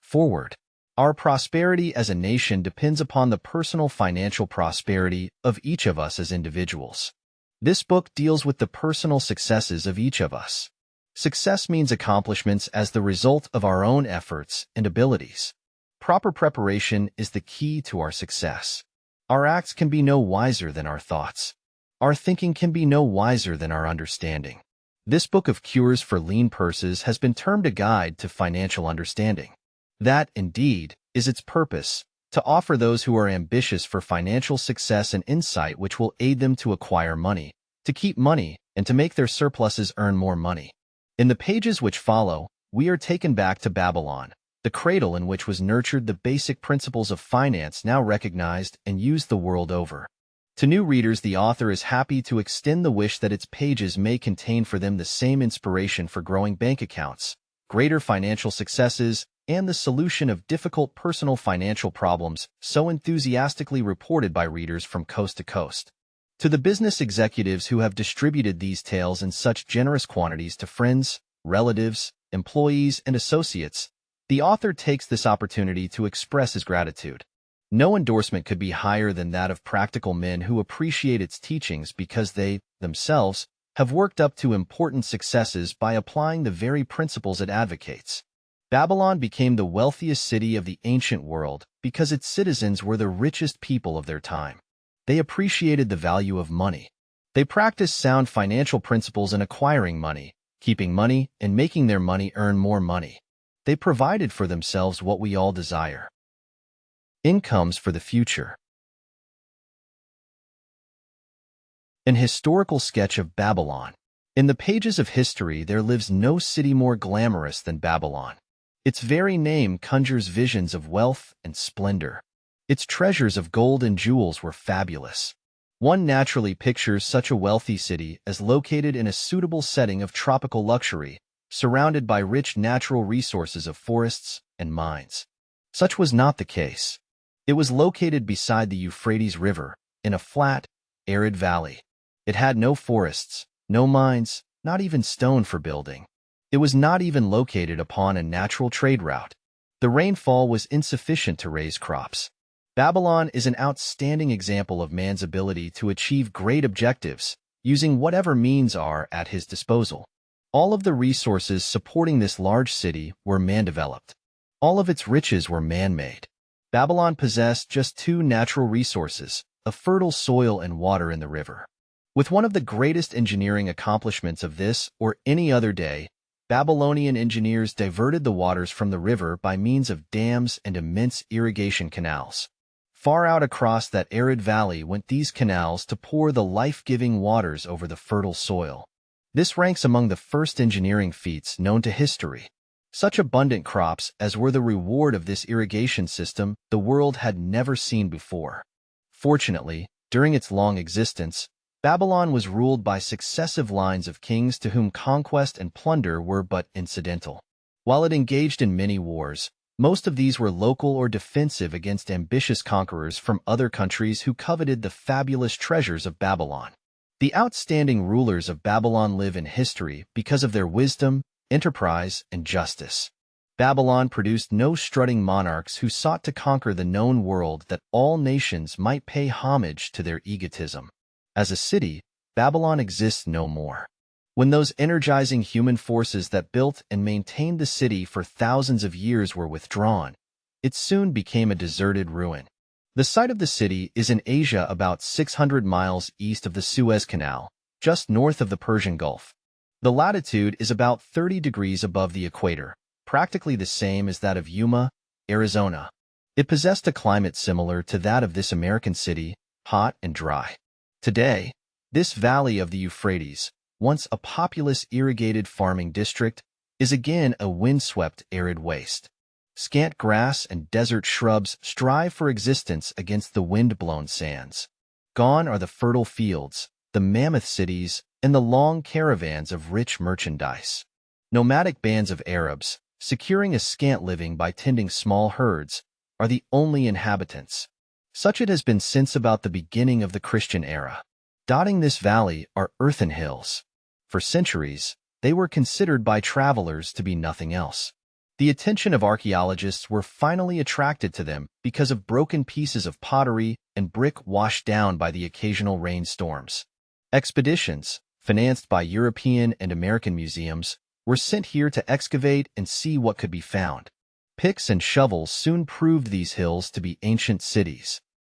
Foreword. Our prosperity as a nation depends upon the personal financial prosperity of each of us as individuals. This book deals with the personal successes of each of us. Success means accomplishments as the result of our own efforts and abilities. Proper preparation is the key to our success. Our acts can be no wiser than our thoughts. Our thinking can be no wiser than our understanding. This book of cures for lean purses has been termed a guide to financial understanding. That, indeed, is its purpose, to offer those who are ambitious for financial success an insight which will aid them to acquire money, to keep money, and to make their surpluses earn more money. In the pages which follow, we are taken back to Babylon, the cradle in which was nurtured the basic principles of finance now recognized and used the world over. To new readers, the author is happy to extend the wish that its pages may contain for them the same inspiration for growing bank accounts, greater financial successes, and the solution of difficult personal financial problems so enthusiastically reported by readers from coast to coast. To the business executives who have distributed these tales in such generous quantities to friends, relatives, employees, and associates, the author takes this opportunity to express his gratitude. No endorsement could be higher than that of practical men who appreciate its teachings because they, themselves, have worked up to important successes by applying the very principles it advocates. Babylon became the wealthiest city of the ancient world because its citizens were the richest people of their time. They appreciated the value of money. They practiced sound financial principles in acquiring money, keeping money, and making their money earn more money. They provided for themselves what we all desire. Incomes for the future. An historical sketch of Babylon. In the pages of history, there lives no city more glamorous than Babylon. Its very name conjures visions of wealth and splendor. Its treasures of gold and jewels were fabulous. One naturally pictures such a wealthy city as located in a suitable setting of tropical luxury, surrounded by rich natural resources of forests and mines. Such was not the case. It was located beside the Euphrates River, in a flat, arid valley. It had no forests, no mines, not even stone for building. It was not even located upon a natural trade route. The rainfall was insufficient to raise crops. Babylon is an outstanding example of man's ability to achieve great objectives, using whatever means are at his disposal. All of the resources supporting this large city were man-developed. All of its riches were man-made. Babylon possessed just two natural resources, a fertile soil and water in the river. With one of the greatest engineering accomplishments of this or any other day, Babylonian engineers diverted the waters from the river by means of dams and immense irrigation canals. Far out across that arid valley went these canals to pour the life-giving waters over the fertile soil. This ranks among the first engineering feats known to history. Such abundant crops as were the reward of this irrigation system the world had never seen before. Fortunately, during its long existence, Babylon was ruled by successive lines of kings to whom conquest and plunder were but incidental. While it engaged in many wars, most of these were local or defensive against ambitious conquerors from other countries who coveted the fabulous treasures of Babylon. The outstanding rulers of Babylon live in history because of their wisdom, enterprise, and justice. Babylon produced no strutting monarchs who sought to conquer the known world that all nations might pay homage to their egotism. As a city, Babylon exists no more. When those energizing human forces that built and maintained the city for thousands of years were withdrawn, it soon became a deserted ruin. The site of the city is in Asia, about 600 miles east of the Suez Canal, just north of the Persian Gulf. The latitude is about 30 degrees above the equator, practically the same as that of Yuma, Arizona. It possessed a climate similar to that of this American city, hot and dry. Today, this valley of the Euphrates, once a populous irrigated farming district, is again a windswept arid waste. Scant grass and desert shrubs strive for existence against the wind-blown sands. Gone are the fertile fields, the mammoth cities, and the long caravans of rich merchandise. Nomadic bands of Arabs, securing a scant living by tending small herds, are the only inhabitants. Such it has been since about the beginning of the Christian era. Dotting this valley are earthen hills. For centuries, they were considered by travelers to be nothing else. The attention of archaeologists were finally attracted to them because of broken pieces of pottery and brick washed down by the occasional rainstorms. Expeditions, financed by European and American museums, were sent here to excavate and see what could be found. Picks and shovels soon proved these hills to be ancient cities.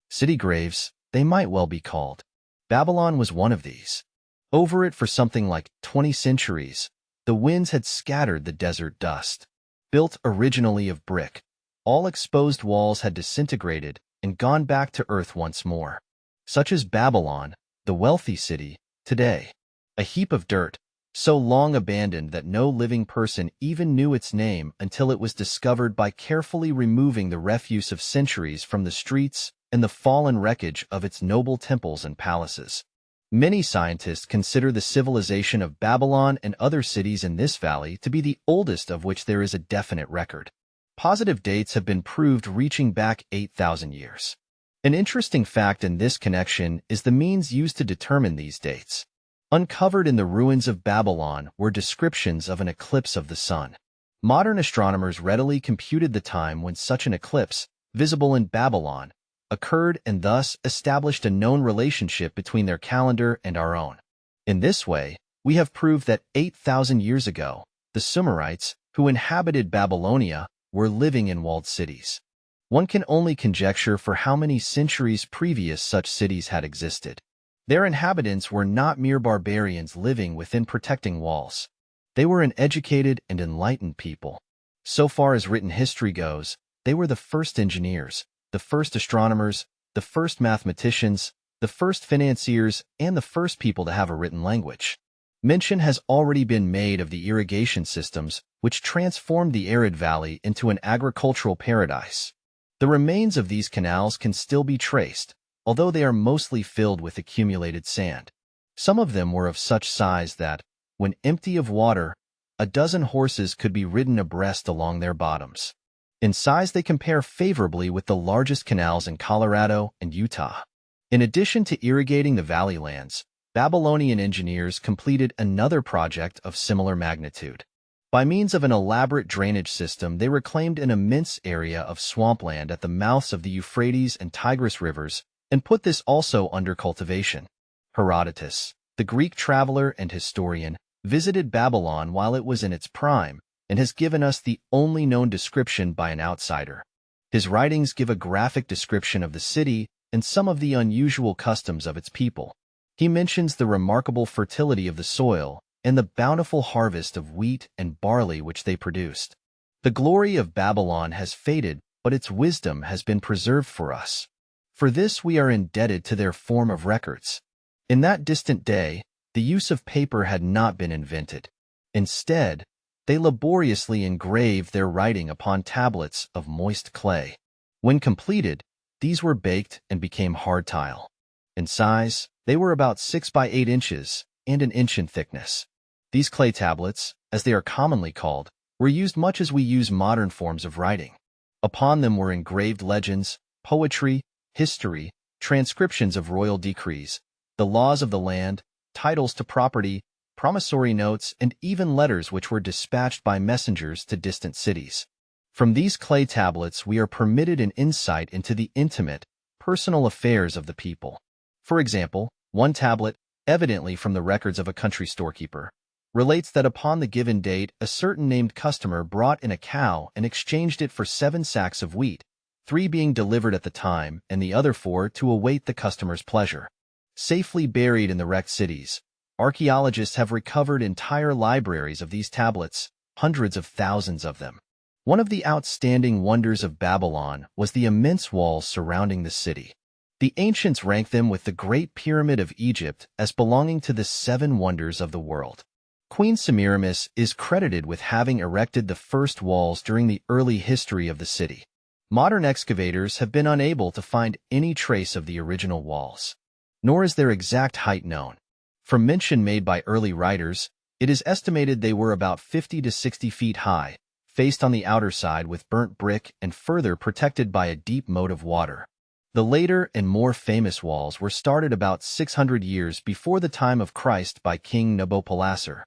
City graves, they might well be called. Babylon was one of these. Over it for something like 20 centuries, the winds had scattered the desert dust. Built originally of brick, all exposed walls had disintegrated and gone back to earth once more. Such as Babylon, the wealthy city, today. A heap of dirt, so long abandoned that no living person even knew its name until it was discovered by carefully removing the refuse of centuries from the streets and the fallen wreckage of its noble temples and palaces. Many scientists consider the civilization of Babylon and other cities in this valley to be the oldest of which there is a definite record. Positive dates have been proved reaching back 8,000 years. An interesting fact in this connection is the means used to determine these dates. Uncovered in the ruins of Babylon were descriptions of an eclipse of the sun. Modern astronomers readily computed the time when such an eclipse, visible in Babylon, occurred and thus established a known relationship between their calendar and our own. In this way, we have proved that 8,000 years ago, the Sumerites, who inhabited Babylonia, were living in walled cities. One can only conjecture for how many centuries previous such cities had existed. Their inhabitants were not mere barbarians living within protecting walls. They were an educated and enlightened people. So far as written history goes, they were the first engineers, the first astronomers, the first mathematicians, the first financiers, and the first people to have a written language. Mention has already been made of the irrigation systems which transformed the arid valley into an agricultural paradise. The remains of these canals can still be traced, although they are mostly filled with accumulated sand. Some of them were of such size that, when empty of water, a dozen horses could be ridden abreast along their bottoms. In size, they compare favorably with the largest canals in Colorado and Utah. In addition to irrigating the valley lands, Babylonian engineers completed another project of similar magnitude. By means of an elaborate drainage system, they reclaimed an immense area of swampland at the mouths of the Euphrates and Tigris rivers and put this also under cultivation. Herodotus, the Greek traveler and historian, visited Babylon while it was in its prime, and has given us the only known description by an outsider. His writings give a graphic description of the city and some of the unusual customs of its people. He mentions the remarkable fertility of the soil and the bountiful harvest of wheat and barley which they produced. The glory of Babylon has faded, but its wisdom has been preserved for us. For this we are indebted to their form of records. In that distant day, the use of paper had not been invented. Instead, they laboriously engraved their writing upon tablets of moist clay. When completed, these were baked and became hardtile. In size, they were about 6 by 8 inches and an inch in thickness. These clay tablets, as they are commonly called, were used much as we use modern forms of writing. Upon them were engraved legends, poetry, history, transcriptions of royal decrees, the laws of the land, titles to property, promissory notes, and even letters which were dispatched by messengers to distant cities. From these clay tablets we are permitted an insight into the intimate, personal affairs of the people. For example, one tablet, evidently from the records of a country storekeeper, relates that upon the given date a certain named customer brought in a cow and exchanged it for 7 sacks of wheat, 3 being delivered at the time and the other 4 to await the customer's pleasure. Safely buried in the wrecked cities, archaeologists have recovered entire libraries of these tablets, hundreds of thousands of them. One of the outstanding wonders of Babylon was the immense walls surrounding the city. The ancients ranked them with the Great Pyramid of Egypt as belonging to the 7 wonders of the world. Queen Semiramis is credited with having erected the first walls during the early history of the city. Modern excavators have been unable to find any trace of the original walls, nor is their exact height known. From mention made by early writers, it is estimated they were about 50 to 60 feet high, faced on the outer side with burnt brick and further protected by a deep moat of water. The later and more famous walls were started about 600 years before the time of Christ by King Nabopolassar.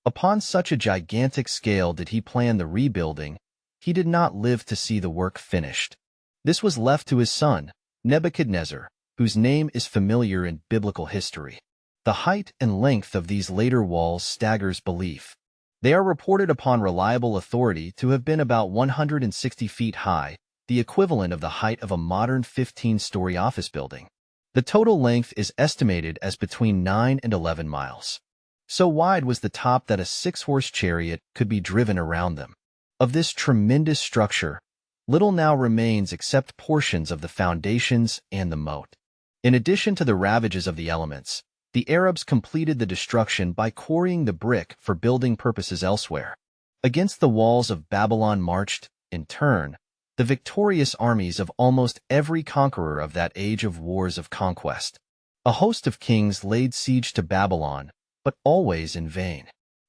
Upon such a gigantic scale did he plan the rebuilding, he did not live to see the work finished. This was left to his son, Nebuchadnezzar, whose name is familiar in biblical history. The height and length of these later walls staggers belief. They are reported upon reliable authority to have been about 160 feet high, the equivalent of the height of a modern 15-story office building. The total length is estimated as between 9 and 11 miles. So wide was the top that a 6-horse chariot could be driven around them. Of this tremendous structure, little now remains except portions of the foundations and the moat. In addition to the ravages of the elements, the Arabs completed the destruction by quarrying the brick for building purposes elsewhere. Against the walls of Babylon marched, in turn, the victorious armies of almost every conqueror of that age of wars of conquest. A host of kings laid siege to Babylon, but always in vain.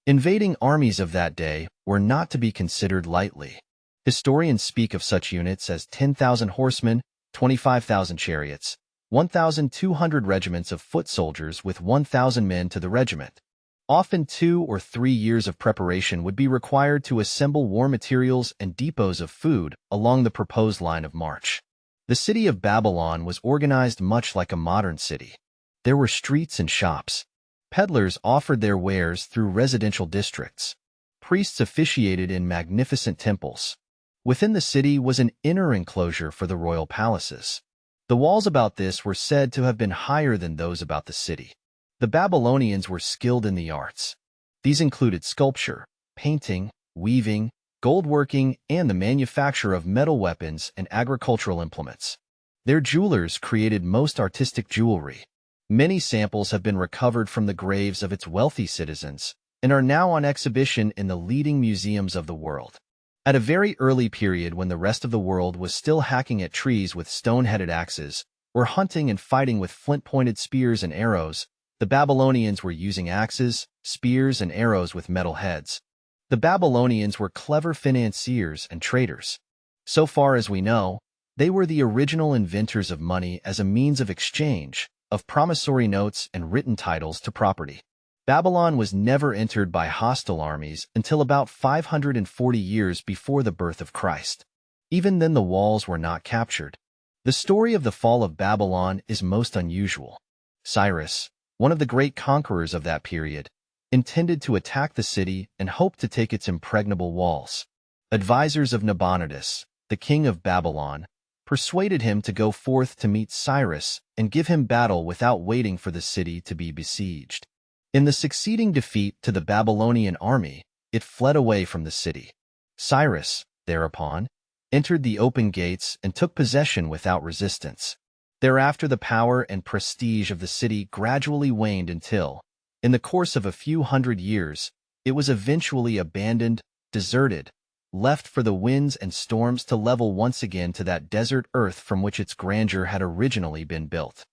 Invading armies of that day were not to be considered lightly. Historians speak of such units as 10,000 horsemen, 25,000 chariots, 1,200 regiments of foot soldiers with 1,000 men to the regiment. Often 2 or 3 years of preparation would be required to assemble war materials and depots of food along the proposed line of march. The city of Babylon was organized much like a modern city. There were streets and shops. Peddlers offered their wares through residential districts. Priests officiated in magnificent temples. Within the city was an inner enclosure for the royal palaces. The walls about this were said to have been higher than those about the city. The Babylonians were skilled in the arts. These included sculpture, painting, weaving, goldworking, and the manufacture of metal weapons and agricultural implements. Their jewelers created most artistic jewelry. Many samples have been recovered from the graves of its wealthy citizens and are now on exhibition in the leading museums of the world. At a very early period when the rest of the world was still hacking at trees with stone-headed axes, or hunting and fighting with flint-pointed spears and arrows, the Babylonians were using axes, spears, and arrows with metal heads. The Babylonians were clever financiers and traders. So far as we know, they were the original inventors of money as a means of exchange, of promissory notes and written titles to property. Babylon was never entered by hostile armies until about 540 years before the birth of Christ. Even then the walls were not captured. The story of the fall of Babylon is most unusual. Cyrus, one of the great conquerors of that period, intended to attack the city and hoped to take its impregnable walls. Advisors of Nabonidus, the king of Babylon, persuaded him to go forth to meet Cyrus and give him battle without waiting for the city to be besieged. In the succeeding defeat to the Babylonian army, it fled away from the city. Cyrus, thereupon, entered the open gates and took possession without resistance. Thereafter the power and prestige of the city gradually waned until, in the course of a few hundred years, it was eventually abandoned, deserted, left for the winds and storms to level once again to that desert earth from which its grandeur had originally been built.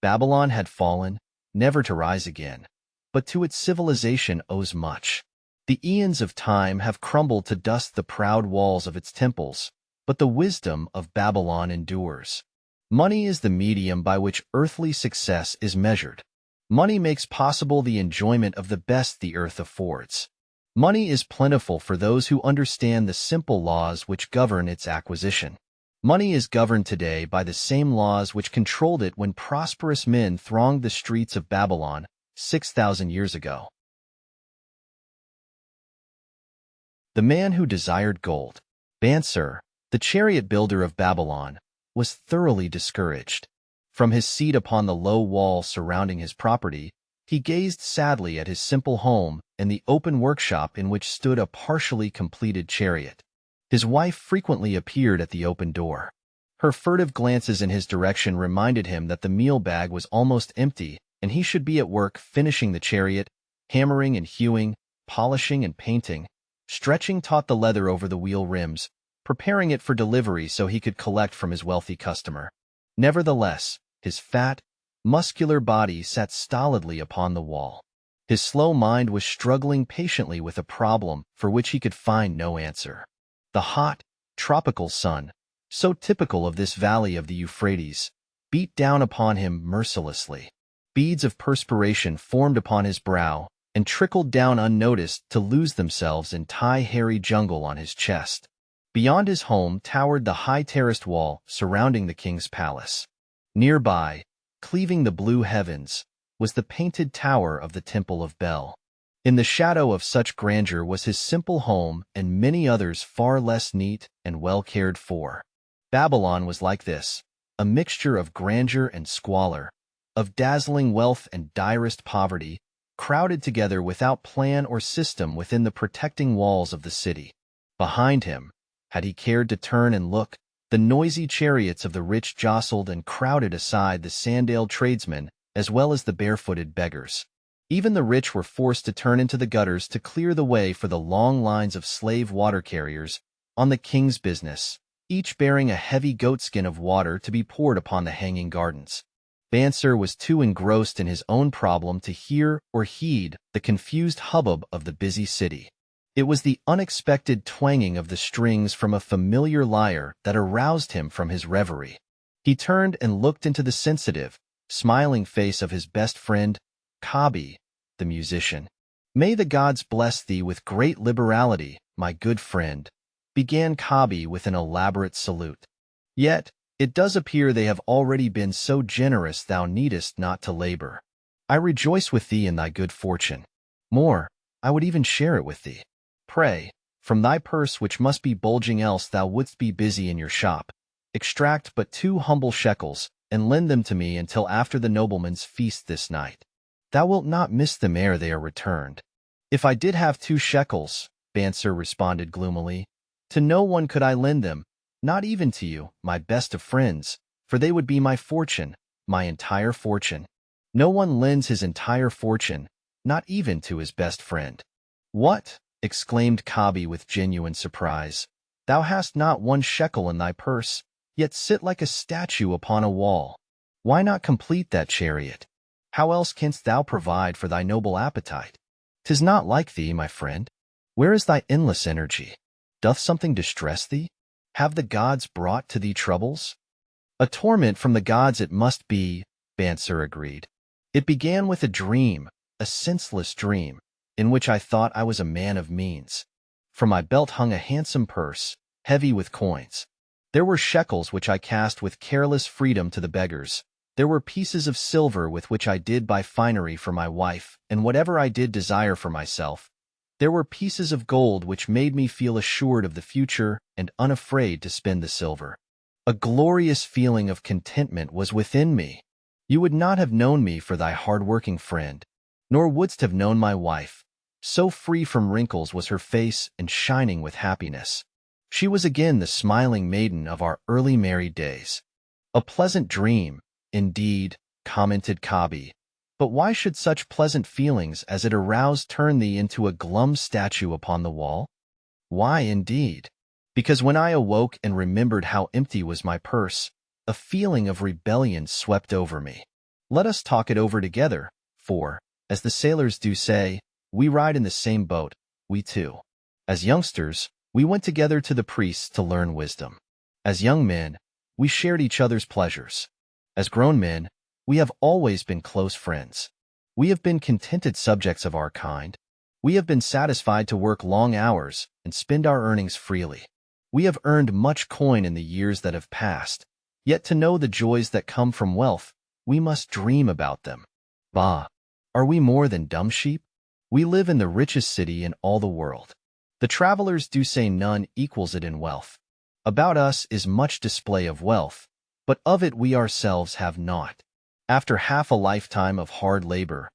Babylon had fallen, never to rise again, but to its civilization owes much. The eons of time have crumbled to dust the proud walls of its temples, but the wisdom of Babylon endures. Money is the medium by which earthly success is measured. Money makes possible the enjoyment of the best the earth affords. Money is plentiful for those who understand the simple laws which govern its acquisition. Money is governed today by the same laws which controlled it when prosperous men thronged the streets of Babylon 6,000 years ago. The man who desired gold. Bansir, the chariot builder of Babylon, was thoroughly discouraged. From his seat upon the low wall surrounding his property, he gazed sadly at his simple home and the open workshop in which stood a partially completed chariot. His wife frequently appeared at the open door. Her furtive glances in his direction reminded him that the meal bag was almost empty and he should be at work finishing the chariot, hammering and hewing, polishing and painting, stretching taut the leather over the wheel rims, preparing it for delivery so he could collect from his wealthy customer. Nevertheless, his fat, muscular body sat stolidly upon the wall. His slow mind was struggling patiently with a problem for which he could find no answer. The hot, tropical sun, so typical of this valley of the Euphrates, beat down upon him mercilessly. Beads of perspiration formed upon his brow and trickled down unnoticed to lose themselves in hairy jungle on his chest. Beyond his home towered the high terraced wall surrounding the king's palace. Nearby, cleaving the blue heavens, was the painted tower of the Temple of Bel. In the shadow of such grandeur was his simple home and many others far less neat and well cared for. Babylon was like this, a mixture of grandeur and squalor, of dazzling wealth and direst poverty, crowded together without plan or system within the protecting walls of the city. Behind him, had he cared to turn and look, the noisy chariots of the rich jostled and crowded aside the sandaled tradesmen as well as the barefooted beggars. Even the rich were forced to turn into the gutters to clear the way for the long lines of slave water carriers on the king's business, each bearing a heavy goatskin of water to be poured upon the hanging gardens. Banser was too engrossed in his own problem to hear or heed the confused hubbub of the busy city. It was the unexpected twanging of the strings from a familiar lyre that aroused him from his reverie. He turned and looked into the sensitive, smiling face of his best friend, Kabi, the musician. "May the gods bless thee with great liberality, my good friend," began Kabi with an elaborate salute. "Yet, it does appear they have already been so generous thou needest not to labor. I rejoice with thee in thy good fortune. More, I would even share it with thee. Pray, from thy purse which must be bulging else thou wouldst be busy in your shop, extract but 2 humble shekels, and lend them to me until after the nobleman's feast this night. Thou wilt not miss them ere they are returned." "If I did have 2 shekels," Banser responded gloomily, "to no one could I lend them, not even to you, my best of friends, for they would be my fortune, my entire fortune. No one lends his entire fortune, not even to his best friend." "What?" exclaimed Kabi with genuine surprise. "Thou hast not 1 shekel in thy purse, yet sit like a statue upon a wall. Why not complete that chariot? How else canst thou provide for thy noble appetite? 'Tis not like thee, my friend. Where is thy endless energy? Doth something distress thee? Have the gods brought to thee troubles?" "A torment from the gods it must be," Banser agreed. "It began with a dream, a senseless dream, in which I thought I was a man of means. From my belt hung a handsome purse, heavy with coins. There were shekels which I cast with careless freedom to the beggars. There were pieces of silver with which I did buy finery for my wife and whatever I did desire for myself. There were pieces of gold which made me feel assured of the future and unafraid to spend the silver. A glorious feeling of contentment was within me. You would not have known me for thy hard-working friend, nor wouldst have known my wife. So free from wrinkles was her face and shining with happiness. She was again the smiling maiden of our early married days." "A pleasant dream, indeed," commented Kabi. "But why should such pleasant feelings as it aroused turn thee into a glum statue upon the wall?" "Why, indeed? Because when I awoke and remembered how empty was my purse, a feeling of rebellion swept over me. Let us talk it over together, for, as the sailors do say, we ride in the same boat, we two. As youngsters, we went together to the priests to learn wisdom. As young men, we shared each other's pleasures. As grown men, we have always been close friends. We have been contented subjects of our kind. We have been satisfied to work long hours and spend our earnings freely. We have earned much coin in the years that have passed. Yet to know the joys that come from wealth, we must dream about them. Bah! Are we more than dumb sheep? We live in the richest city in all the world. The travelers do say none equals it in wealth. About us is much display of wealth, but of it we ourselves have naught. After half a lifetime of hard labor,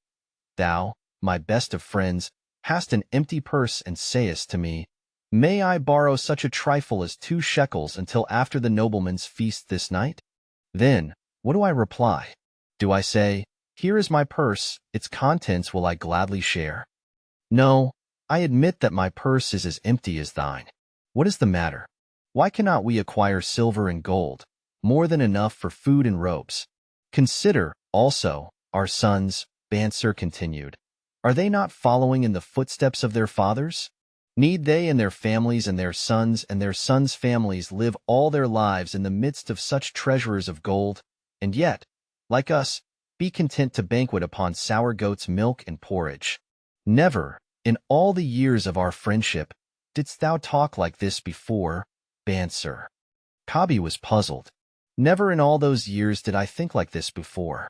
thou, my best of friends, hast an empty purse and sayest to me, 'May I borrow such a trifle as 2 shekels until after the nobleman's feast this night?' Then, what do I reply? Do I say, 'Here is my purse, its contents will I gladly share'? No, I admit that my purse is as empty as thine. What is the matter? Why cannot we acquire silver and gold, more than enough for food and robes? Consider, also, our sons," Banser continued. "Are they not following in the footsteps of their fathers? Need they and their families and their sons' families live all their lives in the midst of such treasurers of gold, and yet, like us, be content to banquet upon sour goat's milk and porridge? Never, in all the years of our friendship, didst thou talk like this before, Banser. Kabi was puzzled. Never in all those years did I think like this before.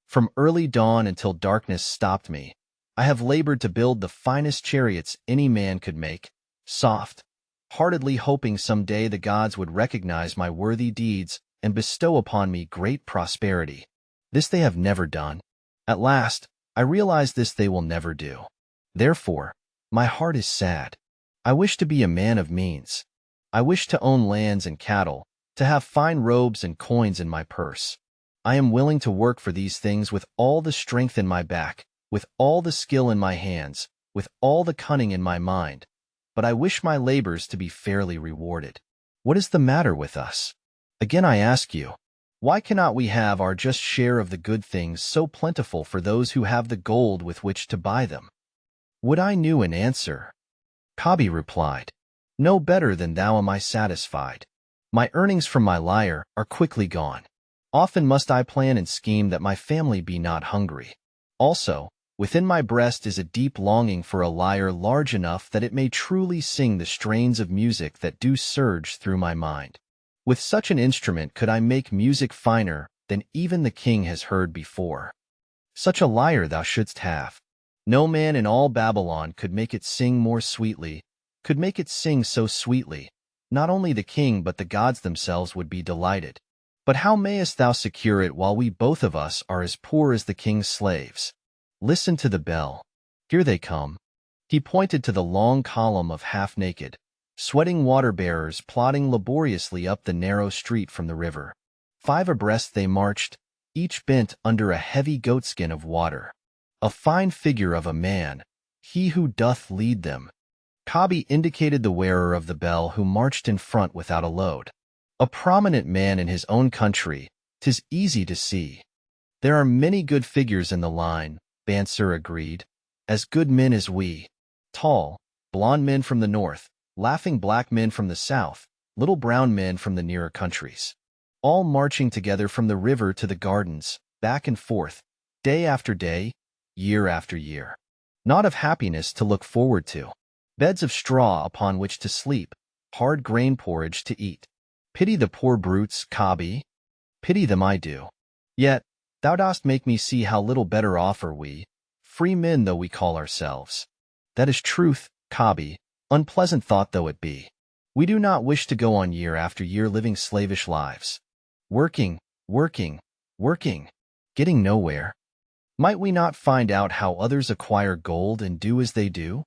From early dawn until darkness stopped me, I have labored to build the finest chariots any man could make, soft-heartedly hoping some day the gods would recognize my worthy deeds and bestow upon me great prosperity. This they have never done. At last, I realize this they will never do. Therefore, my heart is sad. I wish to be a man of means. I wish to own lands and cattle, to have fine robes and coins in my purse. I am willing to work for these things with all the strength in my back, with all the skill in my hands, with all the cunning in my mind. But I wish my labors to be fairly rewarded. What is the matter with us? Again I ask you, why cannot we have our just share of the good things so plentiful for those who have the gold with which to buy them? Would I knew an answer. Kabi replied, No better than thou am I satisfied. My earnings from my lyre are quickly gone. Often must I plan and scheme that my family be not hungry. Also, within my breast is a deep longing for a lyre large enough that it may truly sing the strains of music that do surge through my mind. With such an instrument could I make music finer than even the king has heard before. Such a lyre thou shouldst have. No man in all Babylon could make it sing more sweetly, could make it sing so sweetly. Not only the king but the gods themselves would be delighted. But how mayest thou secure it while we both of us are as poor as the king's slaves? Listen to the bell. Here they come. He pointed to the long column of half-naked, sweating water-bearers plodding laboriously up the narrow street from the river. 5 abreast they marched, each bent under a heavy goatskin of water. A fine figure of a man, he who doth lead them. Kabi indicated the wearer of the bell who marched in front without a load. A prominent man in his own country, 'tis easy to see. There are many good figures in the line, Banser agreed, as good men as we. Tall, blond men from the north, laughing black men from the south, little brown men from the nearer countries. All marching together from the river to the gardens, back and forth, day after day, year after year. Not of happiness to look forward to. Beds of straw upon which to sleep, hard grain porridge to eat. Pity the poor brutes, Kabi. Pity them I do. Yet, thou dost make me see how little better off are we, free men though we call ourselves. That is truth, Kabi, unpleasant thought though it be. We do not wish to go on year after year living slavish lives. Working, getting nowhere. Might we not find out how others acquire gold and do as they do?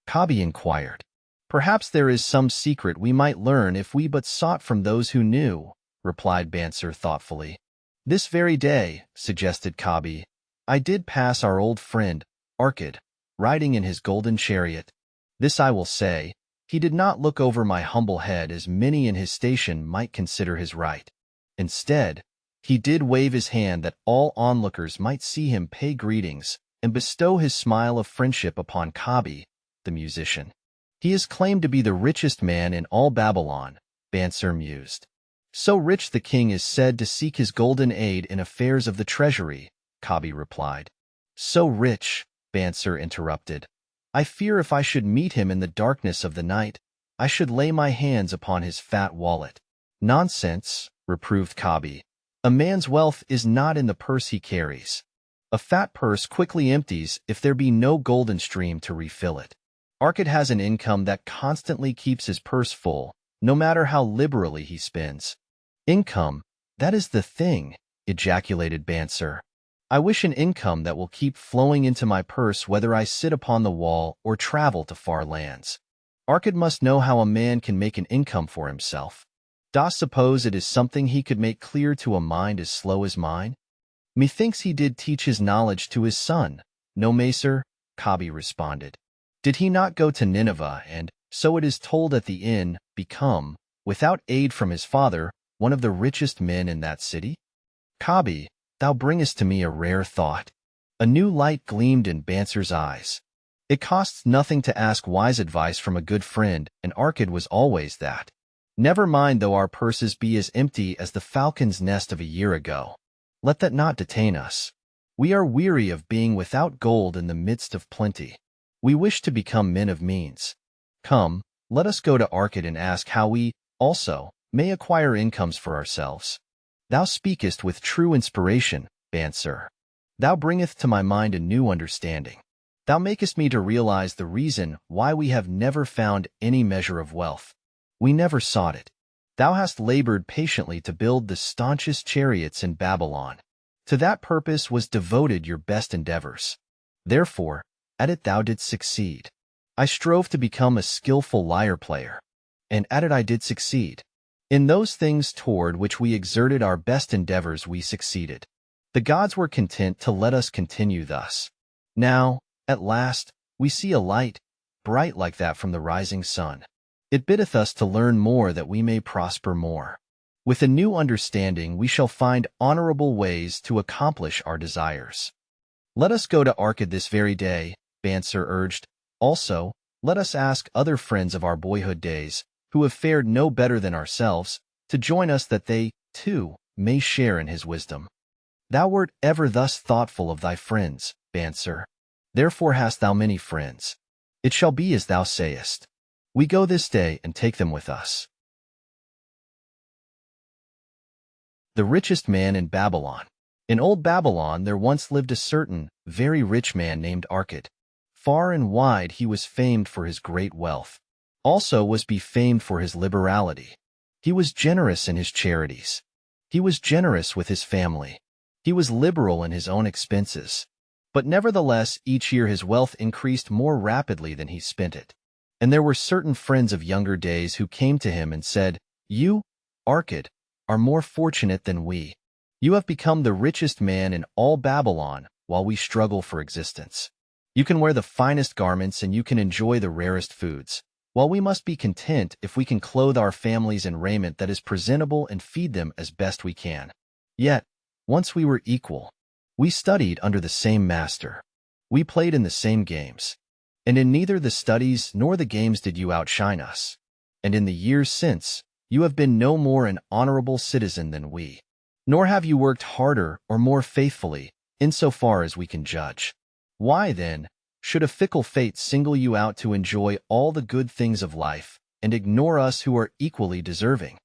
Kabi inquired. Perhaps there is some secret we might learn if we but sought from those who knew, replied Banser thoughtfully. This very day, suggested Kabi, I did pass our old friend, Arkad, riding in his golden chariot. This I will say, he did not look over my humble head as many in his station might consider his right. Instead, he did wave his hand that all onlookers might see him pay greetings and bestow his smile of friendship upon Kabi, the musician. He is claimed to be the richest man in all Babylon, Banser mused. So rich the king is said to seek his golden aid in affairs of the treasury, Kabi replied. So rich, Banser interrupted. I fear if I should meet him in the darkness of the night, I should lay my hands upon his fat wallet. Nonsense, reproved Kabi. A man's wealth is not in the purse he carries. A fat purse quickly empties if there be no golden stream to refill it. Arkad has an income that constantly keeps his purse full, no matter how liberally he spends. Income, that is the thing, ejaculated Banser. I wish an income that will keep flowing into my purse whether I sit upon the wall or travel to far lands. Arkad must know how a man can make an income for himself. Dost suppose it is something he could make clear to a mind as slow as mine? Methinks he did teach his knowledge to his son. No, Macer, Kabi responded. Did he not go to Nineveh and, so it is told at the inn, become, without aid from his father, one of the richest men in that city? Kabi, thou bringest to me a rare thought. A new light gleamed in Banser's eyes. It costs nothing to ask wise advice from a good friend, and Arkad was always that. Never mind though our purses be as empty as the falcon's nest of a year ago. Let that not detain us. We are weary of being without gold in the midst of plenty. We wish to become men of means. Come, let us go to Arkad and ask how we, Also, may acquire incomes for ourselves. Thou speakest with true inspiration, Banser. Thou bringest to my mind a new understanding. Thou makest me to realize the reason why we have never found any measure of wealth. We never sought it. Thou hast labored patiently to build the staunchest chariots in Babylon. To that purpose was devoted your best endeavors. Therefore, at it thou didst succeed. I strove to become a skillful lyre player, and at it I did succeed. In those things toward which we exerted our best endeavors we succeeded. The gods were content to let us continue thus. Now, at last, we see a light, bright like that from the rising sun. It biddeth us to learn more that we may prosper more. With a new understanding we shall find honorable ways to accomplish our desires. Let us go to Arcad this very day, Banser urged. Also, let us ask other friends of our boyhood days, who have fared no better than ourselves, to join us that they, too, may share in his wisdom. Thou wert ever thus thoughtful of thy friends, Banser. Therefore hast thou many friends. It shall be as thou sayest. We go this day and take them with us. The Richest Man in Babylon. In old Babylon there once lived a certain, very rich man named Arcad. Far and wide he was famed for his great wealth. Also was he famed for his liberality. He was generous in his charities. He was generous with his family. He was liberal in his own expenses. But nevertheless, each year his wealth increased more rapidly than he spent it. And there were certain friends of younger days who came to him and said, You, Arcad, are more fortunate than we. You have become the richest man in all Babylon while we struggle for existence. You can wear the finest garments and you can enjoy the rarest foods, while we must be content if we can clothe our families in raiment that is presentable and feed them as best we can. Yet, once we were equal. We studied under the same master. We played in the same games. And in neither the studies nor the games did you outshine us. And in the years since, you have been no more an honorable citizen than we. Nor have you worked harder or more faithfully, insofar as we can judge. Why, then, should a fickle fate single you out to enjoy all the good things of life and ignore us who are equally deserving?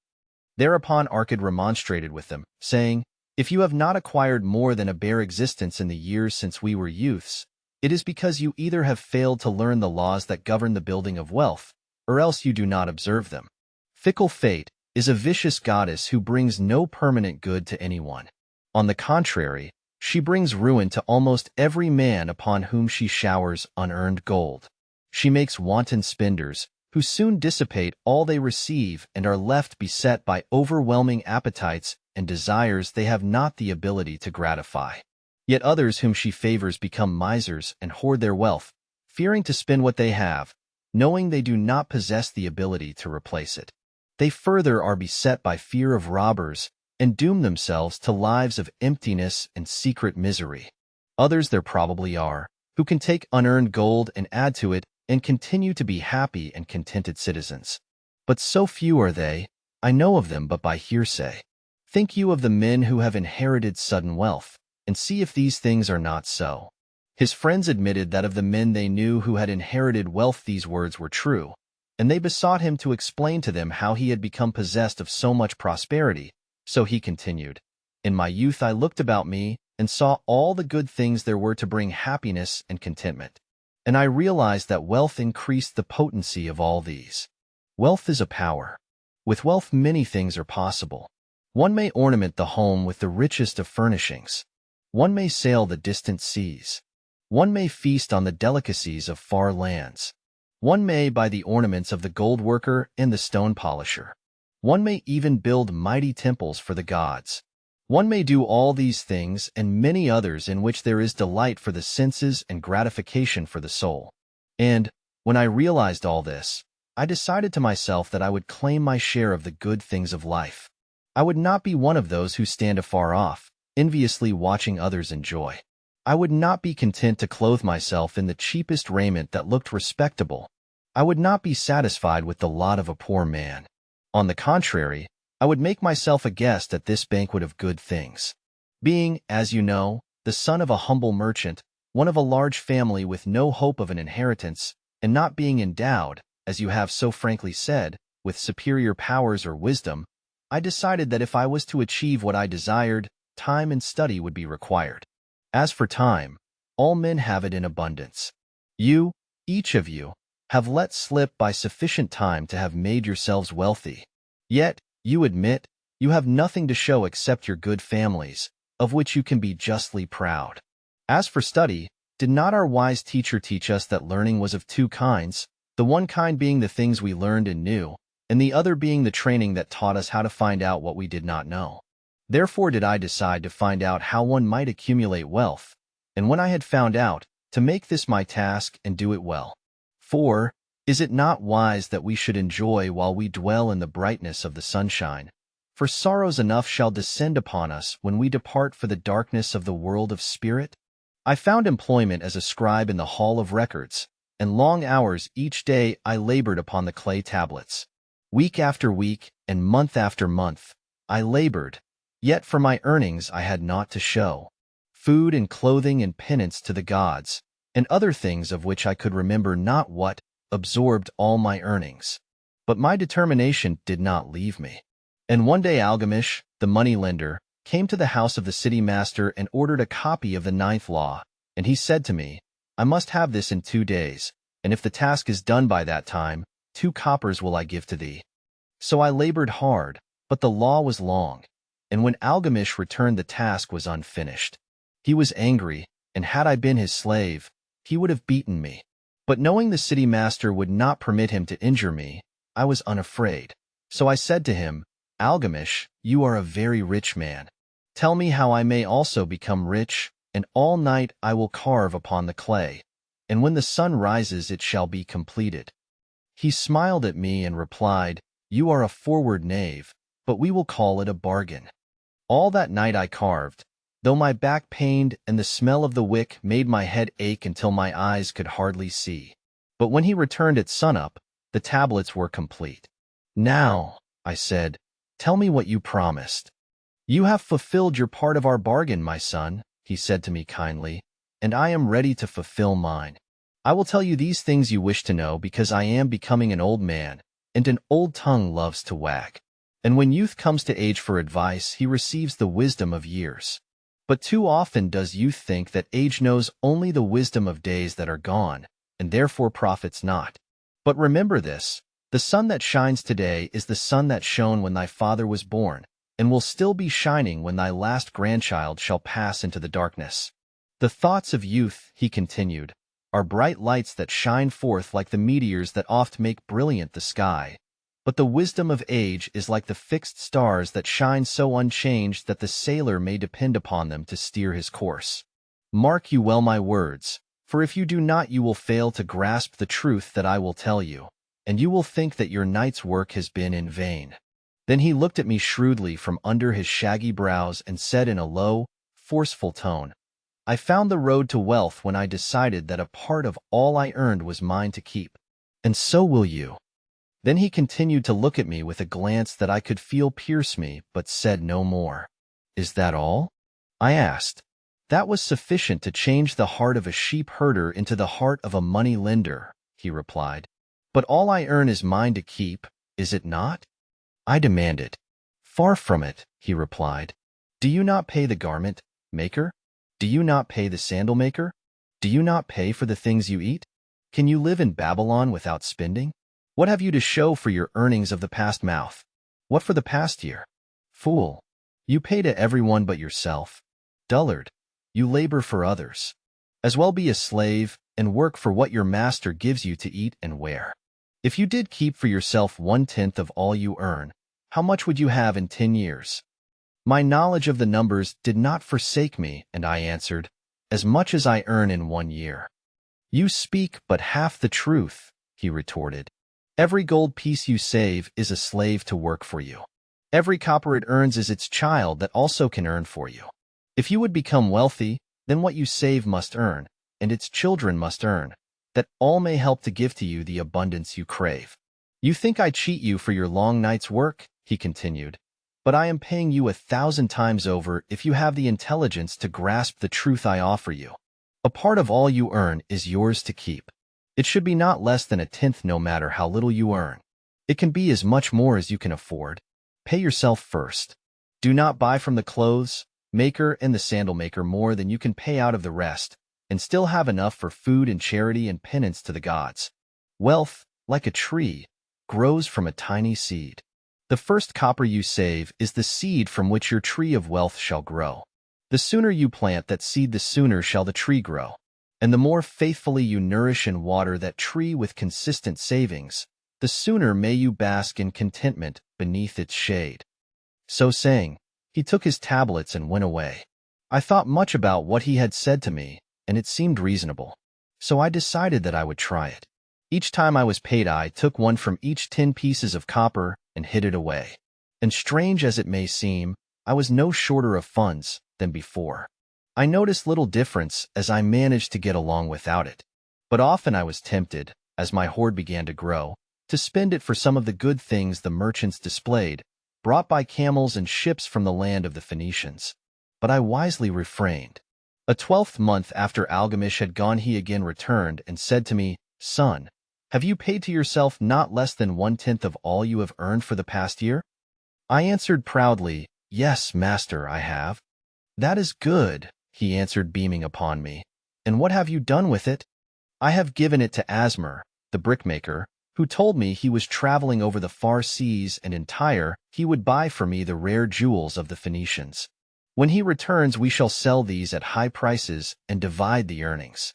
Thereupon Arcad remonstrated with them, saying, If you have not acquired more than a bare existence in the years since we were youths, it is because you either have failed to learn the laws that govern the building of wealth, or else you do not observe them. Fickle fate is a vicious goddess who brings no permanent good to anyone. On the contrary, she brings ruin to almost every man upon whom she showers unearned gold. She makes wanton spenders, who soon dissipate all they receive and are left beset by overwhelming appetites and desires they have not the ability to gratify. Yet others whom she favors become misers and hoard their wealth, fearing to spend what they have, knowing they do not possess the ability to replace it. They further are beset by fear of robbers and doom themselves to lives of emptiness and secret misery. Others there probably are, who can take unearned gold and add to it and continue to be happy and contented citizens. But so few are they, I know of them but by hearsay. Think you of the men who have inherited sudden wealth, and see if these things are not so. His friends admitted that of the men they knew who had inherited wealth these words were true, and they besought him to explain to them how he had become possessed of so much prosperity. So he continued, In my youth I looked about me and saw all the good things there were to bring happiness and contentment. And I realized that wealth increased the potency of all these. Wealth is a power. With wealth many things are possible. One may ornament the home with the richest of furnishings. One may sail the distant seas. One may feast on the delicacies of far lands. One may buy the ornaments of the gold worker and the stone polisher. One may even build mighty temples for the gods. One may do all these things and many others in which there is delight for the senses and gratification for the soul. And, when I realized all this, I decided to myself that I would claim my share of the good things of life. I would not be one of those who stand afar off, enviously watching others enjoy. I would not be content to clothe myself in the cheapest raiment that looked respectable. I would not be satisfied with the lot of a poor man. On the contrary, I would make myself a guest at this banquet of good things. Being, as you know, the son of a humble merchant, one of a large family with no hope of an inheritance, and not being endowed, as you have so frankly said, with superior powers or wisdom, I decided that if I was to achieve what I desired, time and study would be required. As for time, all men have it in abundance. You, each of you, have let slip by sufficient time to have made yourselves wealthy. Yet, you admit, you have nothing to show except your good families, of which you can be justly proud. As for study, did not our wise teacher teach us that learning was of two kinds, the one kind being the things we learned and knew, and the other being the training that taught us how to find out what we did not know? Therefore did I decide to find out how one might accumulate wealth, and when I had found out, to make this my task and do it well. For, is it not wise that we should enjoy while we dwell in the brightness of the sunshine? For sorrows enough shall descend upon us when we depart for the darkness of the world of spirit. I found employment as a scribe in the hall of records, and long hours each day I labored upon the clay tablets. Week after week, and month after month, I labored, yet for my earnings I had naught to show. Food and clothing and penance to the gods, and other things of which I could remember not what, absorbed all my earnings. But my determination did not leave me. And one day Algamish, the money-lender, came to the house of the city master and ordered a copy of the 9th law, and he said to me, I must have this in 2 days, and if the task is done by that time, 2 coppers will I give to thee. So I labored hard, but the law was long, and when Algamish returned the task was unfinished. He was angry, and had I been his slave, he would have beaten me. But knowing the city master would not permit him to injure me, I was unafraid. So I said to him, Algamish, you are a very rich man. Tell me how I may also become rich, and all night I will carve upon the clay, and when the sun rises it shall be completed. He smiled at me and replied, You are a forward knave, but we will call it a bargain. All that night I carved, though my back pained and the smell of the wick made my head ache until my eyes could hardly see. But when he returned at sunup, the tablets were complete. Now, I said, tell me what you promised. You have fulfilled your part of our bargain, my son, he said to me kindly, and I am ready to fulfill mine. I will tell you these things you wish to know because I am becoming an old man, and an old tongue loves to wag. And when youth comes to age for advice, he receives the wisdom of years. But too often does youth think that age knows only the wisdom of days that are gone, and therefore profits not. But remember this, the sun that shines today is the sun that shone when thy father was born, and will still be shining when thy last grandchild shall pass into the darkness. The thoughts of youth, he continued, are bright lights that shine forth like the meteors that oft make brilliant the sky. But the wisdom of age is like the fixed stars that shine so unchanged that the sailor may depend upon them to steer his course. Mark you well my words, for if you do not you will fail to grasp the truth that I will tell you, and you will think that your night's work has been in vain. Then he looked at me shrewdly from under his shaggy brows and said in a low, forceful tone, I found the road to wealth when I decided that a part of all I earned was mine to keep. And so will you. Then he continued to look at me with a glance that I could feel pierce me, but said no more. Is that all? I asked. That was sufficient to change the heart of a sheep herder into the heart of a money lender, he replied. But all I earn is mine to keep, is it not? I demanded. Far from it, he replied. Do you not pay the garment maker? Do you not pay the sandal maker? Do you not pay for the things you eat? Can you live in Babylon without spending? What have you to show for your earnings of the past month? What for the past year? Fool, you pay to everyone but yourself. Dullard, you labor for others. As well be a slave and work for what your master gives you to eat and wear. If you did keep for yourself 1/10 of all you earn, how much would you have in 10 years? My knowledge of the numbers did not forsake me, and I answered, as much as I earn in 1 year. You speak but half the truth, he retorted. Every gold piece you save is a slave to work for you. Every copper it earns is its child that also can earn for you. If you would become wealthy, then what you save must earn, and its children must earn, that all may help to give to you the abundance you crave. You think I cheat you for your long night's work, he continued, but I am paying you 1,000 times over if you have the intelligence to grasp the truth I offer you. A part of all you earn is yours to keep. It should be not less than 1/10 no matter how little you earn. It can be as much more as you can afford. Pay yourself first. Do not buy from the clothes maker and the sandal maker more than you can pay out of the rest, and still have enough for food and charity and penance to the gods. Wealth, like a tree, grows from a tiny seed. The first copper you save is the seed from which your tree of wealth shall grow. The sooner you plant that seed, the sooner shall the tree grow. And the more faithfully you nourish and water that tree with consistent savings, the sooner may you bask in contentment beneath its shade. So saying, he took his tablets and went away. I thought much about what he had said to me, and it seemed reasonable. So I decided that I would try it. Each time I was paid, I took one from each 10 pieces of copper and hid it away. And strange as it may seem, I was no shorter of funds than before. I noticed little difference as I managed to get along without it. But often I was tempted, as my hoard began to grow, to spend it for some of the good things the merchants displayed, brought by camels and ships from the land of the Phoenicians. But I wisely refrained. A 12th month after Algamish had gone, he again returned and said to me, "Son, have you paid to yourself not less than 1/10 of all you have earned for the past year?" I answered proudly, "Yes, master, I have." "That is good," he answered, beaming upon me. "And what have you done with it?" "I have given it to Asmer, the brickmaker, who told me he was traveling over the far seas and in Tyre he would buy for me the rare jewels of the Phoenicians. When he returns, we shall sell these at high prices and divide the earnings."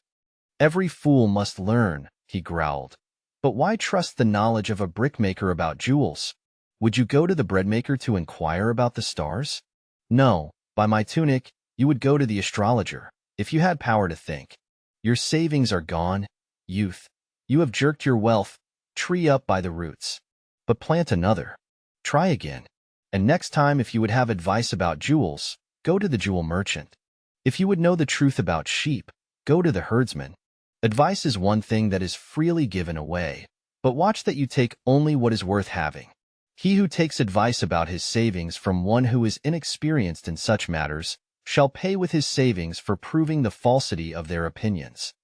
"Every fool must learn," he growled. "But why trust the knowledge of a brickmaker about jewels? Would you go to the breadmaker to inquire about the stars? No, by my tunic, you would go to the astrologer, if you had power to think. Your savings are gone, youth. You have jerked your wealth tree up by the roots. But plant another. Try again. And next time, if you would have advice about jewels, go to the jewel merchant. If you would know the truth about sheep, go to the herdsman. Advice is one thing that is freely given away, but watch that you take only what is worth having. He who takes advice about his savings from one who is inexperienced in such matters shall pay with his savings for proving the falsity of their opinions."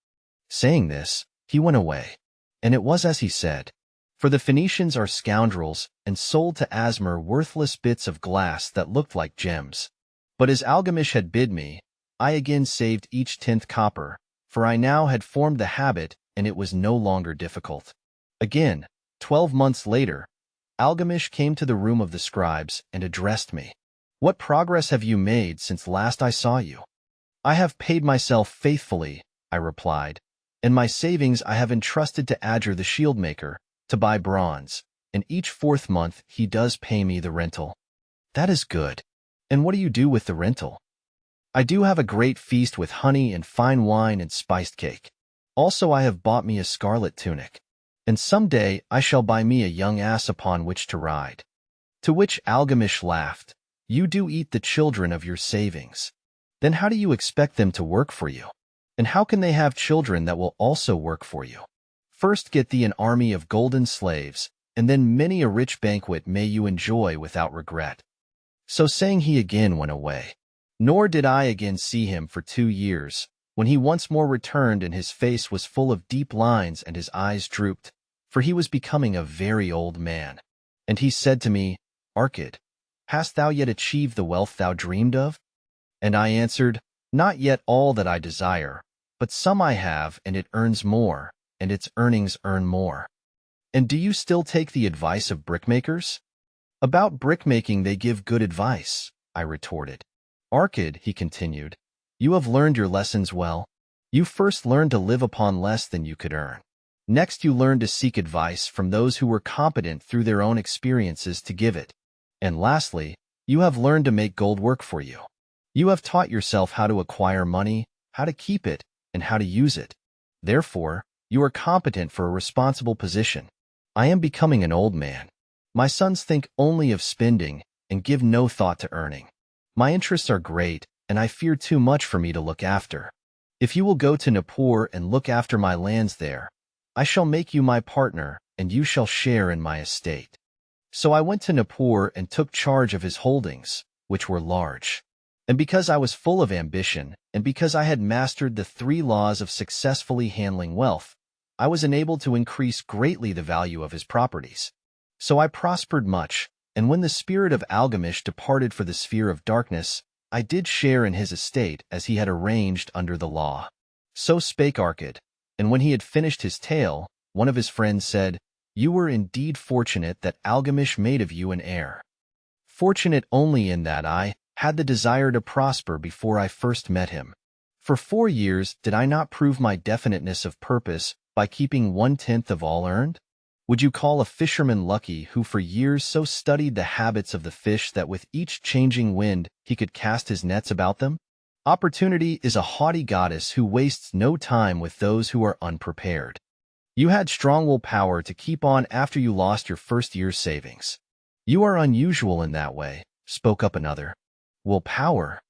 Saying this, he went away. And it was as he said. For the Phoenicians are scoundrels and sold to Asmer worthless bits of glass that looked like gems. But as Algamish had bid me, I again saved each 10th copper, for I now had formed the habit and it was no longer difficult. Again, 12 months later, Algamish came to the room of the scribes and addressed me. "What progress have you made since last I saw you?" "I have paid myself faithfully," I replied, "and my savings I have entrusted to Adger the shield maker to buy bronze, and each 4th month he does pay me the rental." "That is good. And what do you do with the rental?" "I do have a great feast with honey and fine wine and spiced cake. Also I have bought me a scarlet tunic. And some day I shall buy me a young ass upon which to ride." To which Algamish laughed, "You do eat the children of your savings. Then how do you expect them to work for you? And how can they have children that will also work for you? First get thee an army of golden slaves, and then many a rich banquet may you enjoy without regret." So saying, he again went away. Nor did I again see him for 2 years, when he once more returned, and his face was full of deep lines and his eyes drooped, for he was becoming a very old man. And he said to me, "Arcad, hast thou yet achieved the wealth thou dreamed of?" And I answered, "Not yet all that I desire, but some I have, and it earns more, and its earnings earn more." "And do you still take the advice of brickmakers?" "About brickmaking they give good advice," I retorted. "Arcad," he continued, "you have learned your lessons well. You first learned to live upon less than you could earn. Next you learned to seek advice from those who were competent through their own experiences to give it. And lastly, you have learned to make gold work for you. You have taught yourself how to acquire money, how to keep it, and how to use it. Therefore, you are competent for a responsible position. I am becoming an old man. My sons think only of spending and give no thought to earning. My interests are great, and I fear too much for me to look after. If you will go to Nippur and look after my lands there, I shall make you my partner, and you shall share in my estate." So I went to Nippur and took charge of his holdings, which were large. And because I was full of ambition, and because I had mastered the 3 laws of successfully handling wealth, I was enabled to increase greatly the value of his properties. So I prospered much, and when the spirit of Algamish departed for the sphere of darkness, I did share in his estate as he had arranged under the law. So spake Arkad, and when he had finished his tale, one of his friends said, You were indeed fortunate that Algamish made of you an heir. Fortunate only in that I had the desire to prosper before I first met him. For 4 years did I not prove my definiteness of purpose by keeping 1/10 of all earned? Would you call a fisherman lucky who for years so studied the habits of the fish that with each changing wind he could cast his nets about them? Opportunity is a haughty goddess who wastes no time with those who are unprepared. You had strong willpower to keep on after you lost your first year's savings. You are unusual in that way, spoke up another. Willpower?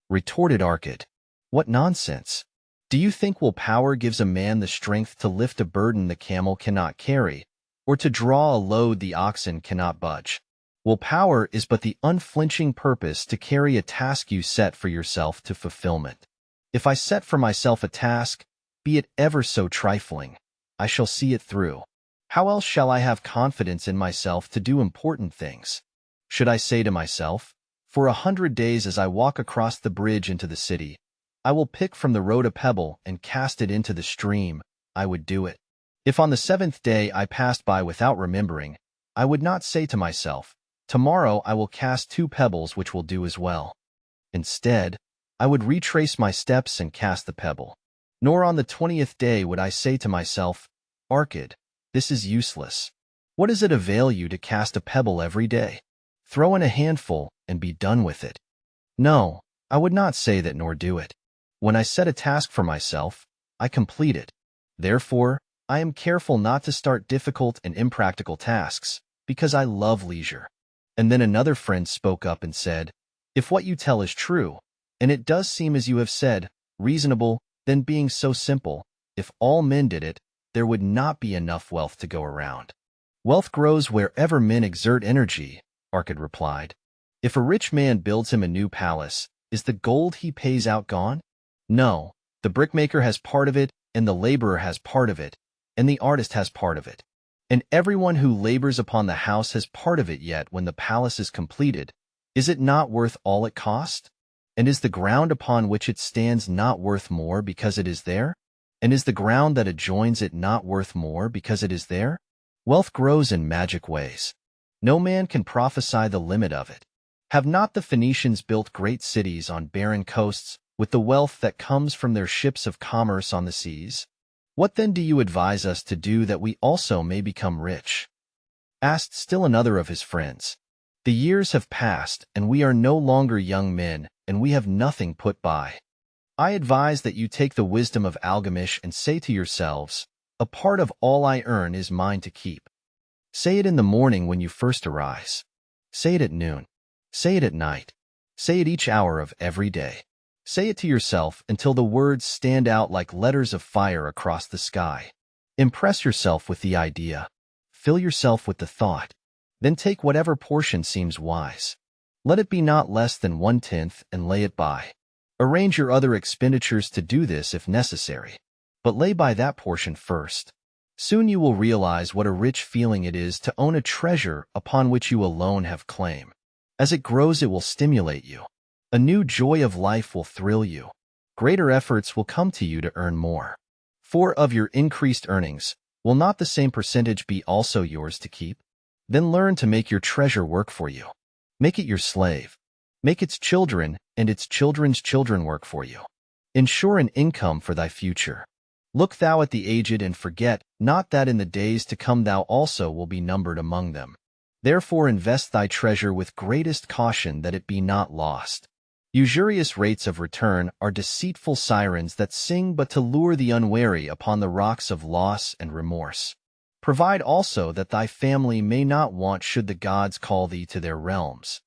Retorted Arkad. What nonsense! Do you think willpower gives a man the strength to lift a burden the camel cannot carry, or to draw a load the oxen cannot budge? Willpower is but the unflinching purpose to carry a task you set for yourself to fulfillment. If I set for myself a task, be it ever so trifling, I shall see it through. How else shall I have confidence in myself to do important things? Should I say to myself, For 100 days as I walk across the bridge into the city, I will pick from the road a pebble and cast it into the stream, I would do it. If on the 7th day I passed by without remembering, I would not say to myself, Tomorrow I will cast 2 pebbles which will do as well. Instead, I would retrace my steps and cast the pebble. Nor on the 20th day would I say to myself, Arkad, this is useless. What does it avail you to cast a pebble every day? Throw in a handful and be done with it. No, I would not say that nor do it. When I set a task for myself, I complete it. Therefore, I am careful not to start difficult and impractical tasks, because I love leisure. And then another friend spoke up and said, If what you tell is true, and it does seem as you have said, reasonable, then being so simple, if all men did it, there would not be enough wealth to go around. Wealth grows wherever men exert energy, Arkad replied. If a rich man builds him a new palace, is the gold he pays out gone? No, the brickmaker has part of it, and the laborer has part of it, and the artist has part of it. And everyone who labors upon the house has part of it yet when the palace is completed. Is it not worth all it cost? And is the ground upon which it stands not worth more because it is there? And is the ground that adjoins it not worth more because it is there? Wealth grows in magic ways. No man can prophesy the limit of it. Have not the Phoenicians built great cities on barren coasts with the wealth that comes from their ships of commerce on the seas? What then do you advise us to do that we also may become rich? Asked still another of his friends. The years have passed, and we are no longer young men, and we have nothing put by. I advise that you take the wisdom of Algamish and say to yourselves, A part of all I earn is mine to keep. Say it in the morning when you first arise. Say it at noon. Say it at night. Say it each hour of every day. Say it to yourself until the words stand out like letters of fire across the sky. Impress yourself with the idea. Fill yourself with the thought. Then take whatever portion seems wise. Let it be not less than 1/10 and lay it by. Arrange your other expenditures to do this if necessary, but lay by that portion first. Soon you will realize what a rich feeling it is to own a treasure upon which you alone have claim. As it grows, it will stimulate you. A new joy of life will thrill you. Greater efforts will come to you to earn more. For of your increased earnings, will not the same percentage be also yours to keep? Then learn to make your treasure work for you. Make it your slave. Make its children and its children's children work for you. Ensure an income for thy future. Look thou at the aged and forget not that in the days to come thou also will be numbered among them. Therefore invest thy treasure with greatest caution that it be not lost. Usurious rates of return are deceitful sirens that sing but to lure the unwary upon the rocks of loss and remorse. Provide also that thy family may not want should the gods call thee to their realms.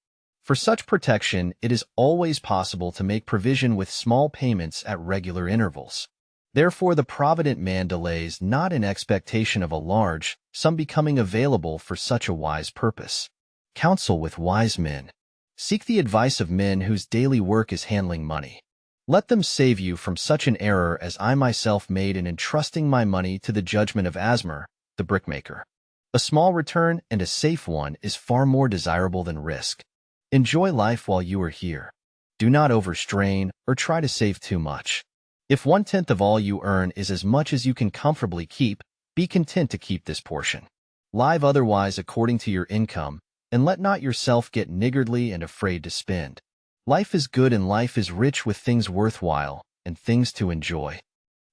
For such protection, it is always possible to make provision with small payments at regular intervals. Therefore the provident man delays not in expectation of a large sum becoming available for such a wise purpose. Counsel with wise men. Seek the advice of men whose daily work is handling money. Let them save you from such an error as I myself made in entrusting my money to the judgment of Asmur, the brickmaker. A small return and a safe one is far more desirable than risk. Enjoy life while you are here. Do not overstrain or try to save too much. If 1/10 of all you earn is as much as you can comfortably keep, be content to keep this portion. Live otherwise according to your income, and let not yourself get niggardly and afraid to spend. Life is good and life is rich with things worthwhile and things to enjoy.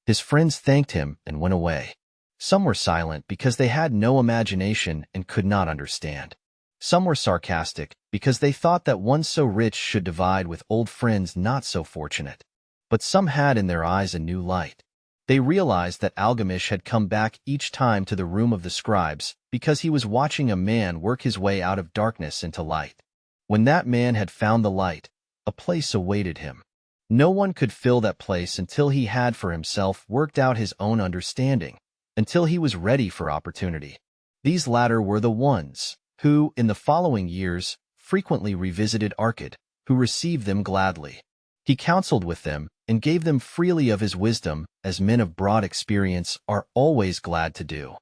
His friends thanked him and went away. Some were silent because they had no imagination and could not understand. Some were sarcastic because they thought that one so rich should divide with old friends not so fortunate. But some had in their eyes a new light. They realized that Algamish had come back each time to the room of the scribes because he was watching a man work his way out of darkness into light. When that man had found the light, a place awaited him. No one could fill that place until he had for himself worked out his own understanding, until he was ready for opportunity. These latter were the ones who, in the following years, frequently revisited Arcad, who received them gladly. He counseled with them and gave them freely of his wisdom, as men of broad experience are always glad to do.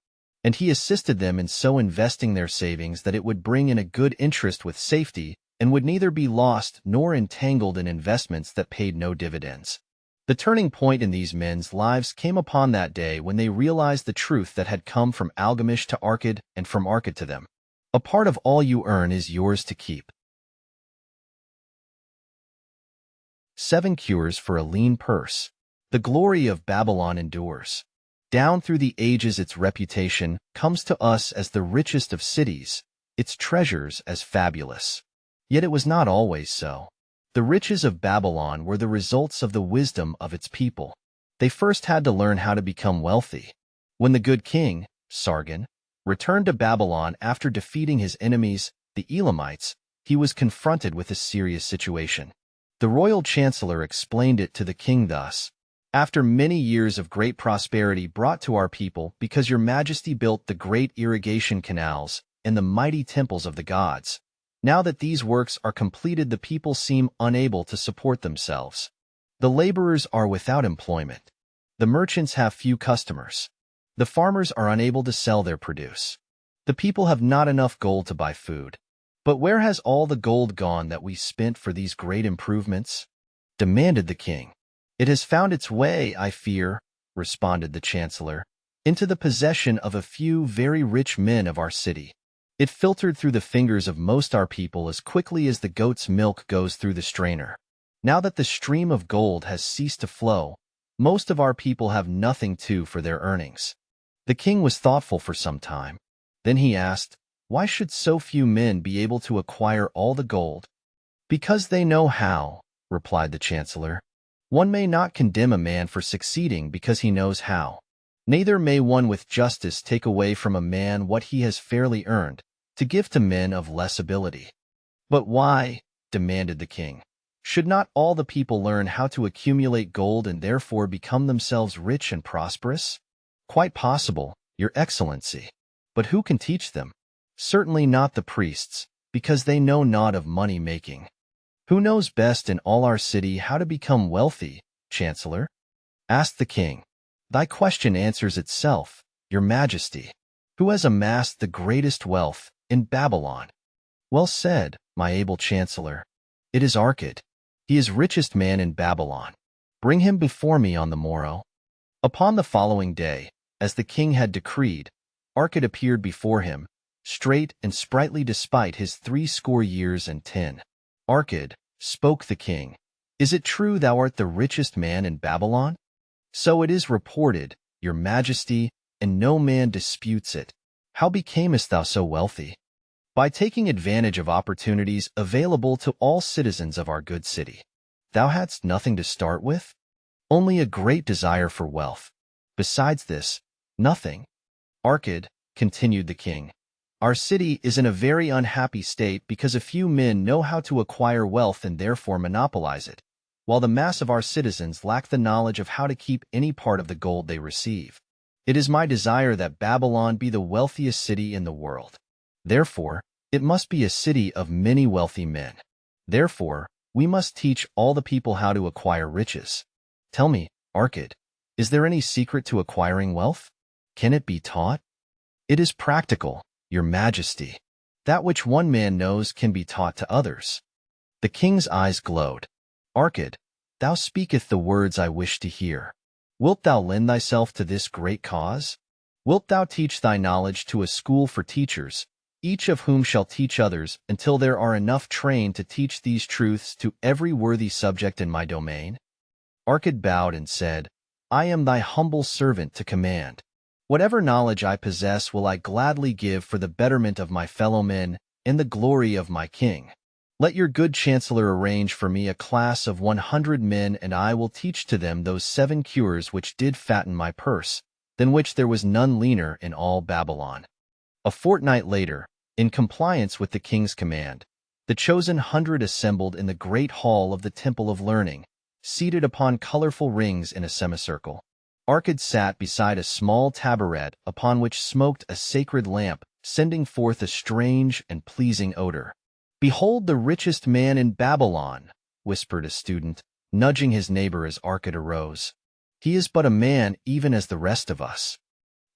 And he assisted them in so investing their savings that it would bring in a good interest with safety and would neither be lost nor entangled in investments that paid no dividends. The turning point in these men's lives came upon that day when they realized the truth that had come from Algamish to Arcad and from Arcad to them. A part of all you earn is yours to keep. 7 Cures for a Lean Purse. The glory of Babylon endures. Down through the ages its reputation comes to us as the richest of cities, its treasures as fabulous. Yet it was not always so. The riches of Babylon were the results of the wisdom of its people. They first had to learn how to become wealthy. When the good king, Sargon, returned to Babylon after defeating his enemies, the Elamites, he was confronted with a serious situation. The royal chancellor explained it to the king thus: "After many years of great prosperity brought to our people because your majesty built the great irrigation canals and the mighty temples of the gods, now that these works are completed, the people seem unable to support themselves. The laborers are without employment. The merchants have few customers. The farmers are unable to sell their produce. The people have not enough gold to buy food. But where has all the gold gone that we spent for these great improvements?" demanded the king. "It has found its way, I fear," responded the chancellor, "into the possession of a few very rich men of our city. It filtered through the fingers of most our people as quickly as the goat's milk goes through the strainer. Now that the stream of gold has ceased to flow, most of our people have nothing for their earnings." The king was thoughtful for some time. Then he asked, "Why should so few men be able to acquire all the gold?" "Because they know how," replied the chancellor. "One may not condemn a man for succeeding because he knows how. Neither may one with justice take away from a man what he has fairly earned, to give to men of less ability." "But why," demanded the king, "should not all the people learn how to accumulate gold and therefore become themselves rich and prosperous?" "Quite possible, Your Excellency. But who can teach them? Certainly not the priests, because they know naught of money-making." "Who knows best in all our city how to become wealthy, Chancellor?" asked the king. "Thy question answers itself, Your Majesty. Who has amassed the greatest wealth in Babylon?" "Well said, my able Chancellor. It is Arcad. He is richest man in Babylon. Bring him before me on the morrow." Upon the following day, as the king had decreed, Arcad appeared before him, straight and sprightly despite his 60 years and 10. "Arcad," spoke the king, "is it true thou art the richest man in Babylon?" "So it is reported, Your Majesty, and no man disputes it." "How becamest thou so wealthy?" "By taking advantage of opportunities available to all citizens of our good city." "Thou hadst nothing to start with?" "Only a great desire for wealth. Besides this, nothing." "Arcad," continued the king, "our city is in a very unhappy state because a few men know how to acquire wealth and therefore monopolize it, while the mass of our citizens lack the knowledge of how to keep any part of the gold they receive. It is my desire that Babylon be the wealthiest city in the world. Therefore, it must be a city of many wealthy men. Therefore, we must teach all the people how to acquire riches. Tell me, Arcad, is there any secret to acquiring wealth? Can it be taught?" It is practical, your majesty. That which one man knows can be taught to others. The king's eyes glowed. Arkad, thou speakest the words I wish to hear. Wilt thou lend thyself to this great cause? Wilt thou teach thy knowledge to a school for teachers, each of whom shall teach others until there are enough trained to teach these truths to every worthy subject in my domain? Arkad bowed and said, I am thy humble servant to command. Whatever knowledge I possess will I gladly give for the betterment of my fellow men and the glory of my king. Let your good chancellor arrange for me a class of 100 men, and I will teach to them those 7 cures which did fatten my purse, than which there was none leaner in all Babylon. A fortnight later, in compliance with the king's command, the chosen 100 assembled in the great hall of the Temple of Learning, seated upon colorful rings in a semicircle. Arkad sat beside a small taboret upon which smoked a sacred lamp, sending forth a strange and pleasing odor. Behold the richest man in Babylon, whispered a student, nudging his neighbor as Arkad arose. He is but a man even as the rest of us.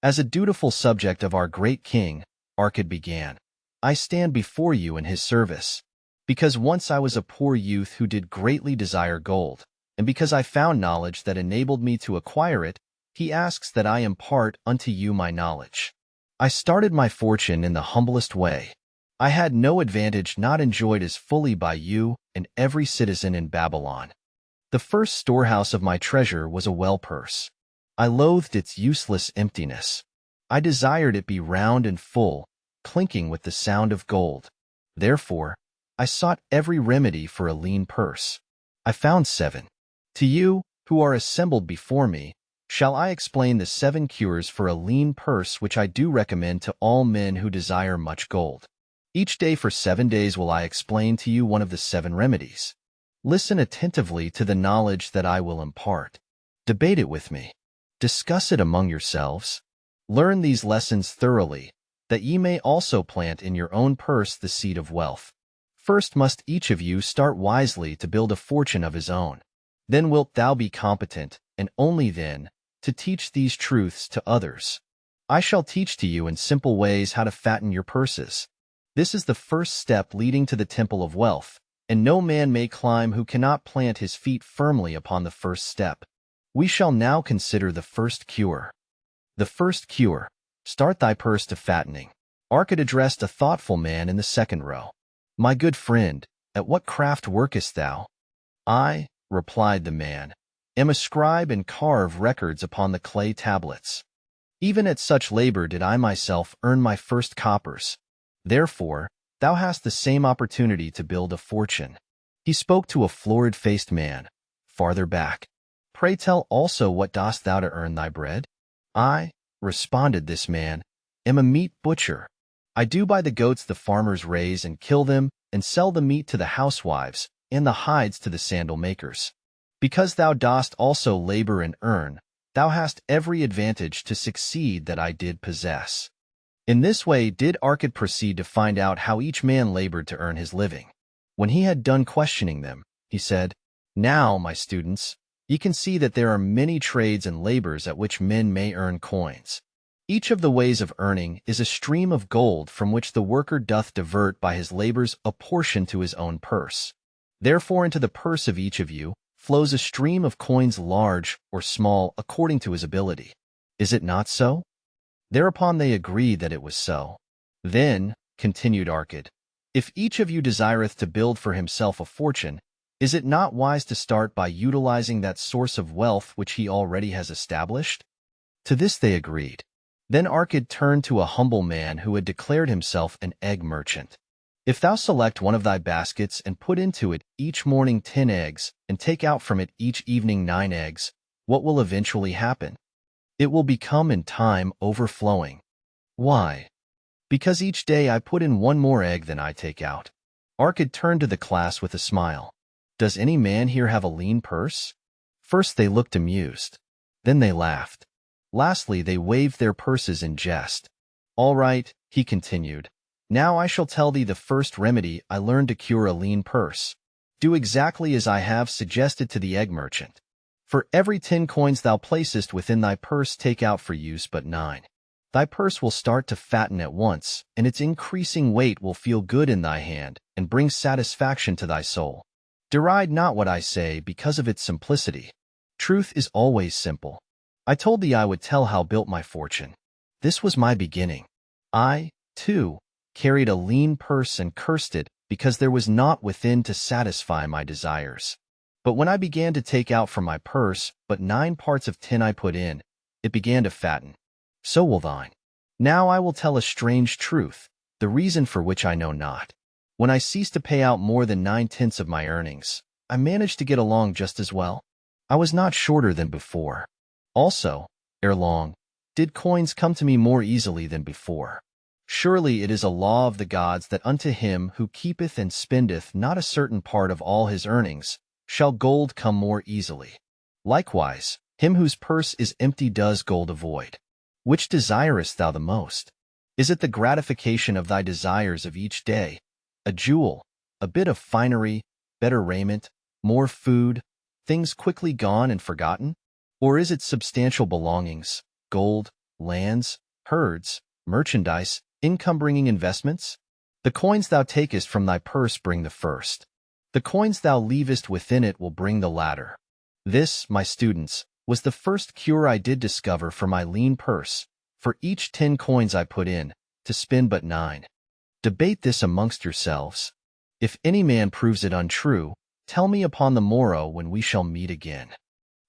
As a dutiful subject of our great king, Arkad began, I stand before you in his service. Because once I was a poor youth who did greatly desire gold, and because I found knowledge that enabled me to acquire it, he asks that I impart unto you my knowledge. I started my fortune in the humblest way. I had no advantage not enjoyed as fully by you and every citizen in Babylon. The first storehouse of my treasure was a well purse. I loathed its useless emptiness. I desired it be round and full, clinking with the sound of gold. Therefore, I sought every remedy for a lean purse. I found 7. To you, who are assembled before me, shall I explain the 7 cures for a lean purse which I do recommend to all men who desire much gold. Each day for 7 days will I explain to you one of the 7 remedies. Listen attentively to the knowledge that I will impart. Debate it with me. Discuss it among yourselves. Learn these lessons thoroughly, that ye may also plant in your own purse the seed of wealth. First must each of you start wisely to build a fortune of his own. Then wilt thou be competent, and only then, to teach these truths to others. I shall teach to you in simple ways how to fatten your purses. This is the first step leading to the temple of wealth, and no man may climb who cannot plant his feet firmly upon the first step. We shall now consider the first cure. The first cure. Start thy purse to fattening. Arkad addressed a thoughtful man in the second row. My good friend, at what craft workest thou? I, replied the man, am a scribe and carve records upon the clay tablets. Even at such labor did I myself earn my first coppers. Therefore, thou hast the same opportunity to build a fortune. He spoke to a florid-faced man, farther back. Pray tell also what dost thou to earn thy bread? I, responded this man, am a meat butcher. I do buy the goats the farmers raise and kill them, and sell the meat to the housewives, and the hides to the sandal makers. Because thou dost also labor and earn, thou hast every advantage to succeed that I did possess. In this way did Arkad proceed to find out how each man labored to earn his living. When he had done questioning them, he said, Now, my students, ye can see that there are many trades and labors at which men may earn coins. Each of the ways of earning is a stream of gold from which the worker doth divert by his labors a portion to his own purse. Therefore into the purse of each of you flows a stream of coins large or small according to his ability. Is it not so? Thereupon they agreed that it was so. Then, continued Arkad, if each of you desireth to build for himself a fortune, is it not wise to start by utilizing that source of wealth which he already has established? To this they agreed. Then Arkad turned to a humble man who had declared himself an egg merchant. If thou select one of thy baskets and put into it each morning 10 eggs, and take out from it each evening 9 eggs, what will eventually happen? It will become in time overflowing. Why? Because each day I put in 1 more egg than I take out. Arkad turned to the class with a smile. Does any man here have a lean purse? First they looked amused. Then they laughed. Lastly they waved their purses in jest. All right, he continued. Now I shall tell thee the first remedy I learned to cure a lean purse. Do exactly as I have suggested to the egg merchant. For every 10 coins thou placest within thy purse take out for use but 9. Thy purse will start to fatten at once, and its increasing weight will feel good in thy hand, and bring satisfaction to thy soul. Deride not what I say because of its simplicity. Truth is always simple. I told thee I would tell how built my fortune. This was my beginning. I, too, carried a lean purse and cursed it because there was naught within to satisfy my desires. But when I began to take out from my purse but 9 parts of tin I put in, it began to fatten. So will thine. Now I will tell a strange truth, the reason for which I know not. When I ceased to pay out more than 9/10 of my earnings, I managed to get along just as well. I was not shorter than before. Also, ere long, did coins come to me more easily than before. Surely it is a law of the gods that unto him who keepeth and spendeth not a certain part of all his earnings, shall gold come more easily. Likewise, him whose purse is empty does gold avoid. Which desirest thou the most? Is it the gratification of thy desires of each day, a jewel, a bit of finery, better raiment, more food, things quickly gone and forgotten? Or is it substantial belongings, gold, lands, herds, merchandise, income-bringing investments? The coins thou takest from thy purse bring the first. The coins thou leavest within it will bring the latter. This, my students, was the first cure I did discover for my lean purse. For each 10 coins I put in, to spend but 9. Debate this amongst yourselves. If any man proves it untrue, tell me upon the morrow when we shall meet again.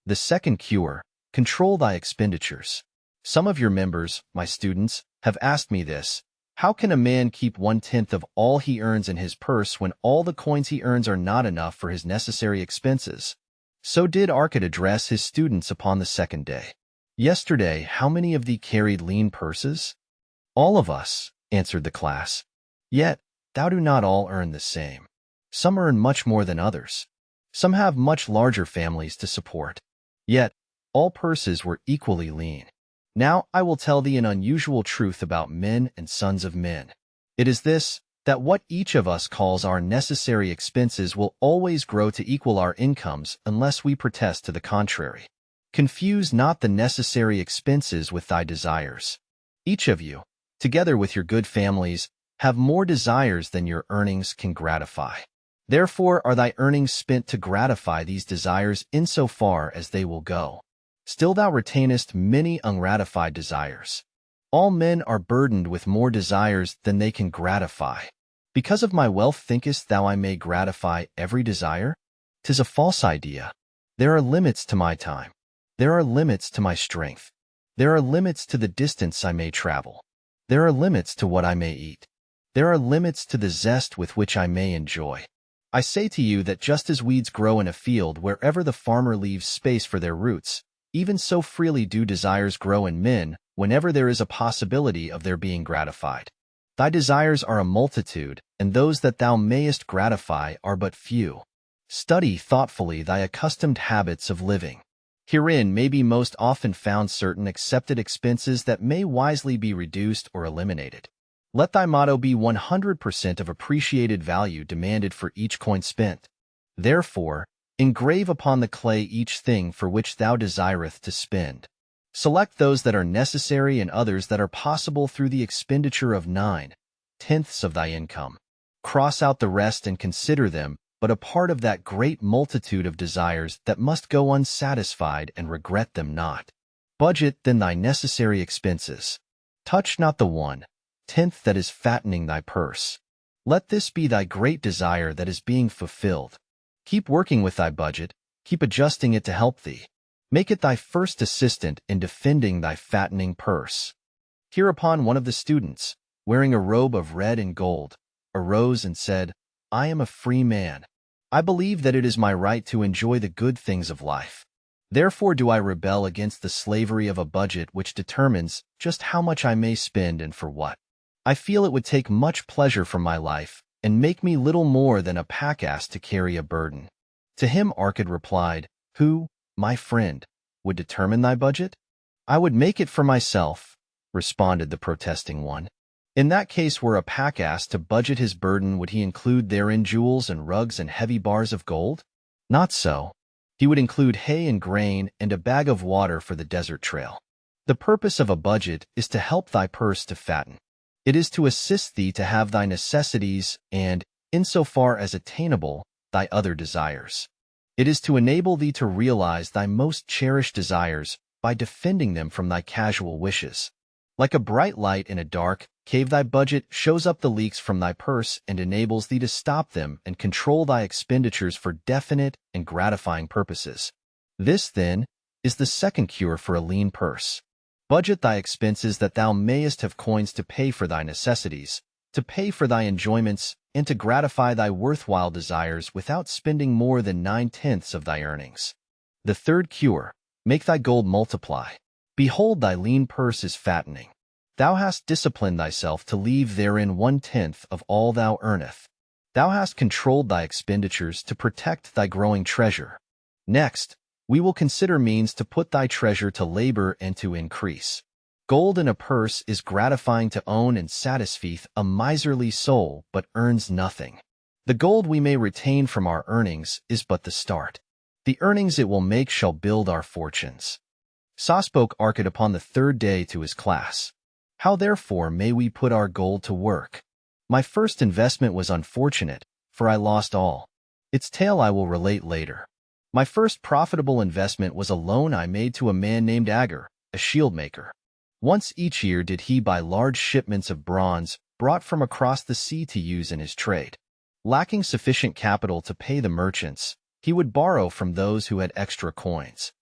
The second cure, control thy expenditures. Some of your members, my students, have asked me this. How can a man keep 1/10 of all he earns in his purse when all the coins he earns are not enough for his necessary expenses? So did Arcad address his students upon the second day. Yesterday, how many of thee carried lean purses? All of us, answered the class. Yet, thou do not all earn the same. Some earn much more than others. Some have much larger families to support. Yet, all purses were equally lean. Now I will tell thee an unusual truth about men and sons of men. It is this, that what each of us calls our necessary expenses will always grow to equal our incomes unless we protest to the contrary. Confuse not the necessary expenses with thy desires. Each of you, together with your good families, have more desires than your earnings can gratify. Therefore are thy earnings spent to gratify these desires insofar as they will go. Still thou retainest many ungratified desires. All men are burdened with more desires than they can gratify. Because of my wealth thinkest thou I may gratify every desire? 'Tis a false idea. There are limits to my time. There are limits to my strength. There are limits to the distance I may travel. There are limits to what I may eat. There are limits to the zest with which I may enjoy. I say to you that just as weeds grow in a field wherever the farmer leaves space for their roots, even so freely do desires grow in men whenever there is a possibility of their being gratified. Thy desires are a multitude, and those that thou mayest gratify are but few. Study thoughtfully thy accustomed habits of living. Herein may be most often found certain accepted expenses that may wisely be reduced or eliminated. Let thy motto be 100% of appreciated value demanded for each coin spent. Therefore, engrave upon the clay each thing for which thou desireth to spend. Select those that are necessary and others that are possible through the expenditure of 9/10 of thy income. Cross out the rest and consider them but a part of that great multitude of desires that must go unsatisfied, and regret them not. Budget then thy necessary expenses. Touch not the 1/10 that is fattening thy purse. Let this be thy great desire that is being fulfilled. Keep working with thy budget, keep adjusting it to help thee. Make it thy first assistant in defending thy fattening purse. Hereupon one of the students, wearing a robe of red and gold, arose and said, I am a free man. I believe that it is my right to enjoy the good things of life. Therefore do I rebel against the slavery of a budget which determines just how much I may spend and for what. I feel it would take much pleasure from my life and make me little more than a pack-ass to carry a burden. To him Arcad replied, Who, my friend, would determine thy budget? I would make it for myself, responded the protesting one. In that case, were a pack-ass to budget his burden, would he include therein jewels and rugs and heavy bars of gold? Not so. He would include hay and grain and a bag of water for the desert trail. The purpose of a budget is to help thy purse to fatten. It is to assist thee to have thy necessities and, insofar as attainable, thy other desires. It is to enable thee to realize thy most cherished desires by defending them from thy casual wishes. Like a bright light in a dark cave, thy budget shows up the leaks from thy purse and enables thee to stop them and control thy expenditures for definite and gratifying purposes. This, then, is the second cure for a lean purse. Budget thy expenses that thou mayest have coins to pay for thy necessities, to pay for thy enjoyments, and to gratify thy worthwhile desires without spending more than 9/10 of thy earnings. The third cure, make thy gold multiply. Behold, thy lean purse is fattening. Thou hast disciplined thyself to leave therein 1/10 of all thou earnest. Thou hast controlled thy expenditures to protect thy growing treasure. Next, we will consider means to put thy treasure to labor and to increase. Gold in a purse is gratifying to own and satisfieth a miserly soul, but earns nothing. The gold we may retain from our earnings is but the start. The earnings it will make shall build our fortunes. So spoke Arcad upon the third day to his class. How therefore may we put our gold to work? My first investment was unfortunate, for I lost all. Its tale I will relate later. My first profitable investment was a loan I made to a man named Agar, a shield maker. Once each year did he buy large shipments of bronze brought from across the sea to use in his trade. Lacking sufficient capital to pay the merchants, he would borrow from those who had extra coins.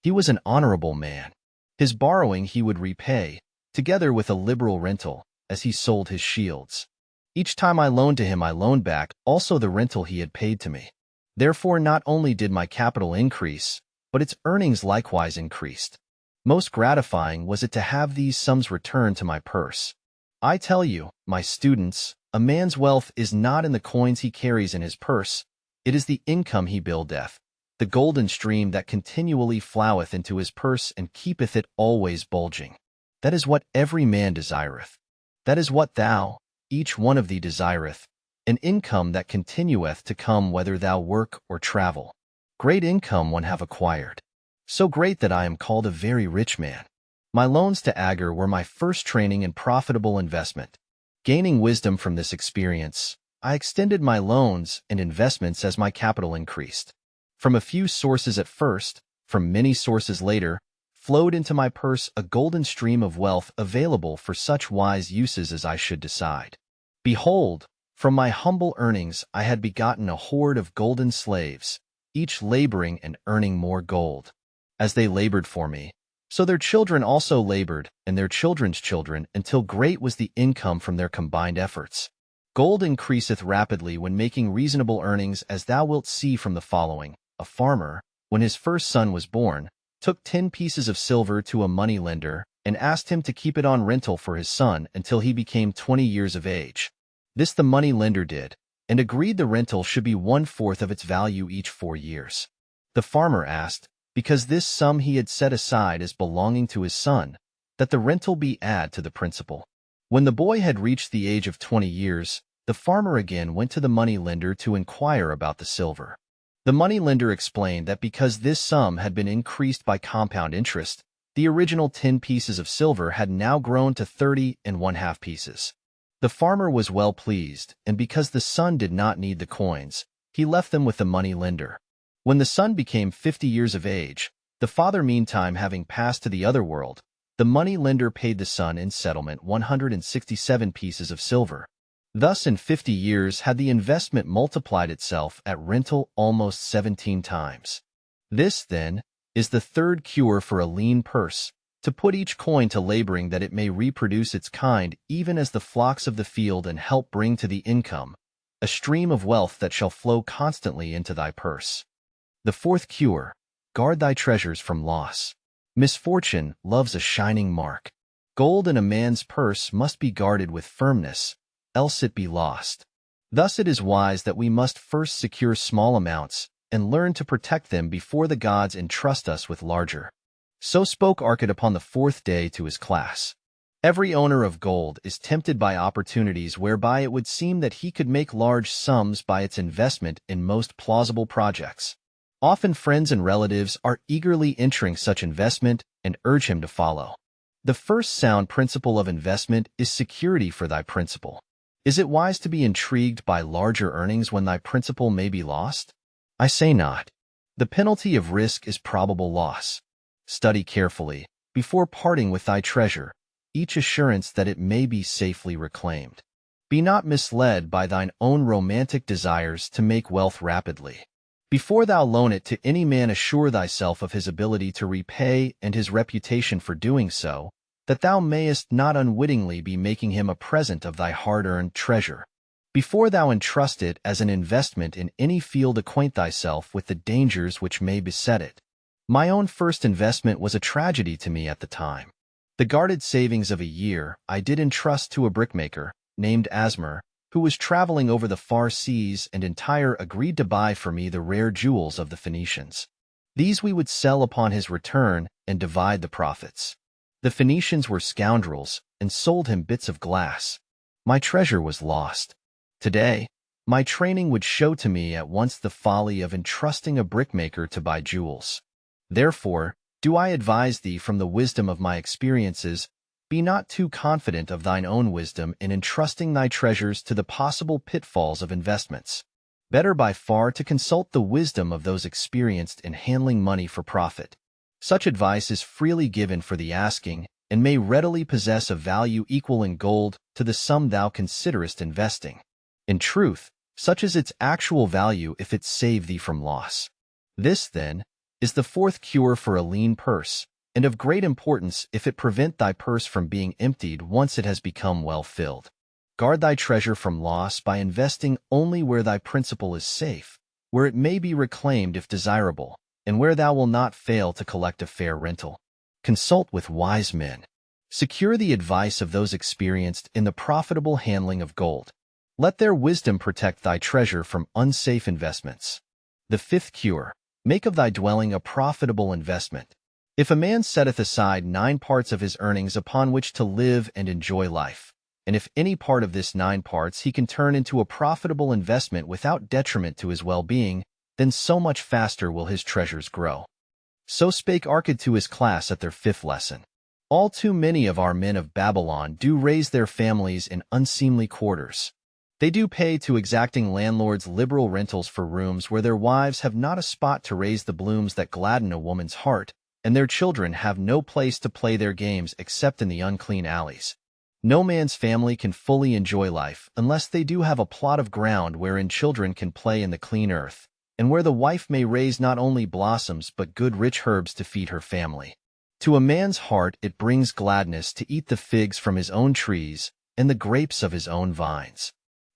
He was an honorable man. His borrowing he would repay, together with a liberal rental, as he sold his shields. Each time I loaned to him I loaned back also the rental he had paid to me. Therefore not only did my capital increase, but its earnings likewise increased. Most gratifying was it to have these sums returned to my purse. I tell you, my students, a man's wealth is not in the coins he carries in his purse, it is the income he buildeth, the golden stream that continually floweth into his purse and keepeth it always bulging. That is what every man desireth. That is what thou, each one of thee desireth, an income that continueth to come whether thou work or travel. Great income one have acquired. So great that I am called a very rich man. My loans to Agar were my first training and profitable investment. Gaining wisdom from this experience, I extended my loans and investments as my capital increased. From a few sources at first, from many sources later, flowed into my purse a golden stream of wealth available for such wise uses as I should decide. Behold, from my humble earnings I had begotten a horde of golden slaves, each laboring and earning more gold. As they labored for me, so their children also labored, and their children's children, until great was the income from their combined efforts. Gold increaseth rapidly when making reasonable earnings, as thou wilt see from the following. A farmer, when his first son was born, took 10 pieces of silver to a money-lender and asked him to keep it on rental for his son until he became 20 years of age. This the money-lender did, and agreed the rental should be 1/4 of its value each 4 years. The farmer asked, because this sum he had set aside as belonging to his son, that the rental be add to the principal. When the boy had reached the age of 20 years, the farmer again went to the money-lender to inquire about the silver. The money-lender explained that because this sum had been increased by compound interest, the original 10 pieces of silver had now grown to 30 1/2 pieces. The farmer was well pleased, and because the son did not need the coins, he left them with the money-lender. When the son became 50 years of age, the father meantime having passed to the other world, the money-lender paid the son in settlement 167 pieces of silver. Thus in 50 years had the investment multiplied itself at rental almost 17 times. This, then, is the third cure for a lean purse, to put each coin to laboring that it may reproduce its kind even as the flocks of the field and help bring to the income, a stream of wealth that shall flow constantly into thy purse. The fourth cure, guard thy treasures from loss. Misfortune loves a shining mark. Gold in a man's purse must be guarded with firmness, else it be lost. Thus it is wise that we must first secure small amounts and learn to protect them before the gods entrust us with larger. So spoke Arcad upon the fourth day to his class. Every owner of gold is tempted by opportunities whereby it would seem that he could make large sums by its investment in most plausible projects. Often friends and relatives are eagerly entering such investment and urge him to follow. The first sound principle of investment is security for thy principal. Is it wise to be intrigued by larger earnings when thy principal may be lost? I say not. The penalty of risk is probable loss. Study carefully, before parting with thy treasure, each assurance that it may be safely reclaimed. Be not misled by thine own romantic desires to make wealth rapidly. Before thou loan it to any man, assure thyself of his ability to repay and his reputation for doing so, that thou mayest not unwittingly be making him a present of thy hard-earned treasure. Before thou entrust it as an investment in any field, acquaint thyself with the dangers which may beset it. My own first investment was a tragedy to me at the time. The guarded savings of a year I did entrust to a brickmaker, named Asmer, who was traveling over the far seas, and entire agreed to buy for me the rare jewels of the Phoenicians. These we would sell upon his return and divide the profits. The Phoenicians were scoundrels and sold him bits of glass. My treasure was lost. Today, my training would show to me at once the folly of entrusting a brickmaker to buy jewels. Therefore, do I advise thee from the wisdom of my experiences, be not too confident of thine own wisdom in entrusting thy treasures to the possible pitfalls of investments. Better by far to consult the wisdom of those experienced in handling money for profit. Such advice is freely given for the asking, and may readily possess a value equal in gold to the sum thou considerest investing. In truth, such is its actual value if it save thee from loss. This, then, is the fourth cure for a lean purse, and of great importance if it prevent thy purse from being emptied once it has become well filled. Guard thy treasure from loss by investing only where thy principal is safe, where it may be reclaimed if desirable, and where thou wilt not fail to collect a fair rental. Consult with wise men. Secure the advice of those experienced in the profitable handling of gold. Let their wisdom protect thy treasure from unsafe investments. The fifth cure: make of thy dwelling a profitable investment. If a man setteth aside 9 parts of his earnings upon which to live and enjoy life, and if any part of this 9 parts he can turn into a profitable investment without detriment to his well-being, then so much faster will his treasures grow. So spake Arcad to his class at their 5th lesson. All too many of our men of Babylon do raise their families in unseemly quarters. They do pay to exacting landlords liberal rentals for rooms where their wives have not a spot to raise the blooms that gladden a woman's heart, and their children have no place to play their games except in the unclean alleys. No man's family can fully enjoy life unless they do have a plot of ground wherein children can play in the clean earth, and where the wife may raise not only blossoms but good rich herbs to feed her family. To a man's heart it brings gladness to eat the figs from his own trees and the grapes of his own vines.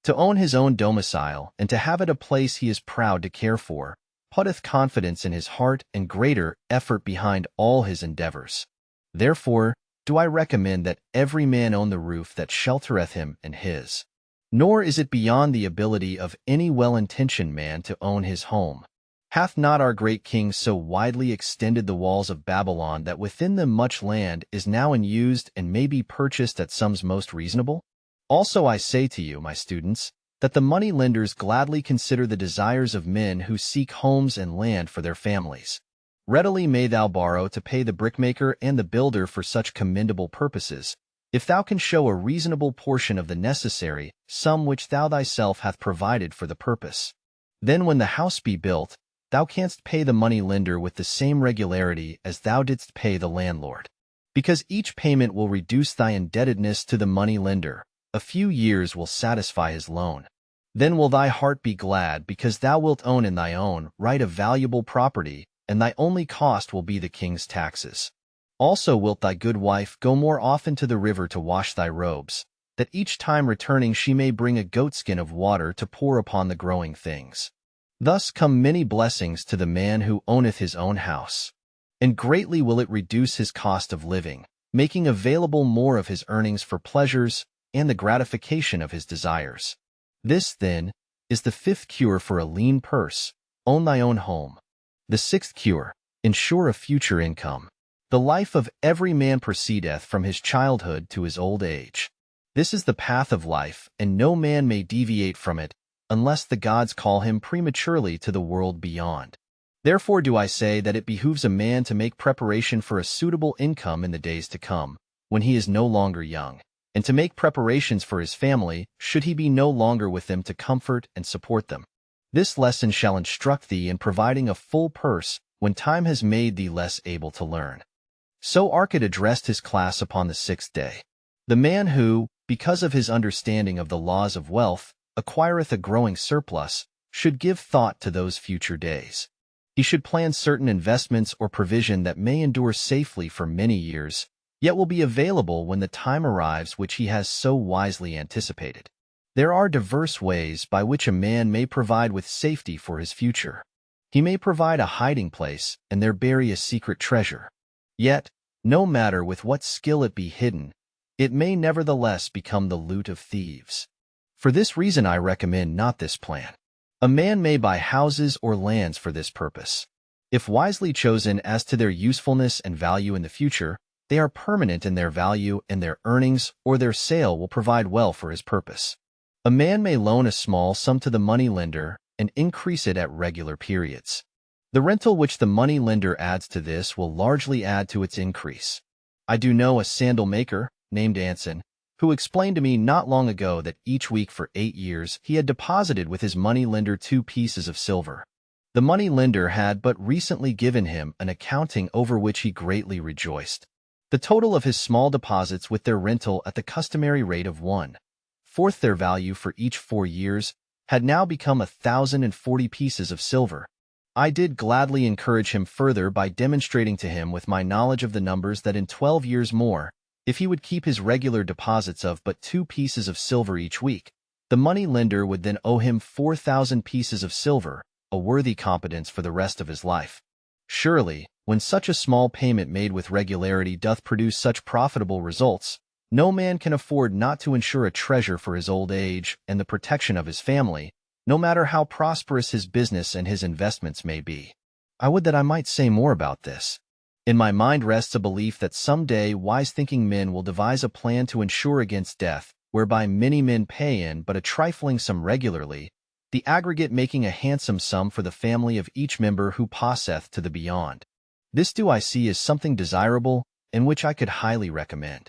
To own his own domicile and to have it a place he is proud to care for, putteth confidence in his heart and greater effort behind all his endeavors. Therefore, do I recommend that every man own the roof that sheltereth him and his. Nor is it beyond the ability of any well-intentioned man to own his home. Hath not our great king so widely extended the walls of Babylon that within them much land is now unused and may be purchased at sums most reasonable? Also I say to you, my students, that the money lenders gladly consider the desires of men who seek homes and land for their families. Readily may thou borrow to pay the brickmaker and the builder for such commendable purposes, if thou can show a reasonable portion of the necessary sum which thou thyself hath provided for the purpose. Then when the house be built, thou canst pay the money lender with the same regularity as thou didst pay the landlord. Because each payment will reduce thy indebtedness to the money lender, a few years will satisfy his loan. Then will thy heart be glad because thou wilt own in thy own right a valuable property, and thy only cost will be the king's taxes. Also wilt thy good wife go more often to the river to wash thy robes, that each time returning she may bring a goatskin of water to pour upon the growing things. Thus come many blessings to the man who owneth his own house. And greatly will it reduce his cost of living, making available more of his earnings for pleasures and the gratification of his desires. This, then, is the 5th cure for a lean purse: own thy own home. The 6th cure: ensure a future income. The life of every man proceedeth from his childhood to his old age. This is the path of life, and no man may deviate from it, unless the gods call him prematurely to the world beyond. Therefore do I say that it behooves a man to make preparation for a suitable income in the days to come, when he is no longer young, and to make preparations for his family, should he be no longer with them to comfort and support them. This lesson shall instruct thee in providing a full purse when time has made thee less able to learn. So Arcad addressed his class upon the 6th day. The man who, because of his understanding of the laws of wealth, acquireth a growing surplus, should give thought to those future days. He should plan certain investments or provision that may endure safely for many years, yet will be available when the time arrives which he has so wisely anticipated. There are diverse ways by which a man may provide with safety for his future. He may provide a hiding place and there bury a secret treasure. Yet, no matter with what skill it be hidden, it may nevertheless become the loot of thieves. For this reason I recommend not this plan. A man may buy houses or lands for this purpose. If wisely chosen as to their usefulness and value in the future, they are permanent in their value and their earnings or their sale will provide well for his purpose. A man may loan a small sum to the money-lender and increase it at regular periods. The rental which the money-lender adds to this will largely add to its increase. I do know a sandal maker, named Anson, who explained to me not long ago that each week for 8 years he had deposited with his money-lender 2 pieces of silver. The money-lender had but recently given him an accounting over which he greatly rejoiced. The total of his small deposits with their rental at the customary rate of 1/4 their value for each 4 years had now become 1,040 pieces of silver. I did gladly encourage him further by demonstrating to him with my knowledge of the numbers that in 12 years more, if he would keep his regular deposits of but 2 pieces of silver each week, the money-lender would then owe him 4,000 pieces of silver, a worthy competence for the rest of his life. Surely, when such a small payment made with regularity doth produce such profitable results, no man can afford not to ensure a treasure for his old age and the protection of his family, no matter how prosperous his business and his investments may be. I would that I might say more about this. In my mind rests a belief that some day wise-thinking men will devise a plan to insure against death, whereby many men pay in but a trifling sum regularly, the aggregate making a handsome sum for the family of each member who passeth to the beyond. This do I see as something desirable, and which I could highly recommend.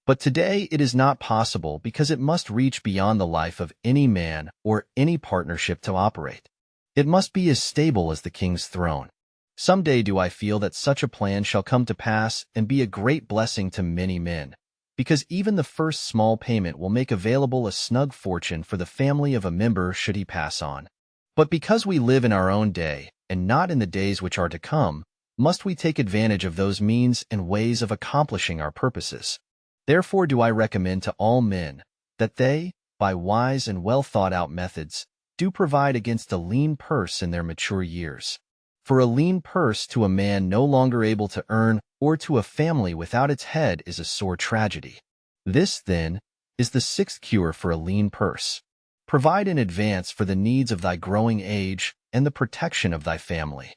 But today it is not possible because it must reach beyond the life of any man or any partnership to operate. It must be as stable as the king's throne. Some day do I feel that such a plan shall come to pass and be a great blessing to many men, because even the first small payment will make available a snug fortune for the family of a member should he pass on. But because we live in our own day, and not in the days which are to come, must we take advantage of those means and ways of accomplishing our purposes. Therefore do I recommend to all men, that they, by wise and well-thought-out methods, do provide against a lean purse in their mature years. For a lean purse to a man no longer able to earn, or to a family without its head, is a sore tragedy. This, then, is the 6th cure for a lean purse. Provide in advance for the needs of thy growing age and the protection of thy family.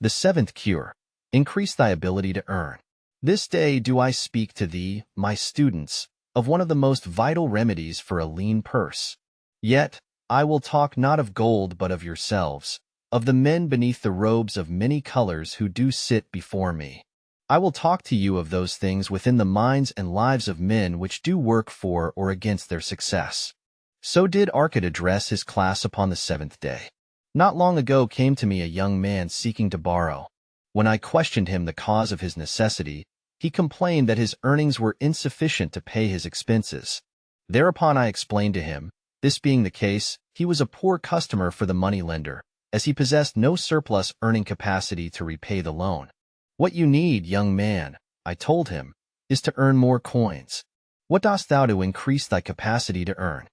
The 7th cure, increase thy ability to earn. This day do I speak to thee, my students, of one of the most vital remedies for a lean purse. Yet, I will talk not of gold but of yourselves, of the men beneath the robes of many colors who do sit before me. I will talk to you of those things within the minds and lives of men which do work for or against their success. So did Arcad address his class upon the 7th day. Not long ago came to me a young man seeking to borrow. When I questioned him the cause of his necessity, he complained that his earnings were insufficient to pay his expenses. Thereupon I explained to him, this being the case, he was a poor customer for the money-lender, as he possessed no surplus earning capacity to repay the loan. What you need, young man, I told him, is to earn more coins. What dost thou to increase thy capacity to earn?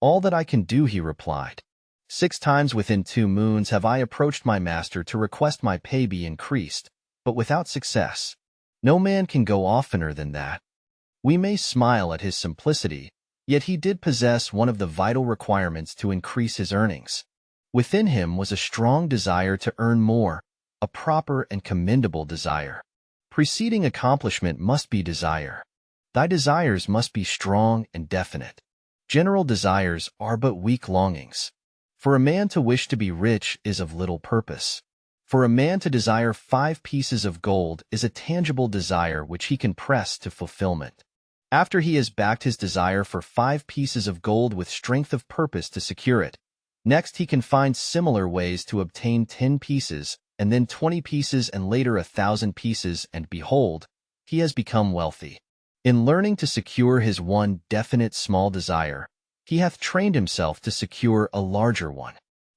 All that I can do, he replied. 6 times within 2 moons have I approached my master to request my pay be increased, but without success. No man can go oftener than that. We may smile at his simplicity, yet he did possess one of the vital requirements to increase his earnings. Within him was a strong desire to earn more, a proper and commendable desire. Preceding accomplishment must be desire. Thy desires must be strong and definite. General desires are but weak longings. For a man to wish to be rich is of little purpose. For a man to desire 5 pieces of gold is a tangible desire which he can press to fulfillment. After he has backed his desire for 5 pieces of gold with strength of purpose to secure it, next he can find similar ways to obtain 10 pieces, and then 20 pieces and later 1,000 pieces, and behold, he has become wealthy. In learning to secure his one definite small desire, he hath trained himself to secure a larger one.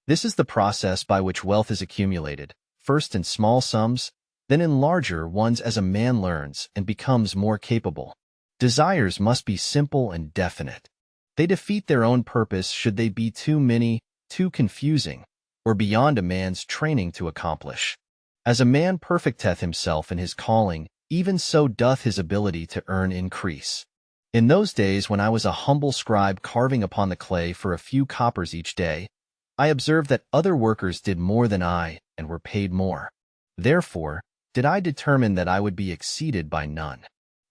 This is the process by which wealth is accumulated, first in small sums, then in larger ones as a man learns and becomes more capable. Desires must be simple and definite. They defeat their own purpose should they be too many, too confusing, or beyond a man's training to accomplish. As a man perfecteth himself in his calling, even so doth his ability to earn increase. In those days when I was a humble scribe carving upon the clay for a few coppers each day, I observed that other workers did more than I and were paid more. Therefore, did I determine that I would be exceeded by none.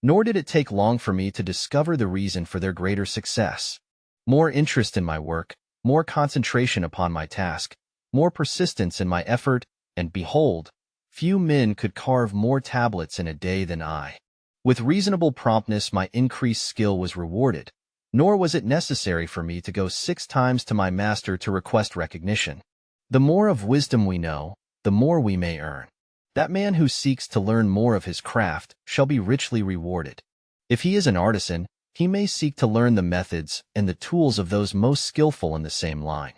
Nor did it take long for me to discover the reason for their greater success. More interest in my work, more concentration upon my task, more persistence in my effort, and behold, few men could carve more tablets in a day than I. With reasonable promptness my increased skill was rewarded, nor was it necessary for me to go 6 times to my master to request recognition. The more of wisdom we know, the more we may earn. That man who seeks to learn more of his craft shall be richly rewarded. If he is an artisan, he may seek to learn the methods and the tools of those most skillful in the same line.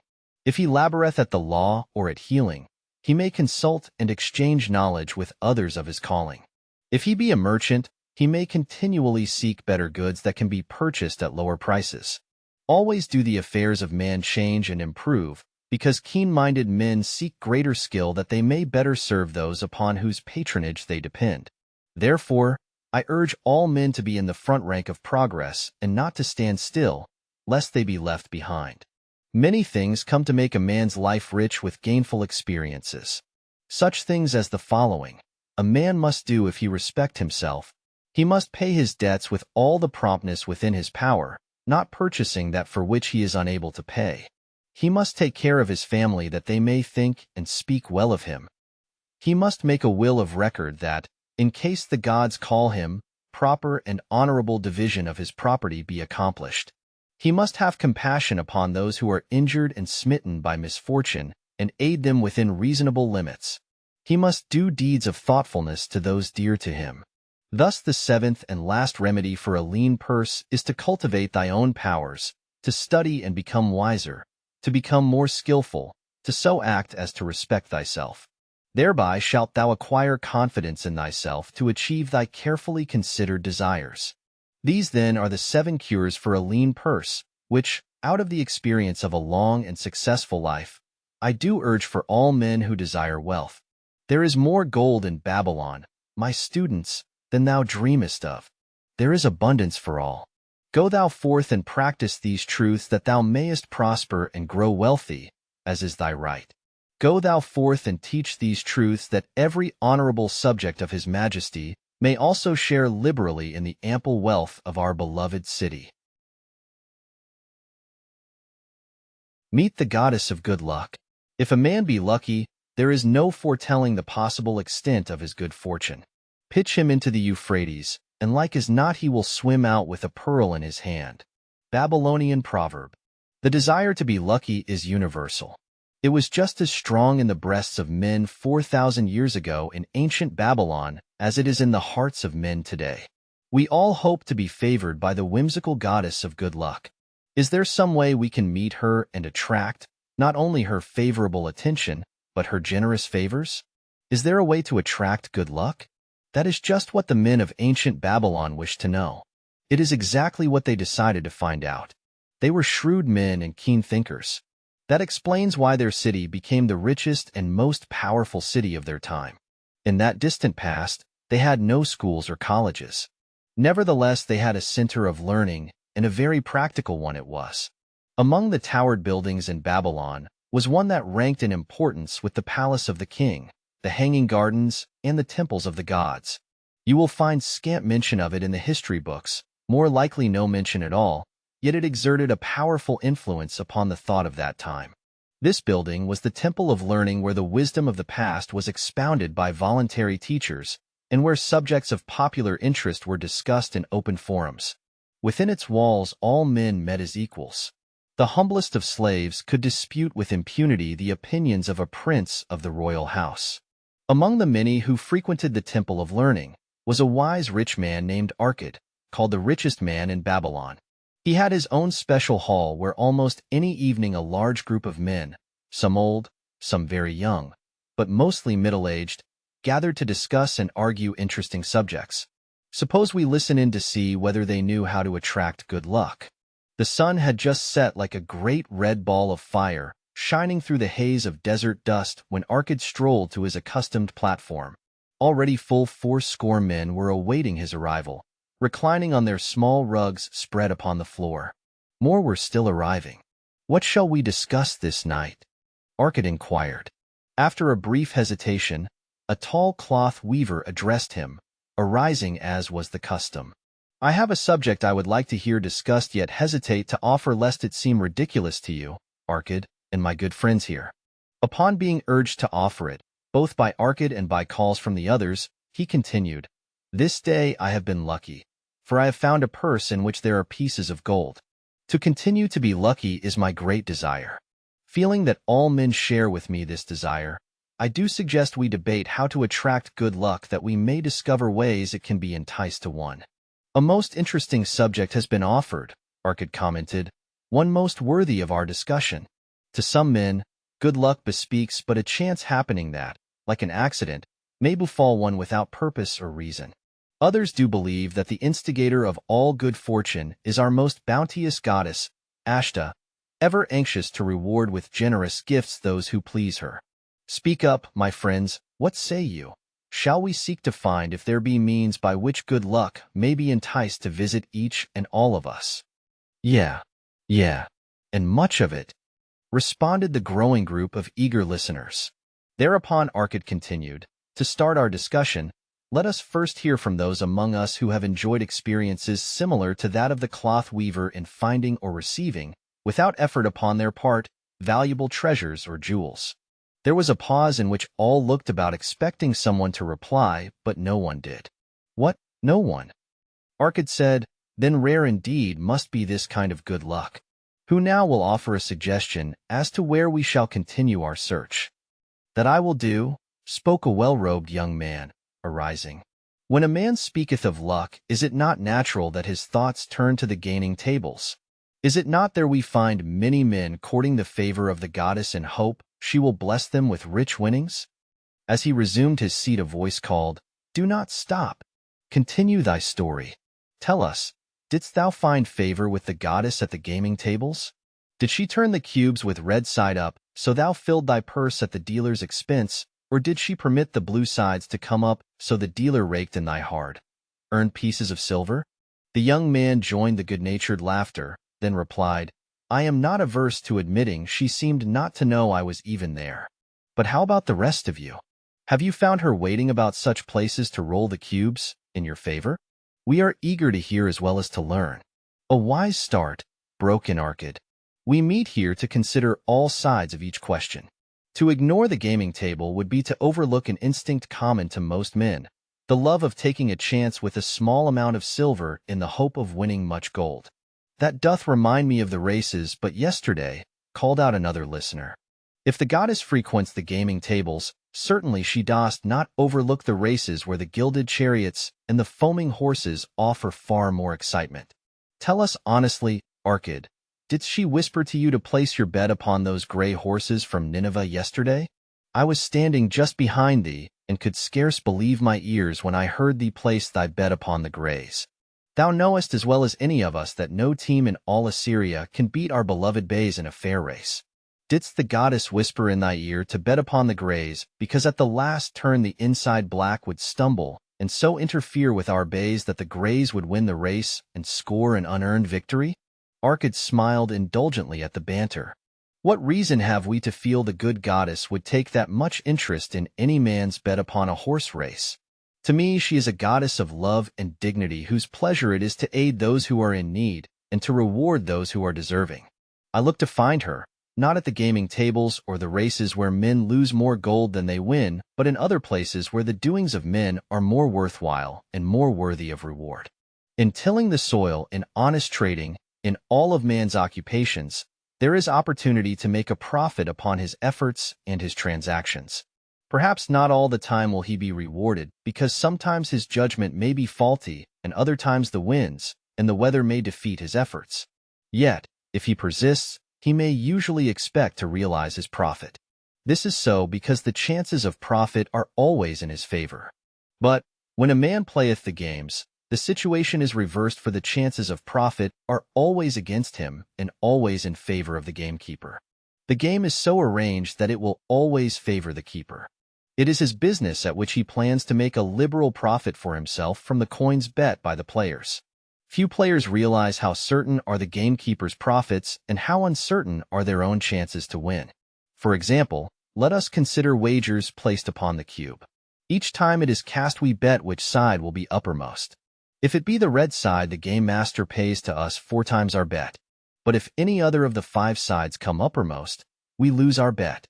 If he laboreth at the law or at healing, he may consult and exchange knowledge with others of his calling. If he be a merchant, he may continually seek better goods that can be purchased at lower prices. Always do the affairs of man change and improve, because keen-minded men seek greater skill that they may better serve those upon whose patronage they depend. Therefore, I urge all men to be in the front rank of progress and not to stand still, lest they be left behind. Many things come to make a man's life rich with gainful experiences. Such things as the following: a man must do if he respect himself. He must pay his debts with all the promptness within his power, not purchasing that for which he is unable to pay. He must take care of his family that they may think and speak well of him. He must make a will of record that, in case the gods call him, proper and honorable division of his property be accomplished. He must have compassion upon those who are injured and smitten by misfortune, and aid them within reasonable limits. He must do deeds of thoughtfulness to those dear to him. Thus the 7th and last remedy for a lean purse is to cultivate thy own powers, to study and become wiser, to become more skillful, to so act as to respect thyself. Thereby shalt thou acquire confidence in thyself to achieve thy carefully considered desires. These then are the 7 cures for a lean purse, which, out of the experience of a long and successful life, I do urge for all men who desire wealth. There is more gold in Babylon, my students, than thou dreamest of. There is abundance for all. Go thou forth and practice these truths that thou mayest prosper and grow wealthy, as is thy right. Go thou forth and teach these truths that every honorable subject of his majesty may also share liberally in the ample wealth of our beloved city. Meet the goddess of good luck. If a man be lucky, there is no foretelling the possible extent of his good fortune. Pitch him into the Euphrates, and like as not he will swim out with a pearl in his hand. Babylonian proverb. The desire to be lucky is universal. It was just as strong in the breasts of men 4,000 years ago in ancient Babylon as it is in the hearts of men today. We all hope to be favored by the whimsical goddess of good luck. Is there some way we can meet her and attract, not only her favorable attention, but her generous favors? Is there a way to attract good luck? That is just what the men of ancient Babylon wished to know. It is exactly what they decided to find out. They were shrewd men and keen thinkers. That explains why their city became the richest and most powerful city of their time. In that distant past, they had no schools or colleges. Nevertheless, they had a center of learning, and a very practical one it was. Among the towered buildings in Babylon was one that ranked in importance with the palace of the king, the hanging gardens, and the temples of the gods. You will find scant mention of it in the history books, more likely no mention at all, yet it exerted a powerful influence upon the thought of that time. This building was the temple of learning where the wisdom of the past was expounded by voluntary teachers, and where subjects of popular interest were discussed in open forums. Within its walls, all men met as equals. The humblest of slaves could dispute with impunity the opinions of a prince of the royal house. Among the many who frequented the Temple of Learning was a wise rich man named Arkad, called the richest man in Babylon. He had his own special hall where almost any evening a large group of men, some old, some very young, but mostly middle-aged, gathered to discuss and argue interesting subjects. Suppose we listen in to see whether they knew how to attract good luck. The sun had just set like a great red ball of fire, shining through the haze of desert dust when Arkad strolled to his accustomed platform. Already full 40 men were awaiting his arrival, reclining on their small rugs spread upon the floor. More were still arriving. "What shall we discuss this night?" Arkad inquired. After a brief hesitation, a tall cloth weaver addressed him, arising as was the custom. "I have a subject I would like to hear discussed, yet hesitate to offer lest it seem ridiculous to you, Arkad, and my good friends here." Upon being urged to offer it, both by Arkad and by calls from the others, he continued, "This day I have been lucky, for I have found a purse in which there are pieces of gold. To continue to be lucky is my great desire. Feeling that all men share with me this desire, I do suggest we debate how to attract good luck, that we may discover ways it can be enticed to one." "A most interesting subject has been offered," Arkad commented, "one most worthy of our discussion. To some men, good luck bespeaks but a chance happening that, like an accident, may befall one without purpose or reason. Others do believe that the instigator of all good fortune is our most bounteous goddess, Ashta, ever anxious to reward with generous gifts those who please her. Speak up, my friends, what say you? Shall we seek to find if there be means by which good luck may be enticed to visit each and all of us?" Yeah, and much of it," responded the growing group of eager listeners. Thereupon Arkad continued, "To start our discussion, let us first hear from those among us who have enjoyed experiences similar to that of the cloth weaver in finding or receiving, without effort upon their part, valuable treasures or jewels." There was a pause in which all looked about expecting someone to reply, but no one did. "What, no one?" Arkad said, "Then rare indeed must be this kind of good luck. Who now will offer a suggestion as to where we shall continue our search?" "That I will do," spoke a well-robed young man, arising. "When a man speaketh of luck, is it not natural that his thoughts turn to the gaining tables? Is it not there we find many men courting the favor of the goddess in hope she will bless them with rich winnings?" As he resumed his seat, a voice called, "Do not stop. Continue thy story. Tell us, didst thou find favor with the goddess at the gaming tables? Did she turn the cubes with red side up, so thou filled thy purse at the dealer's expense, or did she permit the blue sides to come up, so the dealer raked in thy hard-earned pieces of silver?" The young man joined the good-natured laughter, then replied, "I am not averse to admitting she seemed not to know I was even there. But how about the rest of you? Have you found her waiting about such places to roll the cubes in your favor? We are eager to hear as well as to learn." "A wise start," broke in Arkad. "We meet here to consider all sides of each question. To ignore the gaming table would be to overlook an instinct common to most men, the love of taking a chance with a small amount of silver in the hope of winning much gold." "That doth remind me of the races but yesterday," called out another listener. "If the goddess frequents the gaming tables, certainly she doth not overlook the races where the gilded chariots and the foaming horses offer far more excitement. Tell us honestly, Arkad, did she whisper to you to place your bet upon those gray horses from Nineveh yesterday? I was standing just behind thee, and could scarce believe my ears when I heard thee place thy bet upon the grays. Thou knowest as well as any of us that no team in all Assyria can beat our beloved bays in a fair race. Didst the goddess whisper in thy ear to bet upon the grays, because at the last turn the inside black would stumble, and so interfere with our bays that the grays would win the race and score an unearned victory?" Arkad smiled indulgently at the banter. "What reason have we to feel the good goddess would take that much interest in any man's bet upon a horse race? To me she is a goddess of love and dignity whose pleasure it is to aid those who are in need and to reward those who are deserving. I look to find her, not at the gaming tables or the races where men lose more gold than they win, but in other places where the doings of men are more worthwhile and more worthy of reward." In tilling the soil, in honest trading, in all of man's occupations, there is opportunity to make a profit upon his efforts and his transactions. Perhaps not all the time will he be rewarded, because sometimes his judgment may be faulty, and other times the winds and the weather may defeat his efforts. Yet, if he persists, he may usually expect to realize his profit. This is so because the chances of profit are always in his favor. But when a man playeth the games, the situation is reversed, for the chances of profit are always against him and always in favor of the gamekeeper. The game is so arranged that it will always favor the keeper. It is his business at which he plans to make a liberal profit for himself from the coins bet by the players. Few players realize how certain are the gamekeeper's profits and how uncertain are their own chances to win. For example, let us consider wagers placed upon the cube. Each time it is cast, we bet which side will be uppermost. If it be the red side, the game master pays to us 4 times our bet. But if any other of the 5 sides come uppermost, we lose our bet.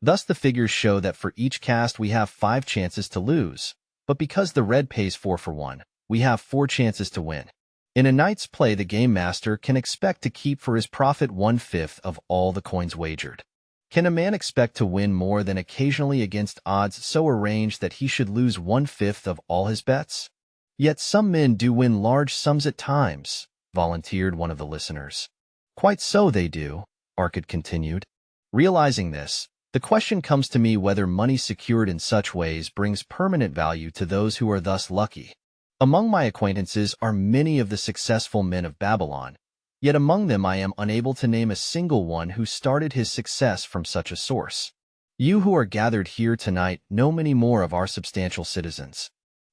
Thus the figures show that for each cast we have 5 chances to lose, but because the red pays 4 for 1, we have 4 chances to win. In a night's play, the game master can expect to keep for his profit 1/5 of all the coins wagered. Can a man expect to win more than occasionally against odds so arranged that he should lose 1/5 of all his bets? Yet some men do win large sums at times, volunteered one of the listeners. Quite so they do, Arkad continued. Realizing this, the question comes to me whether money secured in such ways brings permanent value to those who are thus lucky. Among my acquaintances are many of the successful men of Babylon, yet among them I am unable to name a single one who started his success from such a source. You who are gathered here tonight know many more of our substantial citizens.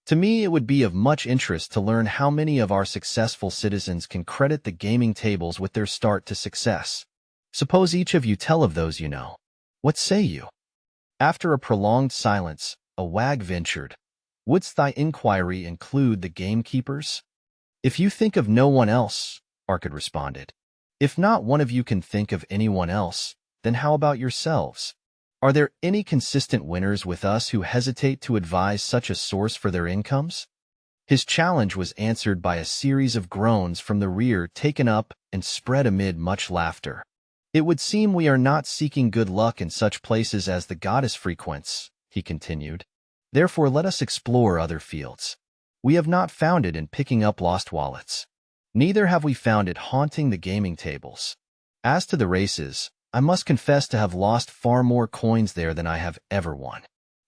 To me, it would be of much interest to learn how many of our successful citizens can credit the gaming tables with their start to success. Suppose each of you tell of those you know. What say you? After a prolonged silence, a wag ventured, "Wouldst thy inquiry include the gamekeepers?" "If you think of no one else," Arkad responded. "If not one of you can think of anyone else, then how about yourselves? Are there any consistent winners with us who hesitate to advise such a source for their incomes?" His challenge was answered by a series of groans from the rear, taken up and spread amid much laughter. "It would seem we are not seeking good luck in such places as the goddess frequents," he continued. "Therefore let us explore other fields. We have not found it in picking up lost wallets. Neither have we found it haunting the gaming tables. As to the races, I must confess to have lost far more coins there than I have ever won.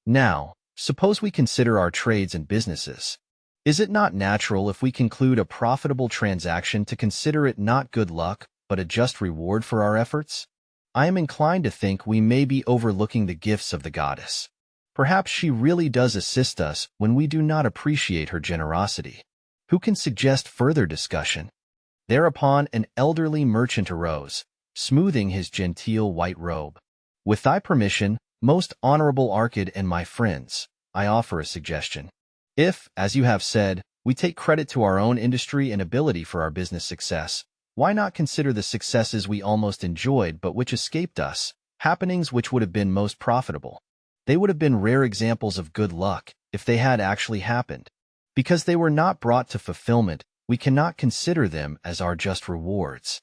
Now, suppose we consider our trades and businesses. Is it not natural, if we conclude a profitable transaction, to consider it not good luck, but a just reward for our efforts? I am inclined to think we may be overlooking the gifts of the goddess. Perhaps she really does assist us when we do not appreciate her generosity. Who can suggest further discussion?" Thereupon an elderly merchant arose, smoothing his genteel white robe. "With thy permission, most honorable Arkad and my friends, I offer a suggestion. If, as you have said, we take credit to our own industry and ability for our business success, why not consider the successes we almost enjoyed but which escaped us, happenings which would have been most profitable? They would have been rare examples of good luck if they had actually happened. Because they were not brought to fulfillment, we cannot consider them as our just rewards.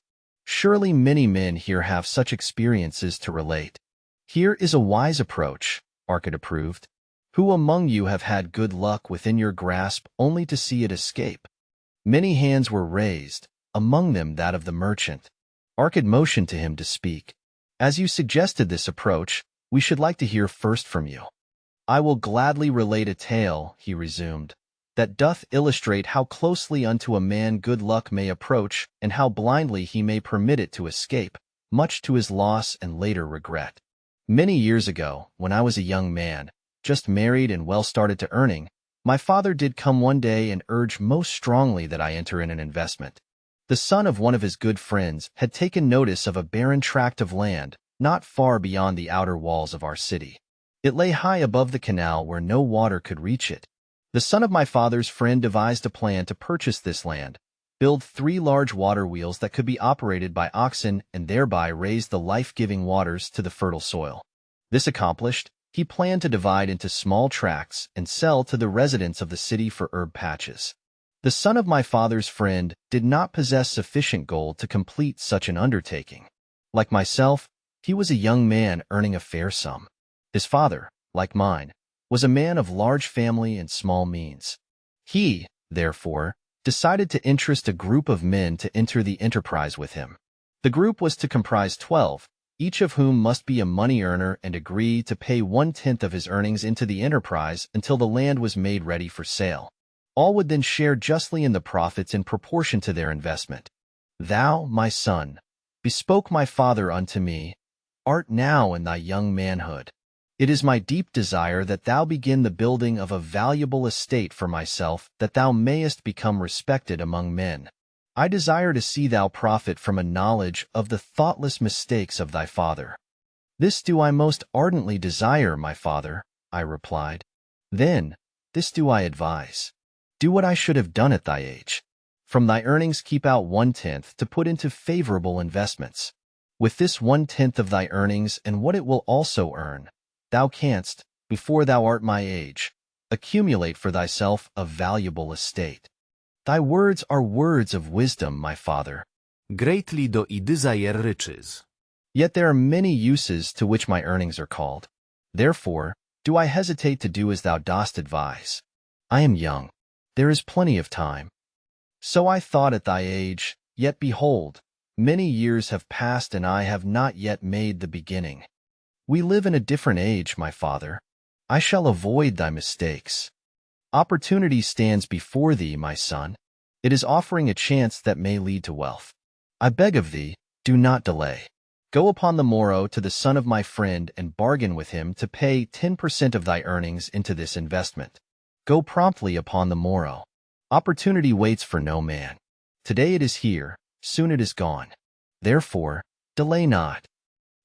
Surely many men here have such experiences to relate." "Here is a wise approach," Arkad approved. "Who among you have had good luck within your grasp only to see it escape?" Many hands were raised, among them that of the merchant. Arkad motioned to him to speak. "As you suggested this approach, we should like to hear first from you." "I will gladly relate a tale," he resumed, "that doth illustrate how closely unto a man good luck may approach, and how blindly he may permit it to escape, much to his loss and later regret. Many years ago, when I was a young man, just married and well started to earning, my father did come one day and urge most strongly that I enter in an investment. The son of one of his good friends had taken notice of a barren tract of land, not far beyond the outer walls of our city. It lay high above the canal where no water could reach it. The son of my father's friend devised a plan to purchase this land, build 3 large water wheels that could be operated by oxen, and thereby raise the life-giving waters to the fertile soil. This accomplished, he planned to divide into small tracts and sell to the residents of the city for herb patches. The son of my father's friend did not possess sufficient gold to complete such an undertaking. Like myself, he was a young man earning a fair sum. His father, like mine, was a man of large family and small means. He, therefore, decided to interest a group of men to enter the enterprise with him. The group was to comprise 12, each of whom must be a money earner and agree to pay 1/10 of his earnings into the enterprise until the land was made ready for sale. All would then share justly in the profits in proportion to their investment. Thou, my son, bespoke my father unto me, art now in thy young manhood. It is my deep desire that thou begin the building of a valuable estate for myself, that thou mayest become respected among men. I desire to see thou profit from a knowledge of the thoughtless mistakes of thy father. This do I most ardently desire, my father, I replied. Then, this do I advise. Do what I should have done at thy age. From thy earnings keep out 1/10 to put into favorable investments. With this 1/10 of thy earnings and what it will also earn, thou canst, before thou art my age, accumulate for thyself a valuable estate. Thy words are words of wisdom, my father. Greatly do I desire riches. Yet there are many uses to which my earnings are called. Therefore, do I hesitate to do as thou dost advise. I am young. There is plenty of time. So I thought at thy age, yet behold, many years have passed and I have not yet made the beginning. We live in a different age, my father. I shall avoid thy mistakes. Opportunity stands before thee, my son. It is offering a chance that may lead to wealth. I beg of thee, do not delay. Go upon the morrow to the son of my friend and bargain with him to pay 10% of thy earnings into this investment. Go promptly upon the morrow. Opportunity waits for no man. Today it is here, soon it is gone. Therefore, delay not.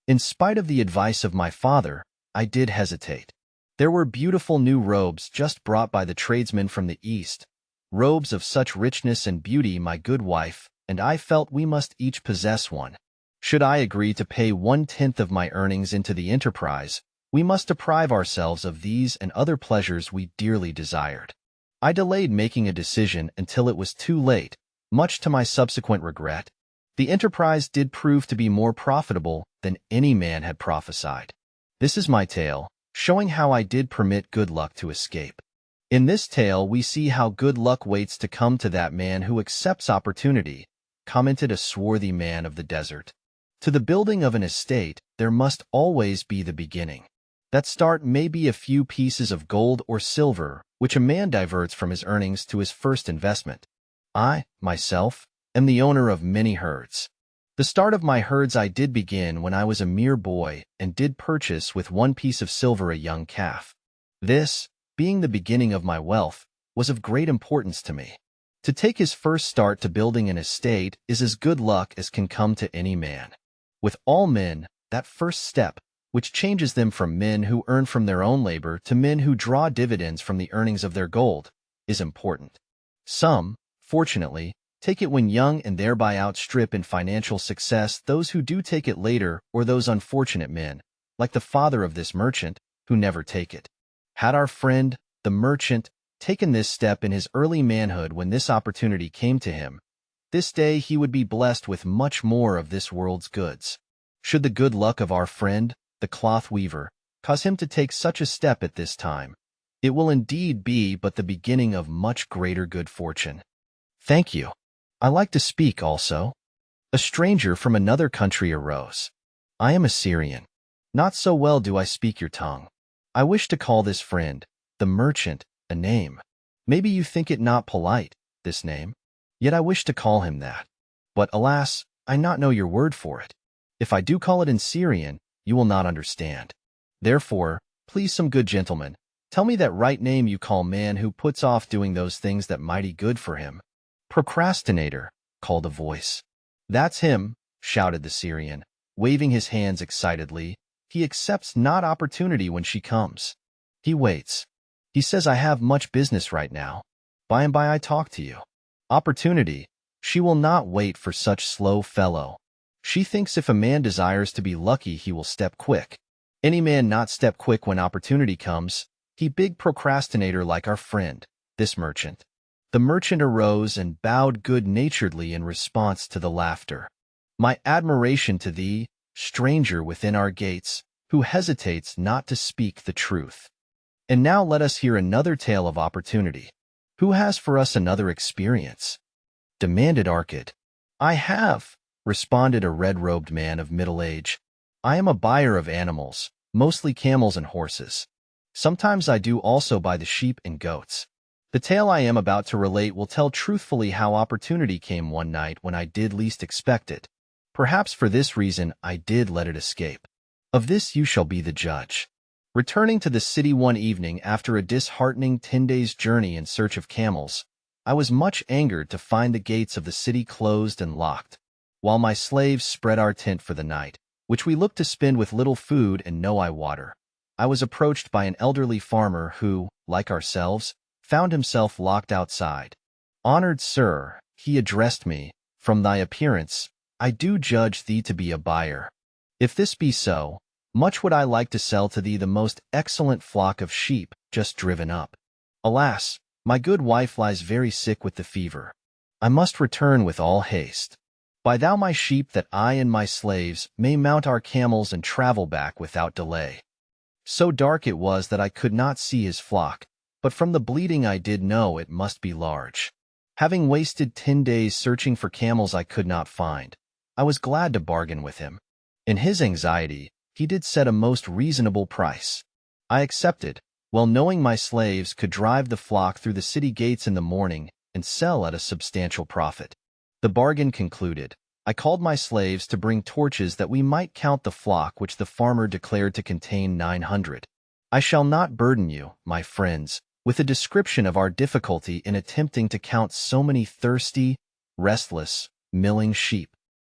In spite of the advice of my father, I did hesitate. There were beautiful new robes just brought by the tradesmen from the east, robes of such richness and beauty, my good wife, and I felt we must each possess one. Should I agree to pay 1/10 of my earnings into the enterprise, we must deprive ourselves of these and other pleasures we dearly desired. I delayed making a decision until it was too late, much to my subsequent regret. The enterprise did prove to be more profitable than any man had prophesied. This is my tale, showing how I did permit good luck to escape. In this tale we see how good luck waits to come to that man who accepts opportunity, commented a swarthy man of the desert. To the building of an estate, there must always be the beginning. That start may be a few pieces of gold or silver, which a man diverts from his earnings to his first investment. I, myself, am the owner of many herds. The start of my herds I did begin when I was a mere boy and did purchase with 1 piece of silver a young calf. This, being the beginning of my wealth, was of great importance to me. To take his first start to building an estate is as good luck as can come to any man. With all men, that first step, which changes them from men who earn from their own labor to men who draw dividends from the earnings of their gold, is important. Some, fortunately, take it when young and thereby outstrip in financial success those who do take it later or those unfortunate men, like the father of this merchant, who never take it. Had our friend, the merchant, taken this step in his early manhood when this opportunity came to him, this day he would be blessed with much more of this world's goods. Should the good luck of our friend, the cloth weaver, cause him to take such a step at this time, it will indeed be but the beginning of much greater good fortune. Thank you. I like to speak also. A stranger from another country arose. I am a Syrian. Not so well do I speak your tongue. I wish to call this friend, the merchant, a name. Maybe you think it not polite, this name. Yet I wish to call him that. But alas, I not know your word for it. If I do call it in Syrian, you will not understand. Therefore, please some good gentleman, tell me that right name you call man who puts off doing those things that mighty good for him. Procrastinator, called a voice. That's him, shouted the Syrian, waving his hands excitedly. He accepts not opportunity when she comes. He waits. He says I have much business right now. By and by I talk to you. Opportunity, she will not wait for such slow fellow. She thinks if a man desires to be lucky he will step quick. Any man not step quick when opportunity comes, he big procrastinator like our friend, this merchant. The merchant arose and bowed good-naturedly in response to the laughter. "My admiration to thee, stranger within our gates, who hesitates not to speak the truth. And now let us hear another tale of opportunity. Who has for us another experience?" demanded Arcad. "I have," responded a red-robed man of middle age. "I am a buyer of animals, mostly camels and horses. Sometimes I do also buy the sheep and goats. The tale I am about to relate will tell truthfully how opportunity came one night when I did least expect it. Perhaps for this reason I did let it escape. Of this you shall be the judge. Returning to the city one evening after a disheartening 10 days' journey in search of camels, I was much angered to find the gates of the city closed and locked, while my slaves spread our tent for the night, which we looked to spend with little food and no eye water. I was approached by an elderly farmer who, like ourselves, found himself locked outside. "Honored sir," he addressed me, "from thy appearance, I do judge thee to be a buyer. If this be so, much would I like to sell to thee the most excellent flock of sheep just driven up. Alas, my good wife lies very sick with the fever. I must return with all haste. Buy thou my sheep that I and my slaves may mount our camels and travel back without delay." So dark it was that I could not see his flock, but from the bleating I did know it must be large. Having wasted 10 days searching for camels I could not find, I was glad to bargain with him. In his anxiety, he did set a most reasonable price. I accepted, well knowing my slaves could drive the flock through the city gates in the morning and sell at a substantial profit. The bargain concluded, I called my slaves to bring torches that we might count the flock, which the farmer declared to contain 900. I shall not burden you, my friends, with a description of our difficulty in attempting to count so many thirsty, restless, milling sheep.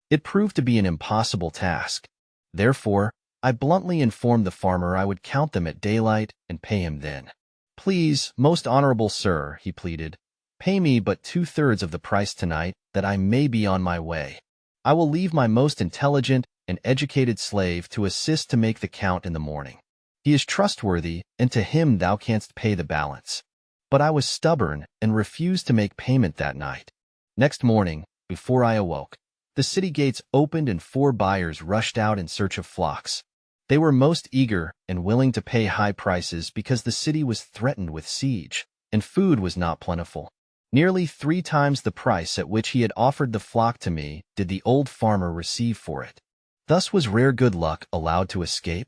It proved to be an impossible task. Therefore, I bluntly informed the farmer I would count them at daylight and pay him then. "Please, most honorable sir," he pleaded, "pay me but 2/3 of the price tonight, that I may be on my way. I will leave my most intelligent and educated slave to assist to make the count in the morning. He is trustworthy, and to him thou canst pay the balance." But I was stubborn and refused to make payment that night. Next morning, before I awoke, the city gates opened and 4 buyers rushed out in search of flocks. They were most eager and willing to pay high prices because the city was threatened with siege, and food was not plentiful. Nearly 3 times the price at which he had offered the flock to me did the old farmer receive for it. Thus was rare good luck allowed to escape?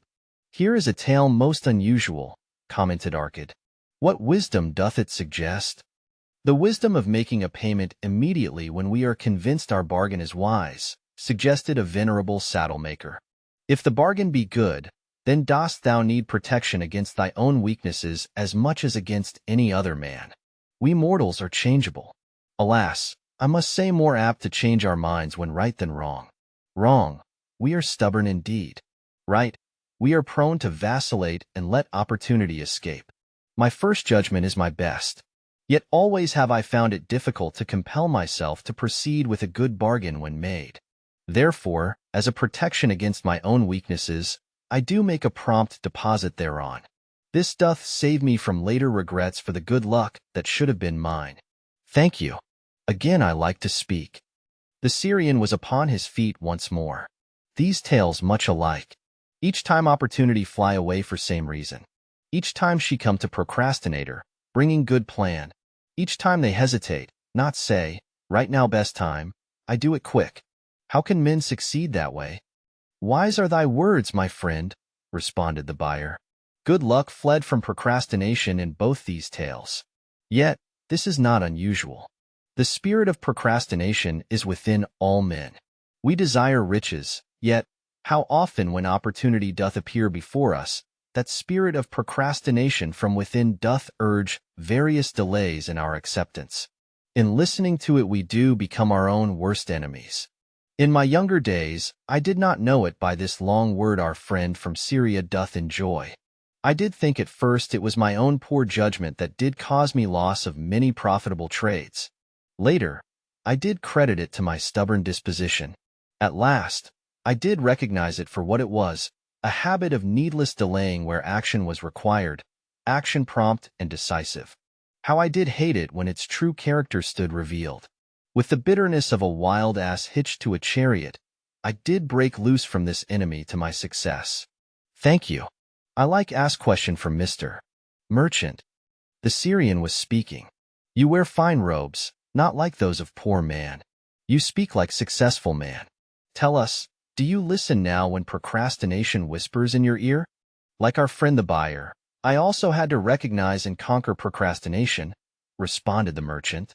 "Here is a tale most unusual," commented Arcad. "What wisdom doth it suggest?" "The wisdom of making a payment immediately when we are convinced our bargain is wise," suggested a venerable saddle-maker. "If the bargain be good, then dost thou need protection against thy own weaknesses as much as against any other man. We mortals are changeable. Alas, I must say more apt to change our minds when right than wrong. Wrong, we are stubborn indeed. Right, we are prone to vacillate and let opportunity escape. My first judgment is my best. Yet always have I found it difficult to compel myself to proceed with a good bargain when made. Therefore, as a protection against my own weaknesses, I do make a prompt deposit thereon. This doth save me from later regrets for the good luck that should have been mine. Thank you. Again I like to speak." The Syrian was upon his feet once more. These tales much alike. Each time opportunity fly away for same reason. Each time she come to procrastinator, bringing good plan. Each time they hesitate, not say, right now best time, I do it quick. How can men succeed that way? "Wise are thy words, my friend," responded the buyer. Good luck fled from procrastination in both these tales. Yet, this is not unusual. The spirit of procrastination is within all men. We desire riches, yet, how often when opportunity doth appear before us, that spirit of procrastination from within doth urge various delays in our acceptance. In listening to it we do become our own worst enemies. In my younger days, I did not know it by this long word our friend from Syria doth enjoy. I did think at first it was my own poor judgment that did cause me loss of many profitable trades. Later, I did credit it to my stubborn disposition. At last, I did recognize it for what it was, a habit of needless delaying where action was required, action prompt and decisive. How I did hate it when its true character stood revealed. With the bitterness of a wild ass hitched to a chariot, I did break loose from this enemy to my success. Thank you. I like ask question from Mr. Merchant. The Syrian was speaking. You wear fine robes, not like those of poor man. You speak like successful man. Tell us, do you listen now when procrastination whispers in your ear? Like our friend the buyer, I also had to recognize and conquer procrastination, responded the merchant.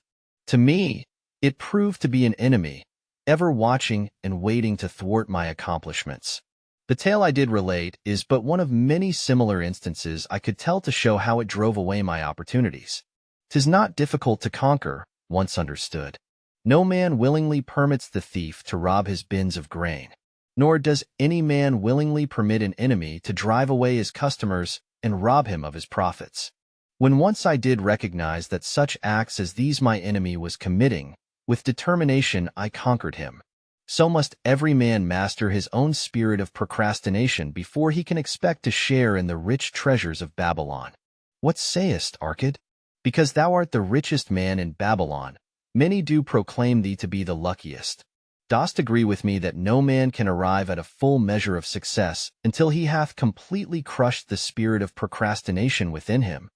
To me, it proved to be an enemy, ever watching and waiting to thwart my accomplishments. The tale I did relate is but one of many similar instances I could tell to show how it drove away my opportunities. 'Tis not difficult to conquer, once understood. No man willingly permits the thief to rob his bins of grain, nor does any man willingly permit an enemy to drive away his customers and rob him of his profits. When once I did recognize that such acts as these my enemy was committing, with determination I conquered him. So must every man master his own spirit of procrastination before he can expect to share in the rich treasures of Babylon. What sayest, Arcad? Because thou art the richest man in Babylon, many do proclaim thee to be the luckiest. Dost agree with me that no man can arrive at a full measure of success until he hath completely crushed the spirit of procrastination within him?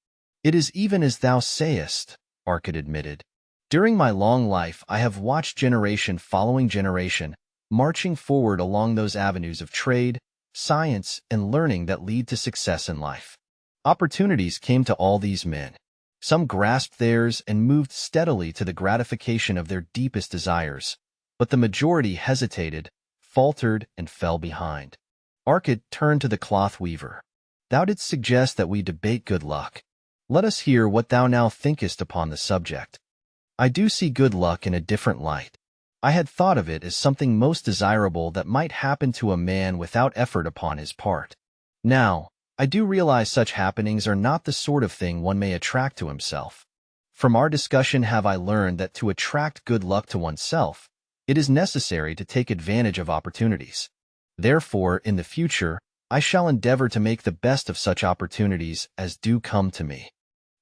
It is even as thou sayest, Arcad admitted. During my long life I have watched generation following generation, marching forward along those avenues of trade, science, and learning that lead to success in life. Opportunities came to all these men. Some grasped theirs and moved steadily to the gratification of their deepest desires, but the majority hesitated, faltered, and fell behind. Arcad turned to the cloth weaver. Thou didst suggest that we debate good luck. Let us hear what thou now thinkest upon the subject. I do see good luck in a different light. I had thought of it as something most desirable that might happen to a man without effort upon his part. Now, I do realize such happenings are not the sort of thing one may attract to himself. From our discussion have I learned that to attract good luck to oneself, it is necessary to take advantage of opportunities. Therefore, in the future, I shall endeavor to make the best of such opportunities as do come to me.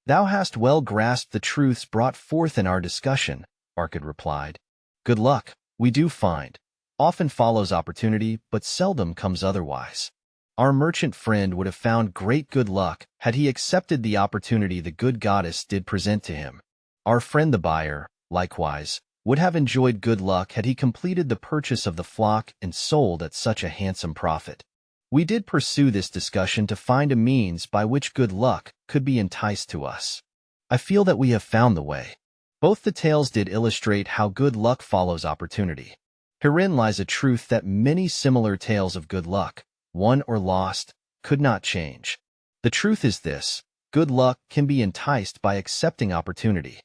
Thou hast well grasped the truths brought forth in our discussion, Arcad replied. Good luck, we do find, often follows opportunity, but seldom comes otherwise. Our merchant friend would have found great good luck had he accepted the opportunity the good goddess did present to him. Our friend the buyer, likewise, would have enjoyed good luck had he completed the purchase of the flock and sold at such a handsome profit. We did pursue this discussion to find a means by which good luck could be enticed to us. I feel that we have found the way. Both the tales did illustrate how good luck follows opportunity. Herein lies a truth that many similar tales of good luck, won or lost, could not change. The truth is this: good luck can be enticed by accepting opportunity.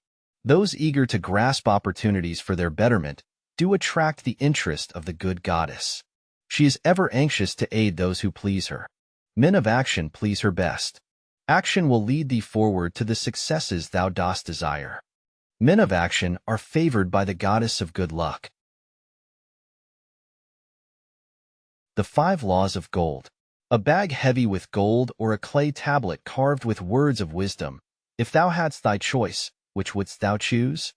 Those eager to grasp opportunities for their betterment do attract the interest of the good goddess. She is ever anxious to aid those who please her. Men of action please her best. Action will lead thee forward to the successes thou dost desire. Men of action are favored by the goddess of good luck. The 5 Laws of Gold. A bag heavy with gold or a clay tablet carved with words of wisdom. If thou hadst thy choice, which wouldst thou choose?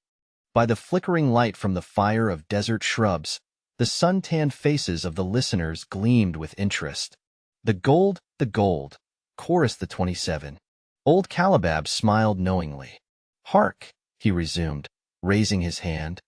By the flickering light from the fire of desert shrubs, the sun-tanned faces of the listeners gleamed with interest. The gold, chorused the 27. Old Calabab smiled knowingly. Hark, he resumed, raising his hand.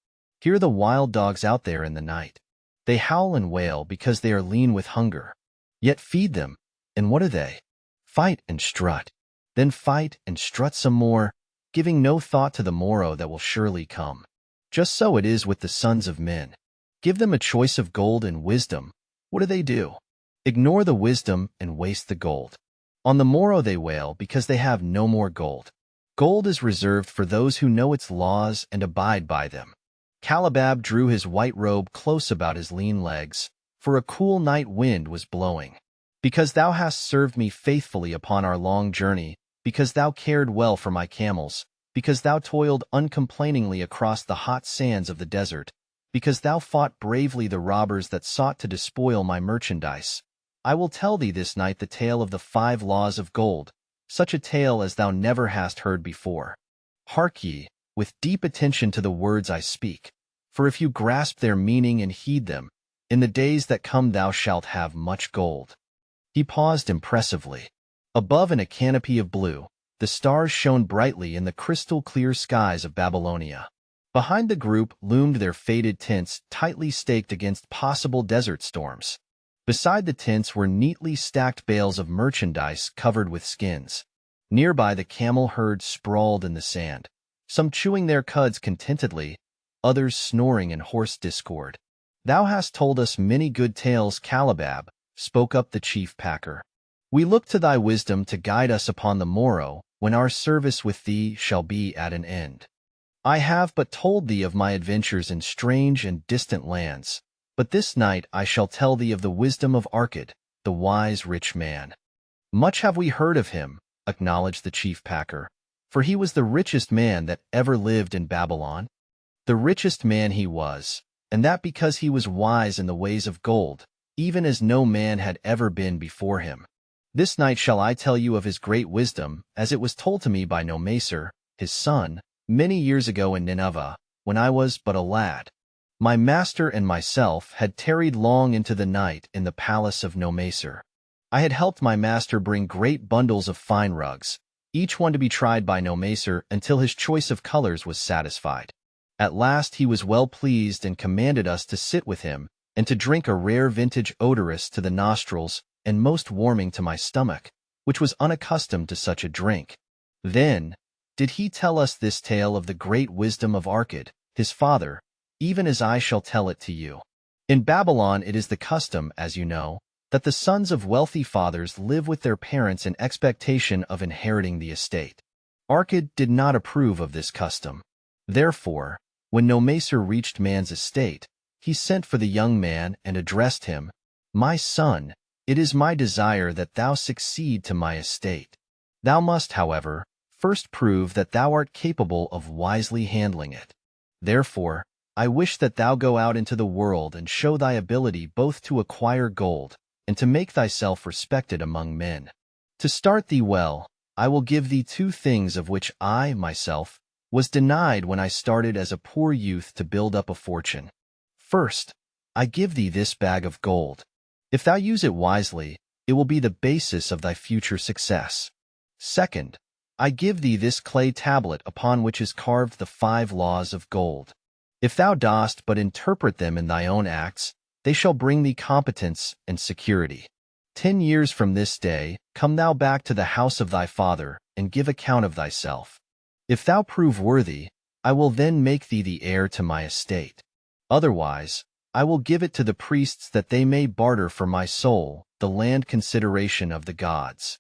Hear the wild dogs out there in the night. They howl and wail because they are lean with hunger. Yet feed them, and what are they? Fight and strut. Then fight and strut some more, giving no thought to the morrow that will surely come. Just so it is with the sons of men. Give them a choice of gold and wisdom. What do? Ignore the wisdom and waste the gold. On the morrow they wail because they have no more gold. Gold is reserved for those who know its laws and abide by them. Calabab drew his white robe close about his lean legs, for a cool night wind was blowing. Because thou hast served me faithfully upon our long journey, because thou cared well for my camels, because thou toiled uncomplainingly across the hot sands of the desert, because thou fought bravely the robbers that sought to despoil my merchandise, I will tell thee this night the tale of the 5 Laws of Gold, such a tale as thou never hast heard before. Hark ye, with deep attention to the words I speak, for if you grasp their meaning and heed them, in the days that come thou shalt have much gold. He paused impressively. Above in a canopy of blue, the stars shone brightly in the crystal-clear skies of Babylonia. Behind the group loomed their faded tents tightly staked against possible desert storms. Beside the tents were neatly stacked bales of merchandise covered with skins. Nearby the camel herd sprawled in the sand, some chewing their cuds contentedly, others snoring in hoarse discord. "Thou hast told us many good tales, Calabab," spoke up the chief packer. "We look to thy wisdom to guide us upon the morrow, when our service with thee shall be at an end. I have but told thee of my adventures in strange and distant lands, but this night I shall tell thee of the wisdom of Arkad, the wise rich man." "Much have we heard of him," acknowledged the chief packer, "for he was the richest man that ever lived in Babylon. The richest man he was, and that because he was wise in the ways of gold, even as no man had ever been before him. This night shall I tell you of his great wisdom, as it was told to me by Nomacer, his son, many years ago in Nineveh, when I was but a lad. My master and myself had tarried long into the night in the palace of Nomacer. I had helped my master bring great bundles of fine rugs, each one to be tried by Nomacer until his choice of colors was satisfied. At last he was well pleased and commanded us to sit with him and to drink a rare vintage odorous to the nostrils and most warming to my stomach, which was unaccustomed to such a drink. Then did he tell us this tale of the great wisdom of Arkad, his father, even as I shall tell it to you. In Babylon it is the custom, as you know, that the sons of wealthy fathers live with their parents in expectation of inheriting the estate. Arkad did not approve of this custom. Therefore, when Nomacer reached man's estate, he sent for the young man and addressed him, "My son, it is my desire that thou succeed to my estate. Thou must, however, first prove that thou art capable of wisely handling it. Therefore, I wish that thou go out into the world and show thy ability both to acquire gold and to make thyself respected among men. To start thee well, I will give thee two things of which I, myself, was denied when I started as a poor youth to build up a fortune. First, I give thee this bag of gold. If thou use it wisely, it will be the basis of thy future success. Second, I give thee this clay tablet upon which is carved the 5 laws of gold. If thou dost but interpret them in thy own acts, they shall bring thee competence and security. 10 years from this day, come thou back to the house of thy father, and give account of thyself. If thou prove worthy, I will then make thee the heir to my estate. Otherwise, I will give it to the priests that they may barter for my soul the land consideration of the gods."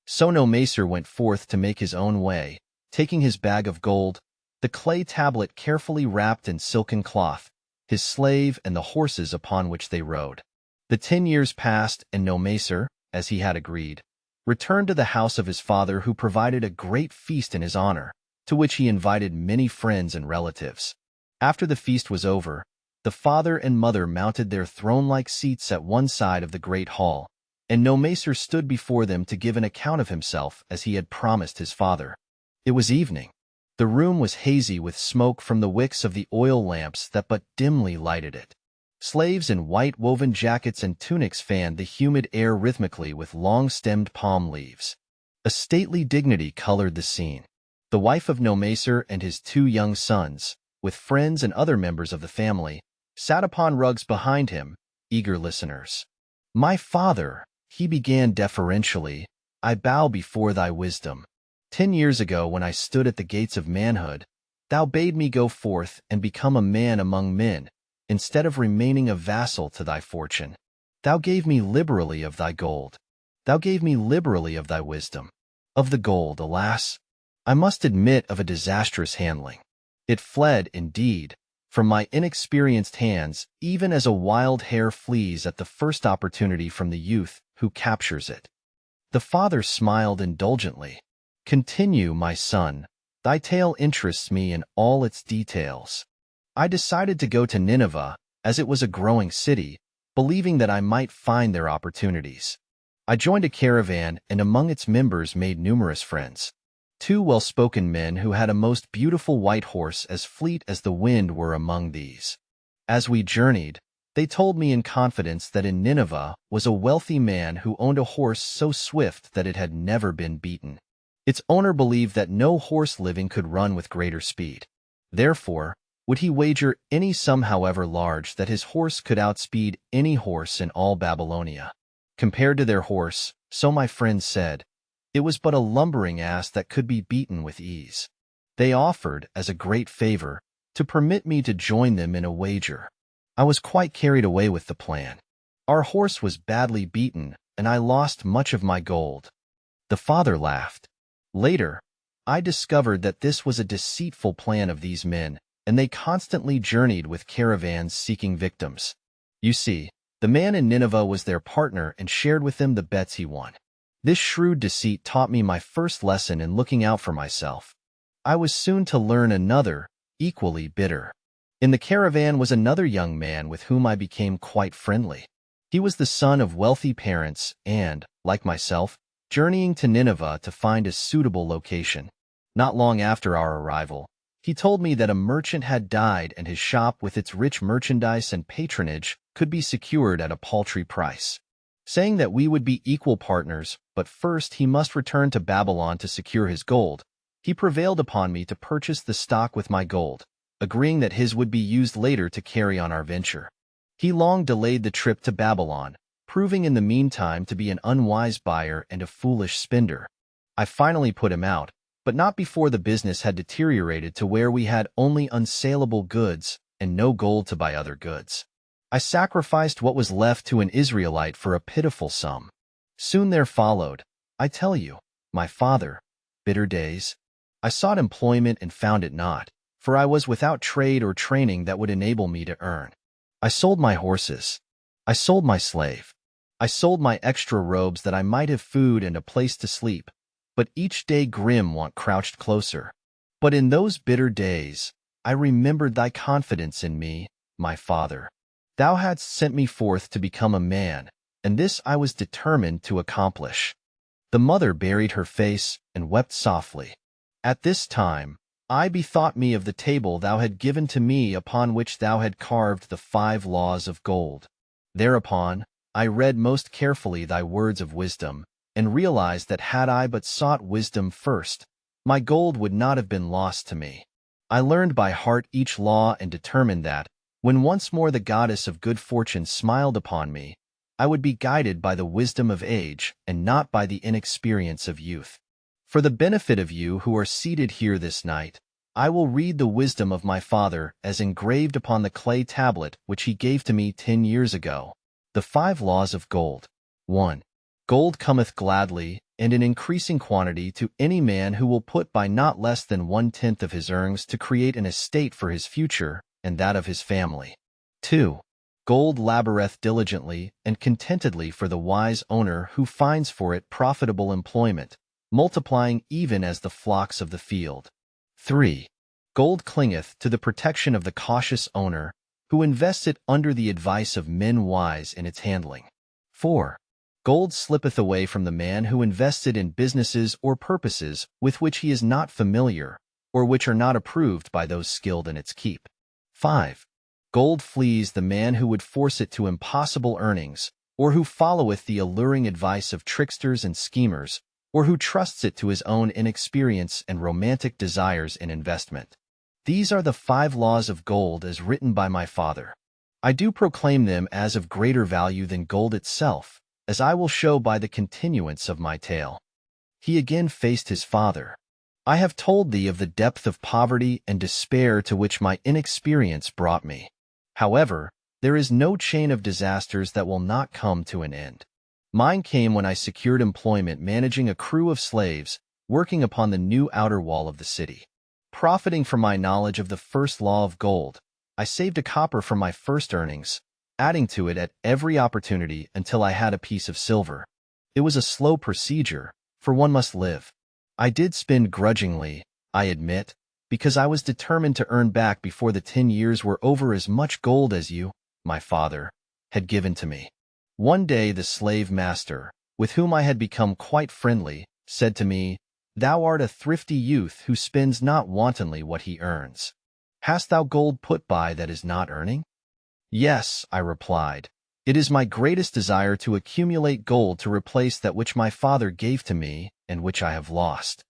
So Nomacer went forth to make his own way, taking his bag of gold, the clay tablet carefully wrapped in silken cloth, his slave and the horses upon which they rode. The 10 years passed, and Nomacer, as he had agreed, returned to the house of his father, who provided a great feast in his honor, to which he invited many friends and relatives. After the feast was over, the father and mother mounted their throne-like seats at one side of the great hall, and Nomacer stood before them to give an account of himself as he had promised his father. It was evening. The room was hazy with smoke from the wicks of the oil lamps that but dimly lighted it. Slaves in white woven jackets and tunics fanned the humid air rhythmically with long-stemmed palm leaves. A stately dignity colored the scene. The wife of Nomacer and his 2 young sons, with friends and other members of the family, sat upon rugs behind him, eager listeners. "My father," he began deferentially, "I bow before thy wisdom. 10 years ago, when I stood at the gates of manhood, thou bade me go forth and become a man among men, instead of remaining a vassal to thy fortune. Thou gave me liberally of thy gold. Thou gave me liberally of thy wisdom. Of the gold, alas, I must admit of a disastrous handling. It fled, indeed, from my inexperienced hands, even as a wild hare flees at the first opportunity from the youth who captures it." The father smiled indulgently. "Continue, my son. Thy tale interests me in all its details. I decided to go to Nineveh, as it was a growing city, believing that I might find there opportunities. I joined a caravan and among its members made numerous friends. Two well-spoken men who had a most beautiful white horse as fleet as the wind were among these. As we journeyed, they told me in confidence that in Nineveh was a wealthy man who owned a horse so swift that it had never been beaten. Its owner believed that no horse living could run with greater speed. Therefore, would he wager any sum however large that his horse could outspeed any horse in all Babylonia. Compared to their horse, so my friends said, it was but a lumbering ass that could be beaten with ease. They offered, as a great favor, to permit me to join them in a wager. I was quite carried away with the plan. Our horse was badly beaten, and I lost much of my gold. The father laughed. Later, I discovered that this was a deceitful plan of these men, and they constantly journeyed with caravans seeking victims. You see, the man in Nineveh was their partner and shared with them the bets he won. This shrewd deceit taught me my first lesson in looking out for myself. I was soon to learn another, equally bitter. In the caravan was another young man with whom I became quite friendly. He was the son of wealthy parents and, like myself, journeying to Nineveh to find a suitable location. Not long after our arrival, he told me that a merchant had died and his shop with its rich merchandise and patronage could be secured at a paltry price. Saying that we would be equal partners, but first he must return to Babylon to secure his gold, he prevailed upon me to purchase the stock with my gold, agreeing that his would be used later to carry on our venture. He long delayed the trip to Babylon, proving in the meantime to be an unwise buyer and a foolish spender. I finally put him out, but not before the business had deteriorated to where we had only unsaleable goods and no gold to buy other goods. I sacrificed what was left to an Israelite for a pitiful sum. Soon there followed, I tell you, my father, bitter days. I sought employment and found it not, for I was without trade or training that would enable me to earn. I sold my horses. I sold my slave. I sold my extra robes that I might have food and a place to sleep, but each day grim want crouched closer. But in those bitter days, I remembered thy confidence in me, my father. Thou hadst sent me forth to become a man, and this I was determined to accomplish. The mother buried her face and wept softly. At this time, I bethought me of the table thou had given to me upon which thou had carved the 5 laws of gold. Thereupon, I read most carefully thy words of wisdom, and realized that had I but sought wisdom first, my gold would not have been lost to me. I learned by heart each law and determined that, when once more the goddess of good fortune smiled upon me, I would be guided by the wisdom of age and not by the inexperience of youth. For the benefit of you who are seated here this night, I will read the wisdom of my father as engraved upon the clay tablet which he gave to me 10 years ago. The 5 laws of gold. 1. Gold cometh gladly and in increasing quantity to any man who will put by not less than 1/10 of his earnings to create an estate for his future and that of his family. 2. Gold laboureth diligently and contentedly for the wise owner who finds for it profitable employment, multiplying even as the flocks of the field. 3. Gold clingeth to the protection of the cautious owner, who invests it under the advice of men wise in its handling. 4. Gold slippeth away from the man who invests it in businesses or purposes with which he is not familiar, or which are not approved by those skilled in its keep. 5. Gold flees the man who would force it to impossible earnings, or who followeth the alluring advice of tricksters and schemers, or who trusts it to his own inexperience and romantic desires in investment. These are the 5 laws of gold as written by my father. I do proclaim them as of greater value than gold itself, as I will show by the continuance of my tale. He again faced his father. I have told thee of the depth of poverty and despair to which my inexperience brought me. However, there is no chain of disasters that will not come to an end. Mine came when I secured employment managing a crew of slaves working upon the new outer wall of the city. Profiting from my knowledge of the first law of gold, I saved a copper from my first earnings, adding to it at every opportunity until I had a piece of silver. It was a slow procedure, for one must live. I did spend grudgingly, I admit, because I was determined to earn back before the 10 years were over as much gold as you, my father, had given to me. One day the slave master, with whom I had become quite friendly, said to me, Thou art a thrifty youth who spends not wantonly what he earns. Hast thou gold put by that is not earning? Yes, I replied. It is my greatest desire to accumulate gold to replace that which my father gave to me and which I have lost.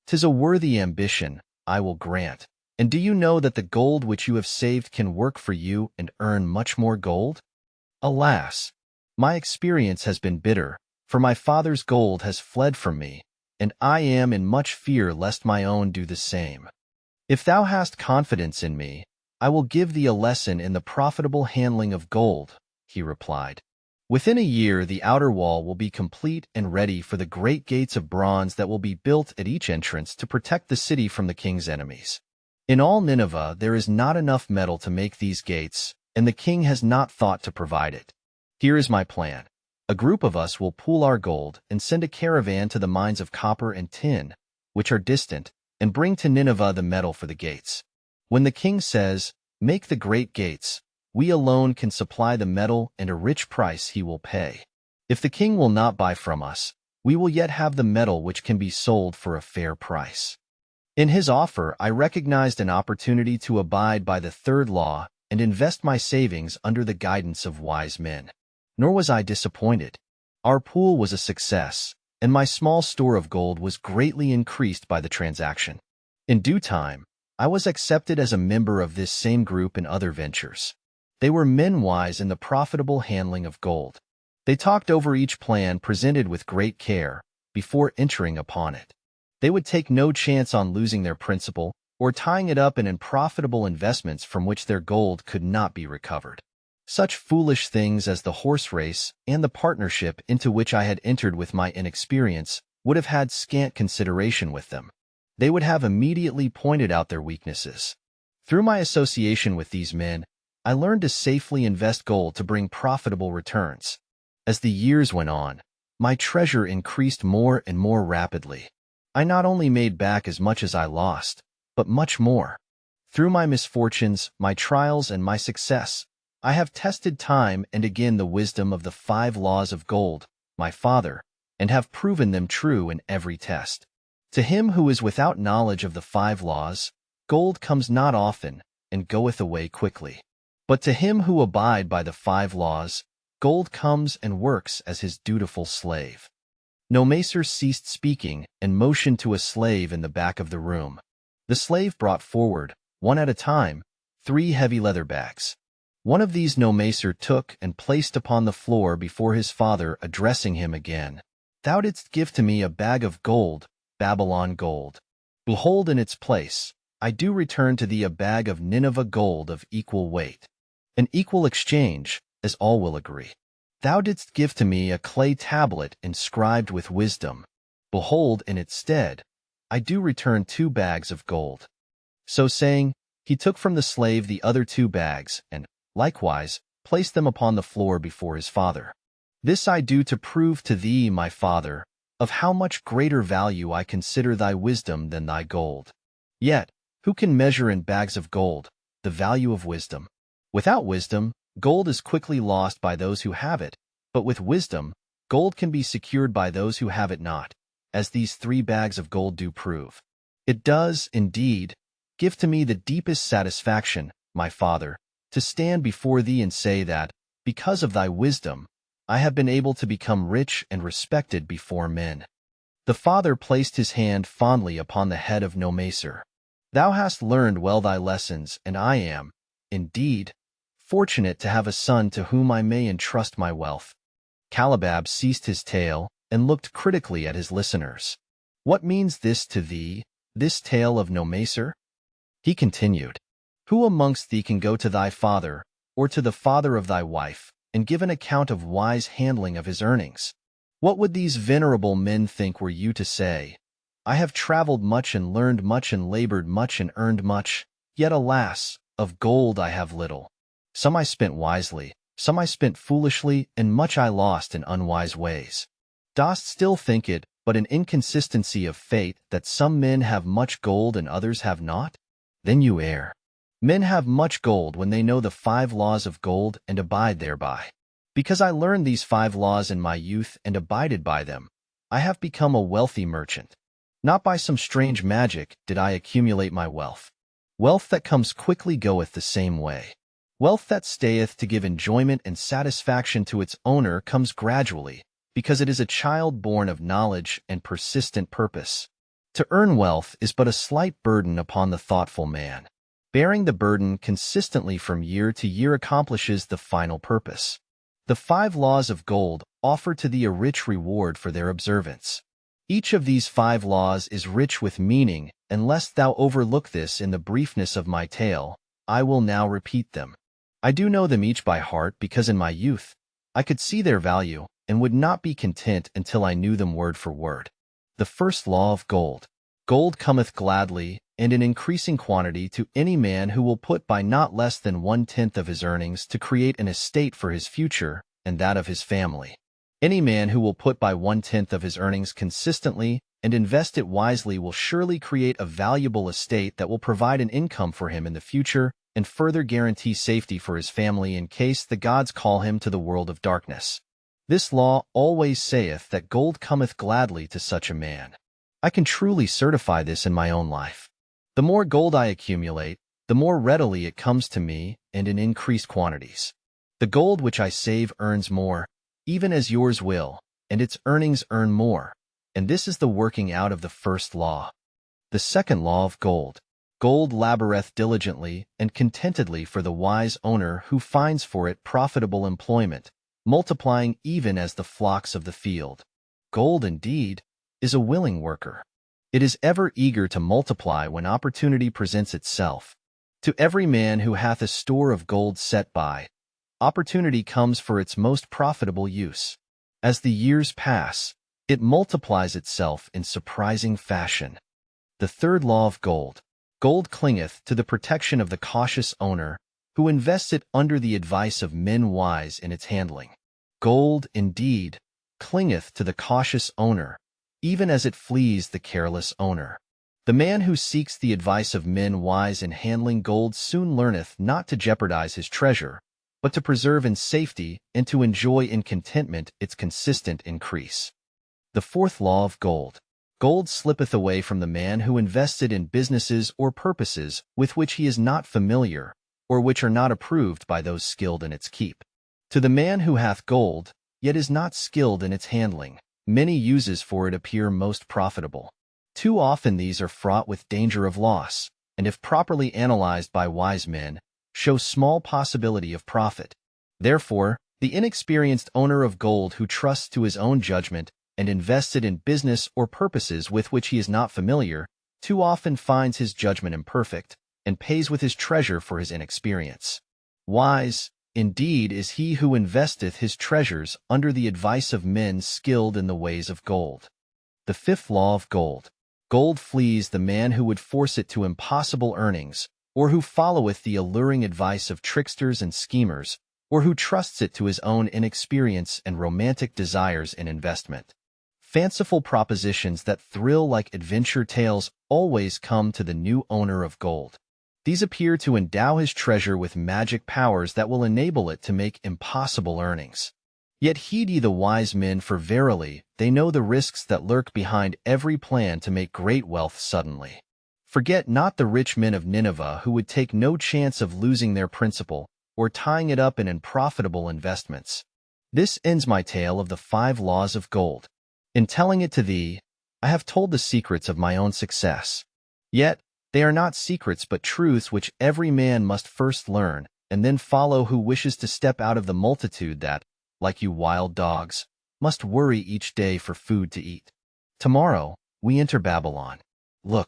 'Tis a worthy ambition, I will grant. And do you know that the gold which you have saved can work for you and earn much more gold? Alas, my experience has been bitter, for my father's gold has fled from me, and I am in much fear lest my own do the same. If thou hast confidence in me, I will give thee a lesson in the profitable handling of gold, he replied. Within a year the outer wall will be complete and ready for the great gates of bronze that will be built at each entrance to protect the city from the king's enemies. In all Nineveh there is not enough metal to make these gates, and the king has not thought to provide it. Here is my plan. A group of us will pool our gold and send a caravan to the mines of copper and tin, which are distant, and bring to Nineveh the metal for the gates. When the king says, "Make the great gates," we alone can supply the metal and a rich price he will pay. If the king will not buy from us, we will yet have the metal which can be sold for a fair price. In his offer, I recognized an opportunity to abide by the third law and invest my savings under the guidance of wise men. Nor was I disappointed. Our pool was a success, and my small store of gold was greatly increased by the transaction. In due time, I was accepted as a member of this same group in other ventures. They were men wise in the profitable handling of gold. They talked over each plan presented with great care before entering upon it. They would take no chance on losing their principal or tying it up in unprofitable investments from which their gold could not be recovered. Such foolish things as the horse race and the partnership into which I had entered with my inexperience would have had scant consideration with them. They would have immediately pointed out their weaknesses. Through my association with these men, I learned to safely invest gold to bring profitable returns. As the years went on, my treasure increased more and more rapidly. I not only made back as much as I lost, but much more. Through my misfortunes, my trials, and my success, I have tested time and again the wisdom of the 5 laws of gold, my father, and have proven them true in every test. To him who is without knowledge of the 5 laws, gold comes not often and goeth away quickly. But to him who abide by the 5 laws, gold comes and works as his dutiful slave. Nomacer ceased speaking and motioned to a slave in the back of the room. The slave brought forward, one at a time, 3 heavy leather bags. One of these Nomacer took and placed upon the floor before his father, addressing him again. Thou didst give to me a bag of gold, Babylon gold. Behold, in its place, I do return to thee a bag of Nineveh gold of equal weight. An equal exchange, as all will agree. Thou didst give to me a clay tablet inscribed with wisdom. Behold, in its stead, I do return 2 bags of gold. So saying, he took from the slave the other 2 bags, and, likewise, placed them upon the floor before his father. This I do to prove to thee, my father, of how much greater value I consider thy wisdom than thy gold. Yet, who can measure in bags of gold the value of wisdom? Without wisdom, gold is quickly lost by those who have it, but with wisdom, gold can be secured by those who have it not, as these 3 bags of gold do prove. It does, indeed, give to me the deepest satisfaction, my father, to stand before thee and say that, because of thy wisdom, I have been able to become rich and respected before men. The father placed his hand fondly upon the head of Nomacer. Thou hast learned well thy lessons, and I am, indeed, fortunate to have a son to whom I may entrust my wealth. Calabab ceased his tale and looked critically at his listeners. What means this to thee, this tale of Nomacer? He continued, Who amongst thee can go to thy father, or to the father of thy wife, and give an account of wise handling of his earnings? What would these venerable men think were you to say, I have traveled much and learned much and labored much and earned much, yet alas, of gold I have little. Some I spent wisely, some I spent foolishly, and much I lost in unwise ways. Dost still think it but an inconsistency of fate that some men have much gold and others have not? Then you err. Men have much gold when they know the 5 laws of gold and abide thereby. Because I learned these 5 laws in my youth and abided by them, I have become a wealthy merchant. Not by some strange magic did I accumulate my wealth. Wealth that comes quickly goeth the same way. Wealth that stayeth to give enjoyment and satisfaction to its owner comes gradually, because it is a child born of knowledge and persistent purpose. To earn wealth is but a slight burden upon the thoughtful man. Bearing the burden consistently from year to year accomplishes the final purpose. The 5 laws of gold offer to thee a rich reward for their observance. Each of these 5 laws is rich with meaning, and lest thou overlook this in the briefness of my tale, I will now repeat them. I do know them each by heart because in my youth I could see their value and would not be content until I knew them word for word. The first law of gold. Gold cometh gladly and in increasing quantity to any man who will put by not less than 1/10 of his earnings to create an estate for his future and that of his family. Any man who will put by 1/10 of his earnings consistently and invest it wisely will surely create a valuable estate that will provide an income for him in the future and further guarantee safety for his family in case the gods call him to the world of darkness. This law always saith that gold cometh gladly to such a man. I can truly certify this in my own life. The more gold I accumulate, the more readily it comes to me and in increased quantities. The gold which I save earns more, even as yours will, and its earnings earn more. And this is the working out of the first law. The second law of gold. Gold laboureth diligently and contentedly for the wise owner who finds for it profitable employment, multiplying even as the flocks of the field. Gold, indeed, is a willing worker. It is ever eager to multiply when opportunity presents itself. To every man who hath a store of gold set by, opportunity comes for its most profitable use. As the years pass, it multiplies itself in surprising fashion. The third law of gold. Gold clingeth to the protection of the cautious owner, who invests it under the advice of men wise in its handling. Gold, indeed, clingeth to the cautious owner, even as it flees the careless owner. The man who seeks the advice of men wise in handling gold soon learneth not to jeopardize his treasure, but to preserve in safety and to enjoy in contentment its consistent increase. The fourth law of gold. Gold slippeth away from the man who invests it in businesses or purposes with which he is not familiar, or which are not approved by those skilled in its keep. To the man who hath gold, yet is not skilled in its handling, many uses for it appear most profitable. Too often these are fraught with danger of loss, and if properly analyzed by wise men, show small possibility of profit. Therefore, the inexperienced owner of gold who trusts to his own judgment and invests it in business or purposes with which he is not familiar, too often finds his judgment imperfect, and pays with his treasure for his inexperience. Wise, indeed, is he who investeth his treasures under the advice of men skilled in the ways of gold. The fifth law of gold. Gold flees the man who would force it to impossible earnings, or who followeth the alluring advice of tricksters and schemers, or who trusts it to his own inexperience and romantic desires in investment. Fanciful propositions that thrill like adventure tales always come to the new owner of gold. These appear to endow his treasure with magic powers that will enable it to make impossible earnings. Yet heed ye the wise men, for verily they know the risks that lurk behind every plan to make great wealth suddenly. Forget not the rich men of Nineveh who would take no chance of losing their principal or tying it up in unprofitable investments. This ends my tale of the 5 laws of gold. In telling it to thee, I have told the secrets of my own success. Yet, they are not secrets but truths which every man must first learn and then follow who wishes to step out of the multitude that, like you wild dogs, must worry each day for food to eat. Tomorrow, we enter Babylon. Look,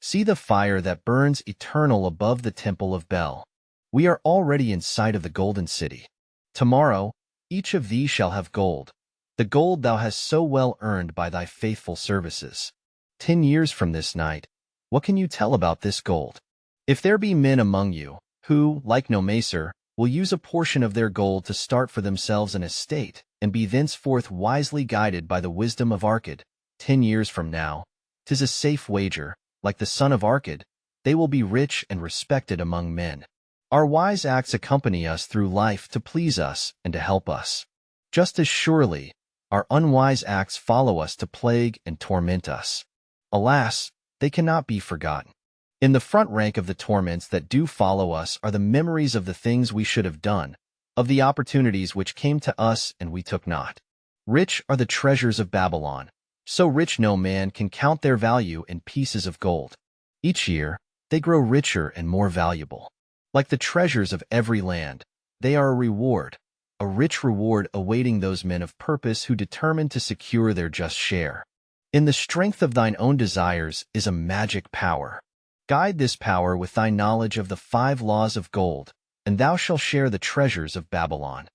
see the fire that burns eternal above the temple of Bel. We are already in sight of the golden city. Tomorrow, each of thee shall have gold, the gold thou hast so well earned by thy faithful services. 10 years from this night, what can you tell about this gold? If there be men among you, who, like Nomacer, will use a portion of their gold to start for themselves an estate, and be thenceforth wisely guided by the wisdom of Arkad, 10 years from now, 'tis a safe wager, like the son of Arkad, they will be rich and respected among men. Our wise acts accompany us through life to please us and to help us. Just as surely, our unwise acts follow us to plague and torment us. Alas, they cannot be forgotten. In the front rank of the torments that do follow us are the memories of the things we should have done, of the opportunities which came to us and we took not. Rich are the treasures of Babylon, so rich no man can count their value in pieces of gold. Each year, they grow richer and more valuable. Like the treasures of every land, they are a rich reward awaiting those men of purpose who determine to secure their just share. In the strength of thine own desires is a magic power. Guide this power with thy knowledge of the 5 laws of gold, and thou shalt share the treasures of Babylon.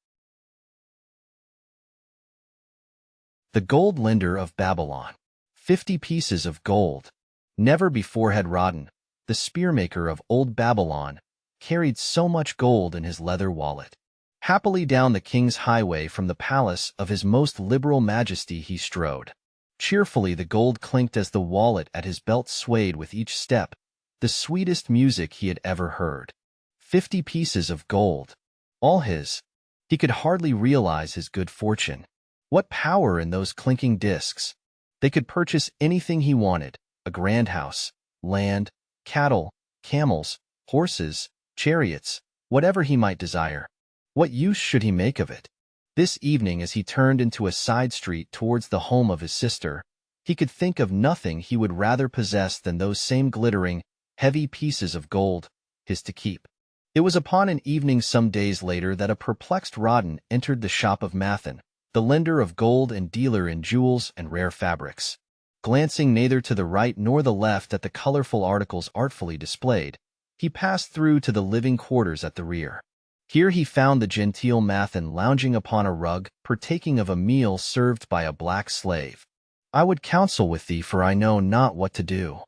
The Gold Lender of Babylon. 50 pieces of gold. Never before had Rodden, the spearmaker of old Babylon, carried so much gold in his leather wallet. Happily down the king's highway from the palace of his most liberal majesty he strode. Cheerfully the gold clinked as the wallet at his belt swayed with each step, the sweetest music he had ever heard. 50 pieces of gold. All his. He could hardly realize his good fortune. What power in those clinking discs! They could purchase anything he wanted, a grand house, land, cattle, camels, horses, chariots, whatever he might desire. What use should he make of it? This evening, as he turned into a side street towards the home of his sister, he could think of nothing he would rather possess than those same glittering, heavy pieces of gold, his to keep. It was upon an evening some days later that a perplexed Rodden entered the shop of Mathan, the lender of gold and dealer in jewels and rare fabrics. Glancing neither to the right nor the left at the colorful articles artfully displayed, he passed through to the living quarters at the rear. Here he found the genteel Mathan lounging upon a rug, partaking of a meal served by a black slave. "I would counsel with thee, for I know not what to do."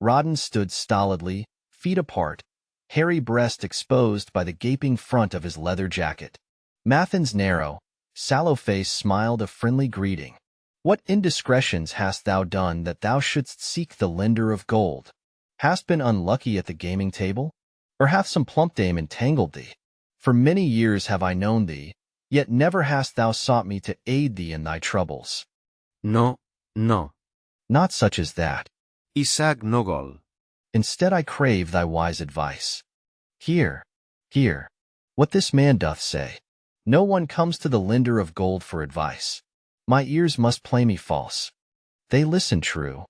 Rodden stood stolidly, feet apart, hairy breast exposed by the gaping front of his leather jacket. Mathan's narrow, sallow face smiled a friendly greeting. "What indiscretions hast thou done that thou shouldst seek the lender of gold? Hast been unlucky at the gaming table? Or hath some plump dame entangled thee? For many years have I known thee, yet never hast thou sought me to aid thee in thy troubles." No, no. "Not such as that. Isaac Nogol. Instead I crave thy wise advice. Hear, what this man doth say. No one comes to the lender of gold for advice. My ears must play me false. They listen true.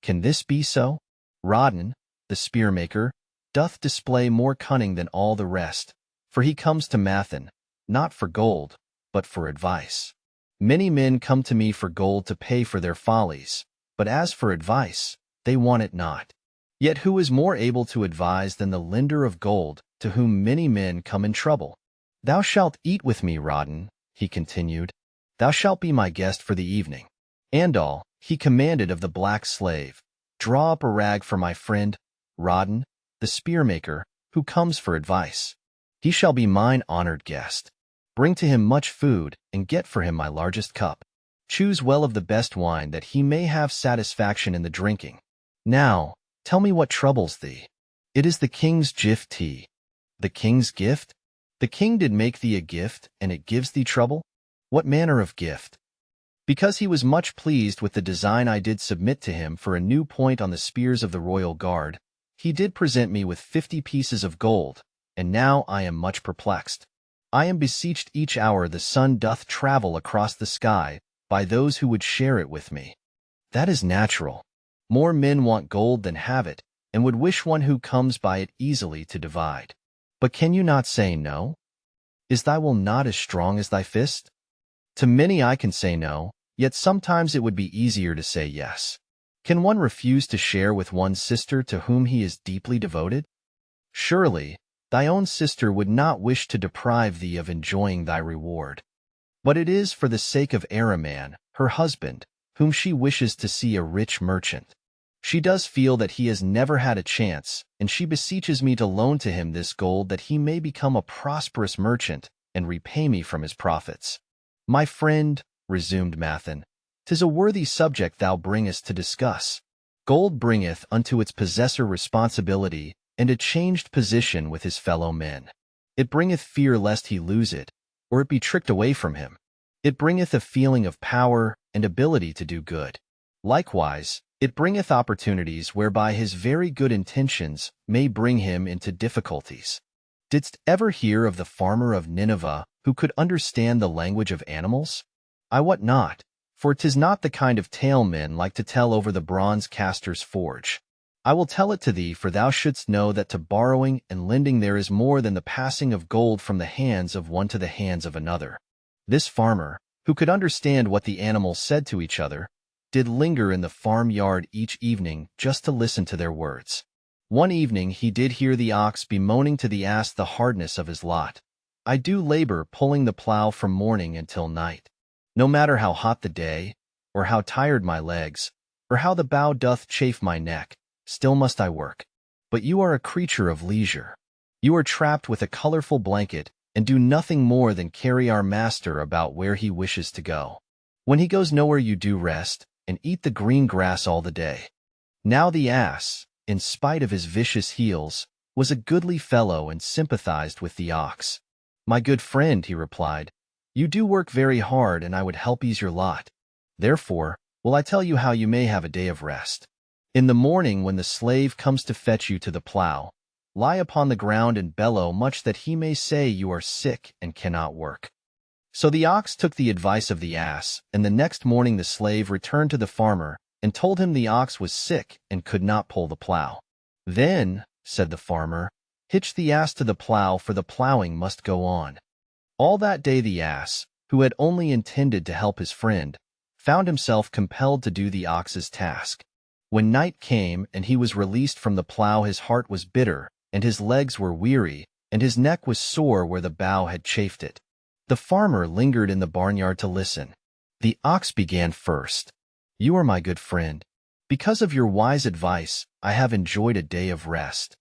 Can this be so? Rodden, the spearmaker, doth display more cunning than all the rest, for he comes to Mathan, not for gold, but for advice. Many men come to me for gold to pay for their follies, but as for advice, they want it not. Yet who is more able to advise than the lender of gold, to whom many men come in trouble? Thou shalt eat with me, Rodden, he continued. Thou shalt be my guest for the evening. Andal, he commanded of the black slave, draw up a rag for my friend, Rodden, the spearmaker, who comes for advice. He shall be mine honored guest. Bring to him much food, and get for him my largest cup. Choose well of the best wine, that he may have satisfaction in the drinking. Now, tell me what troubles thee. It is the king's gift tea. The king's gift? The king did make thee a gift, and it gives thee trouble? What manner of gift? Because he was much pleased with the design I did submit to him for a new point on the spears of the royal guard, he did present me with 50 pieces of gold, and now I am much perplexed. I am beseeched each hour the sun doth travel across the sky by those who would share it with me. That is natural. More men want gold than have it, and would wish one who comes by it easily to divide. But can you not say no? Is thy will not as strong as thy fist? To many I can say no, yet sometimes it would be easier to say yes. Can one refuse to share with one's sister to whom he is deeply devoted? Surely, thy own sister would not wish to deprive thee of enjoying thy reward. But it is for the sake of Araman, her husband, whom she wishes to see a rich merchant. She does feel that he has never had a chance, and she beseeches me to loan to him this gold that he may become a prosperous merchant and repay me from his profits. My friend, resumed Mathan, 'tis a worthy subject thou bringest to discuss. Gold bringeth unto its possessor responsibility and a changed position with his fellow men. It bringeth fear lest he lose it, or it be tricked away from him. It bringeth a feeling of power and ability to do good. Likewise, It bringeth opportunities whereby his very good intentions may bring him into difficulties. Didst ever hear of the farmer of Nineveh who could understand the language of animals? I wot not, for 'tis not the kind of tale men like to tell over the bronze caster's forge. I will tell it to thee, for thou shouldst know that to borrowing and lending there is more than the passing of gold from the hands of one to the hands of another. This farmer, who could understand what the animals said to each other, did linger in the farmyard each evening just to listen to their words. One evening he did hear the ox bemoaning to the ass the hardness of his lot. I do labor pulling the plow from morning until night. No matter how hot the day, or how tired my legs, or how the bough doth chafe my neck, still must I work. But you are a creature of leisure. You are trapped with a colorful blanket and do nothing more than carry our master about where he wishes to go. When he goes nowhere you do rest and eat the green grass all the day. Now the ass, in spite of his vicious heels, was a goodly fellow and sympathized with the ox. My good friend, he replied, you do work very hard and I would help ease your lot. Therefore, will I tell you how you may have a day of rest. In the morning when the slave comes to fetch you to the plow, lie upon the ground and bellow much that he may say you are sick and cannot work. So the ox took the advice of the ass, and the next morning the slave returned to the farmer and told him the ox was sick and could not pull the plow. Then, said the farmer, hitch the ass to the plow, for the plowing must go on. All that day the ass, who had only intended to help his friend, found himself compelled to do the ox's task. When night came and he was released from the plow, his heart was bitter, and his legs were weary, and his neck was sore where the bough had chafed it. The farmer lingered in the barnyard to listen. The ox began first. You are my good friend. Because of your wise advice, I have enjoyed a day of rest.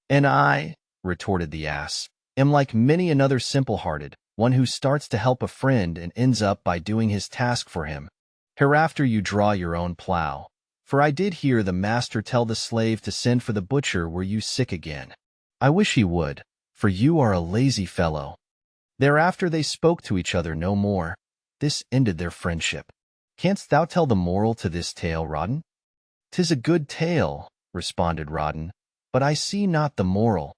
And I, retorted the ass, am like many another simple-hearted, one who starts to help a friend and ends up by doing his task for him. Hereafter you draw your own plow. For I did hear the master tell the slave to send for the butcher were you sick again. I wish he would, for you are a lazy fellow. Thereafter they spoke to each other no more. This ended their friendship. Canst thou tell the moral to this tale, Rawdon? 'Tis a good tale, responded Rawdon, but I see not the moral.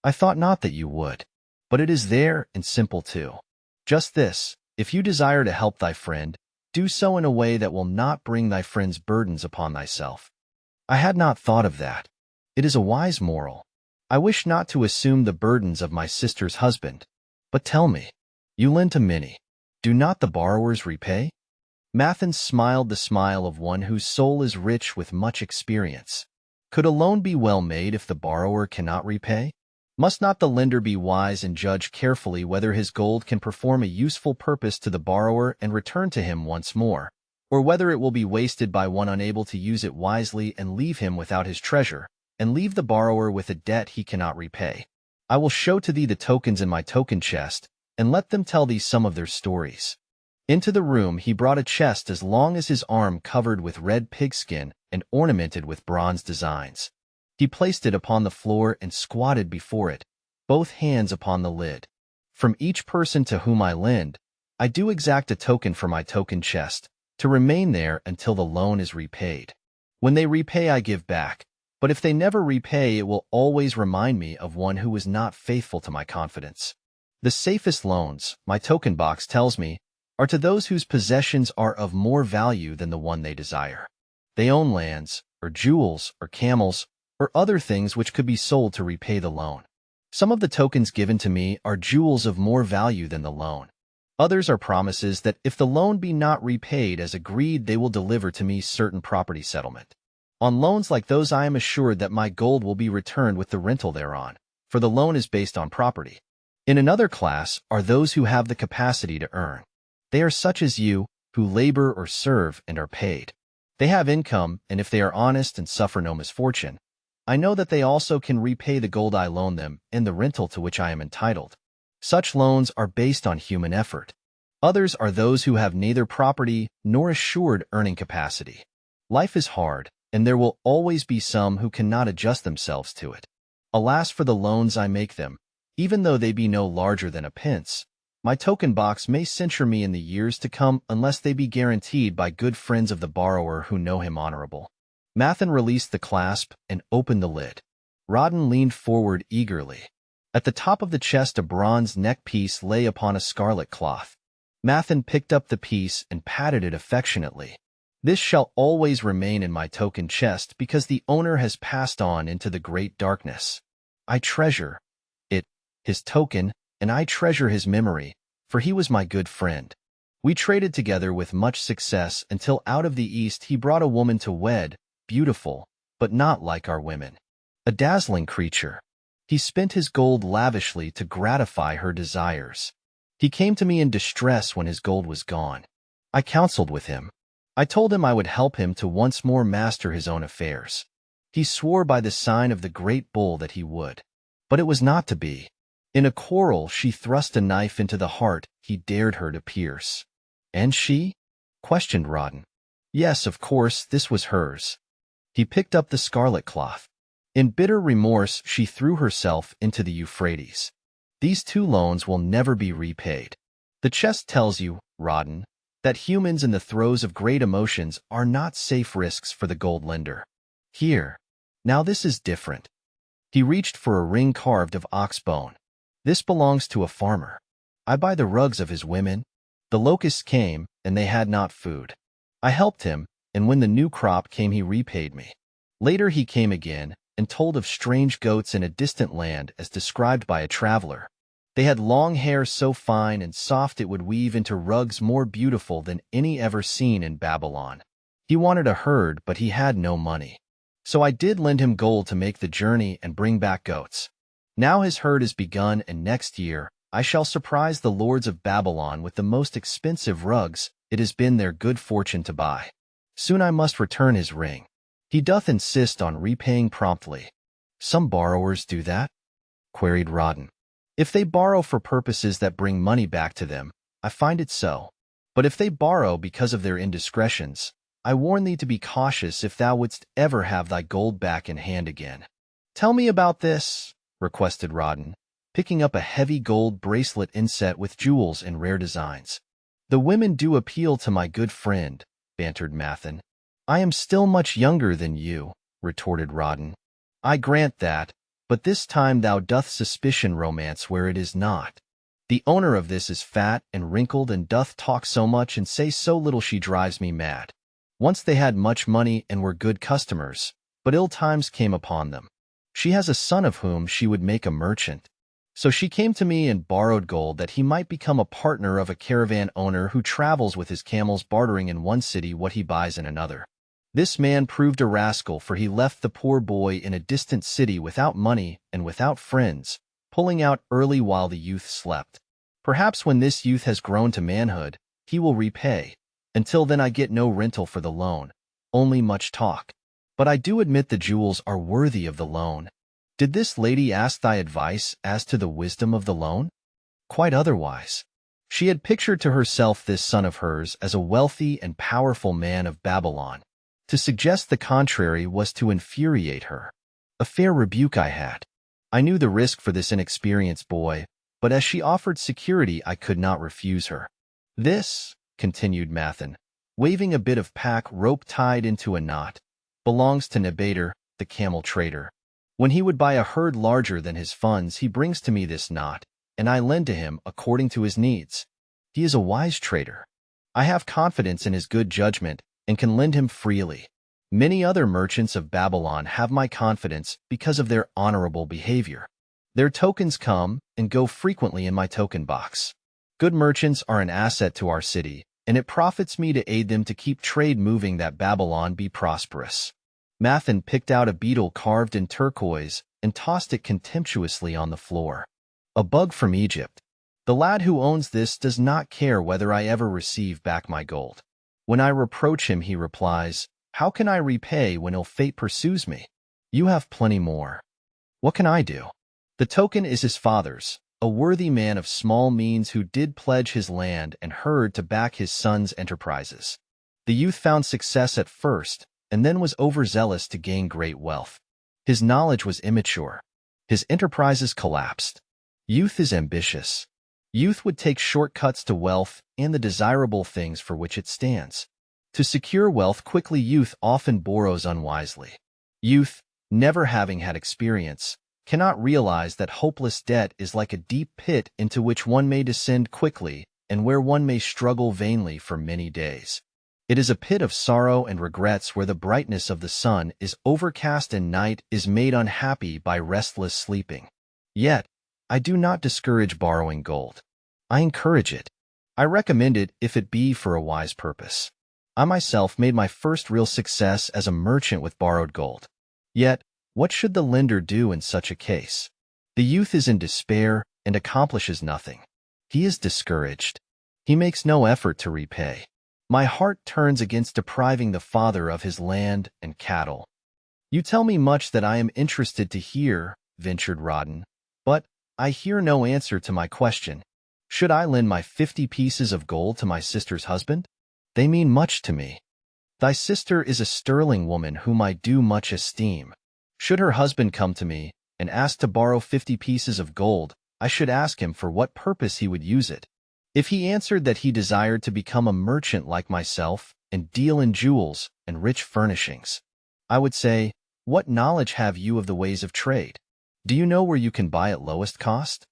I thought not that you would. But it is there, and simple too. Just this, if you desire to help thy friend, do so in a way that will not bring thy friend's burdens upon thyself. I had not thought of that. It is a wise moral. I wish not to assume the burdens of my sister's husband. But tell me, you lend to many. Do not the borrowers repay? Mathins smiled the smile of one whose soul is rich with much experience. Could a loan be well made if the borrower cannot repay? Must not the lender be wise and judge carefully whether his gold can perform a useful purpose to the borrower and return to him once more, or whether it will be wasted by one unable to use it wisely and leave him without his treasure, and leave the borrower with a debt he cannot repay? I will show to thee the tokens in my token chest, and let them tell thee some of their stories. Into the room he brought a chest as long as his arm, covered with red pigskin and ornamented with bronze designs. He placed it upon the floor and squatted before it, both hands upon the lid. From each person to whom I lend, I do exact a token for my token chest, to remain there until the loan is repaid. When they repay I give back, but if they never repay it will always remind me of one who was not faithful to my confidence. The safest loans, my token box tells me, are to those whose possessions are of more value than the one they desire. They own lands, or jewels, or camels, or other things which could be sold to repay the loan. Some of the tokens given to me are jewels of more value than the loan. Others are promises that if the loan be not repaid as agreed, they will deliver to me certain property settlement. On loans like those I am assured that my gold will be returned with the rental thereon, for the loan is based on property. In another class are those who have the capacity to earn. They are such as you, who labor or serve and are paid. They have income, and if they are honest and suffer no misfortune, I know that they also can repay the gold I loan them and the rental to which I am entitled. Such loans are based on human effort. Others are those who have neither property nor assured earning capacity. Life is hard, and there will always be some who cannot adjust themselves to it. Alas for the loans I make them, even though they be no larger than a pence. My token box may censure me in the years to come unless they be guaranteed by good friends of the borrower who know him honorable. Mathen released the clasp and opened the lid. Rodden leaned forward eagerly. At the top of the chest a bronze neck piece lay upon a scarlet cloth. Mathen picked up the piece and patted it affectionately. This shall always remain in my token chest because the owner has passed on into the great darkness. I treasure it, his token, and I treasure his memory, for he was my good friend. We traded together with much success until out of the east he brought a woman to wed, beautiful, but not like our women. A dazzling creature. He spent his gold lavishly to gratify her desires. He came to me in distress when his gold was gone. I counseled with him. I told him I would help him to once more master his own affairs. He swore by the sign of the great bull that he would. But it was not to be. In a quarrel she thrust a knife into the heart he dared her to pierce. And she? Questioned Rodden. Yes, of course, this was hers. He picked up the scarlet cloth. In bitter remorse she threw herself into the Euphrates. These 2 loans will never be repaid. The chest tells you, Rodden, that humans in the throes of great emotions are not safe risks for the gold lender. Here. Now this is different. He reached for a ring carved of ox bone. This belongs to a farmer. I buy the rugs of his women. The locusts came, and they had not food. I helped him, and when the new crop came he repaid me. Later he came again, and told of strange goats in a distant land as described by a traveler. They had long hair so fine and soft it would weave into rugs more beautiful than any ever seen in Babylon. He wanted a herd, but he had no money. So I did lend him gold to make the journey and bring back goats. Now his herd is begun, and next year I shall surprise the lords of Babylon with the most expensive rugs it has been their good fortune to buy. Soon I must return his ring. He doth insist on repaying promptly. Some borrowers do that? Queried Rodden. If they borrow for purposes that bring money back to them, I find it so. But if they borrow because of their indiscretions, I warn thee to be cautious if thou wouldst ever have thy gold back in hand again. Tell me about this, requested Rodden, picking up a heavy gold bracelet inset with jewels in rare designs. The women do appeal to my good friend, bantered Mathen. I am still much younger than you, retorted Rodden. I grant that, but this time thou doth suspicion romance where it is not. The owner of this is fat and wrinkled and doth talk so much and say so little she drives me mad. Once they had much money and were good customers, but ill times came upon them. She has a son of whom she would make a merchant. So she came to me and borrowed gold that he might become a partner of a caravan owner who travels with his camels bartering in one city what he buys in another. This man proved a rascal, for he left the poor boy in a distant city without money and without friends, pulling out early while the youth slept. Perhaps when this youth has grown to manhood, he will repay. Until then I get no rental for the loan, only much talk. But I do admit the jewels are worthy of the loan. Did this lady ask thy advice as to the wisdom of the loan? Quite otherwise. She had pictured to herself this son of hers as a wealthy and powerful man of Babylon. To suggest the contrary was to infuriate her. A fair rebuke I had. I knew the risk for this inexperienced boy, but as she offered security I could not refuse her. This, continued Mathen, waving a bit of pack rope tied into a knot, belongs to Nebader, the camel trader. When he would buy a herd larger than his funds, he brings to me this knot, and I lend to him according to his needs. He is a wise trader. I have confidence in his good judgment and can lend him freely. Many other merchants of Babylon have my confidence because of their honorable behavior. Their tokens come and go frequently in my token box. Good merchants are an asset to our city, and it profits me to aid them to keep trade moving that Babylon be prosperous. Mathen picked out a beetle carved in turquoise and tossed it contemptuously on the floor. A bug from Egypt. The lad who owns this does not care whether I ever receive back my gold. When I reproach him, he replies, "How can I repay when ill fate pursues me? You have plenty more. What can I do?" The token is his father's, a worthy man of small means who did pledge his land and herd to back his son's enterprises. The youth found success at first, and then was overzealous to gain great wealth. His knowledge was immature. His enterprises collapsed. Youth is ambitious. Youth would take shortcuts to wealth and the desirable things for which it stands. To secure wealth quickly, youth often borrows unwisely. Youth, never having had experience, cannot realize that hopeless debt is like a deep pit into which one may descend quickly and where one may struggle vainly for many days. It is a pit of sorrow and regrets where the brightness of the sun is overcast and night is made unhappy by restless sleeping. Yet, I do not discourage borrowing gold. I encourage it. I recommend it if it be for a wise purpose. I myself made my first real success as a merchant with borrowed gold. Yet, what should the lender do in such a case? The youth is in despair and accomplishes nothing. He is discouraged. He makes no effort to repay. My heart turns against depriving the father of his land and cattle. You tell me much that I am interested to hear, ventured Rawdon, but I hear no answer to my question. Should I lend my 50 pieces of gold to my sister's husband? They mean much to me. Thy sister is a sterling woman whom I do much esteem. Should her husband come to me and ask to borrow 50 pieces of gold, I should ask him for what purpose he would use it. If he answered that he desired to become a merchant like myself and deal in jewels and rich furnishings, I would say, what knowledge have you of the ways of trade? Do you know where you can buy at lowest cost?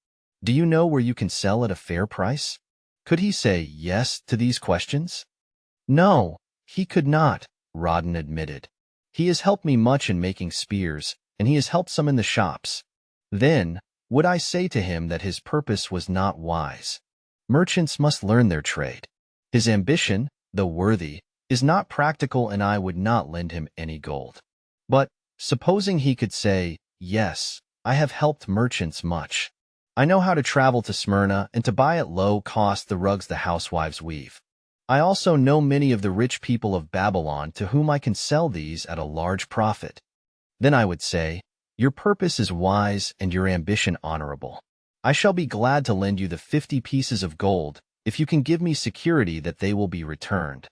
Do you know where you can sell at a fair price? Could he say yes to these questions? No, he could not, Rawdon admitted. He has helped me much in making spears, and he has helped some in the shops. Then, would I say to him that his purpose was not wise? Merchants must learn their trade. His ambition, though worthy, is not practical, and I would not lend him any gold. But, supposing he could say, yes, I have helped merchants much. I know how to travel to Smyrna and to buy at low cost the rugs the housewives weave. I also know many of the rich people of Babylon to whom I can sell these at a large profit. Then I would say, your purpose is wise and your ambition honorable. I shall be glad to lend you the 50 pieces of gold if you can give me security that they will be returned.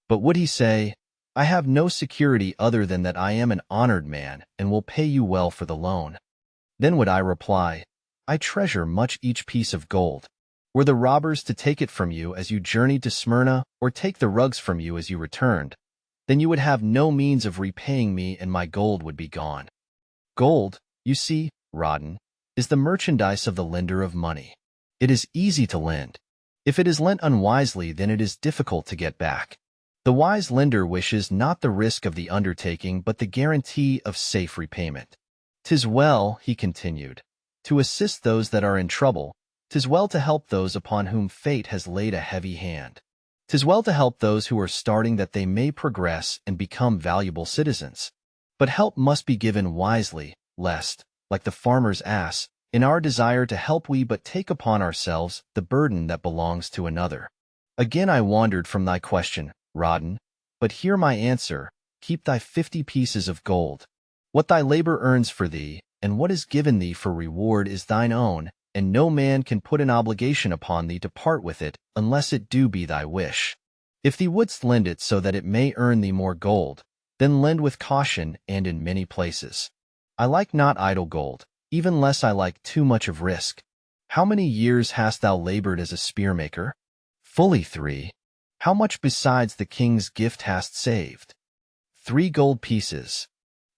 But would he say, I have no security other than that I am an honored man and will pay you well for the loan? Then would I reply, I treasure much each piece of gold. Were the robbers to take it from you as you journeyed to Smyrna, or take the rugs from you as you returned, then you would have no means of repaying me and my gold would be gone. Gold, you see, Rawdon, is the merchandise of the lender of money. It is easy to lend. If it is lent unwisely, then it is difficult to get back. The wise lender wishes not the risk of the undertaking, but the guarantee of safe repayment. 'Tis well, he continued, to assist those that are in trouble. 'Tis well to help those upon whom fate has laid a heavy hand. 'Tis well to help those who are starting that they may progress and become valuable citizens. But help must be given wisely, lest, like the farmer's ass, in our desire to help we but take upon ourselves the burden that belongs to another. Again I wandered from thy question, Rawdon, but hear my answer, keep thy 50 pieces of gold. What thy labor earns for thee, and what is given thee for reward is thine own, and no man can put an obligation upon thee to part with it, unless it do be thy wish. If thee wouldst lend it so that it may earn thee more gold, then lend with caution and in many places. I like not idle gold, even less I like too much of risk. How many years hast thou labored as a spearmaker? Fully 3. How much besides the king's gift hast saved? 3 gold pieces.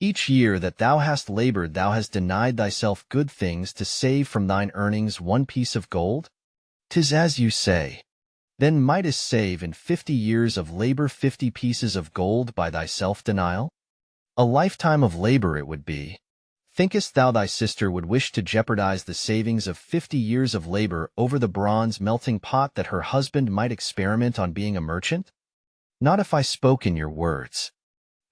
Each year that thou hast labored thou hast denied thyself good things to save from thine earnings 1 piece of gold? 'Tis as you say. Then mightest save in 50 years of labor 50 pieces of gold by thy self-denial? A lifetime of labor it would be. Thinkest thou thy sister would wish to jeopardize the savings of 50 years of labor over the bronze melting pot that her husband might experiment on being a merchant? Not if I spoke in your words.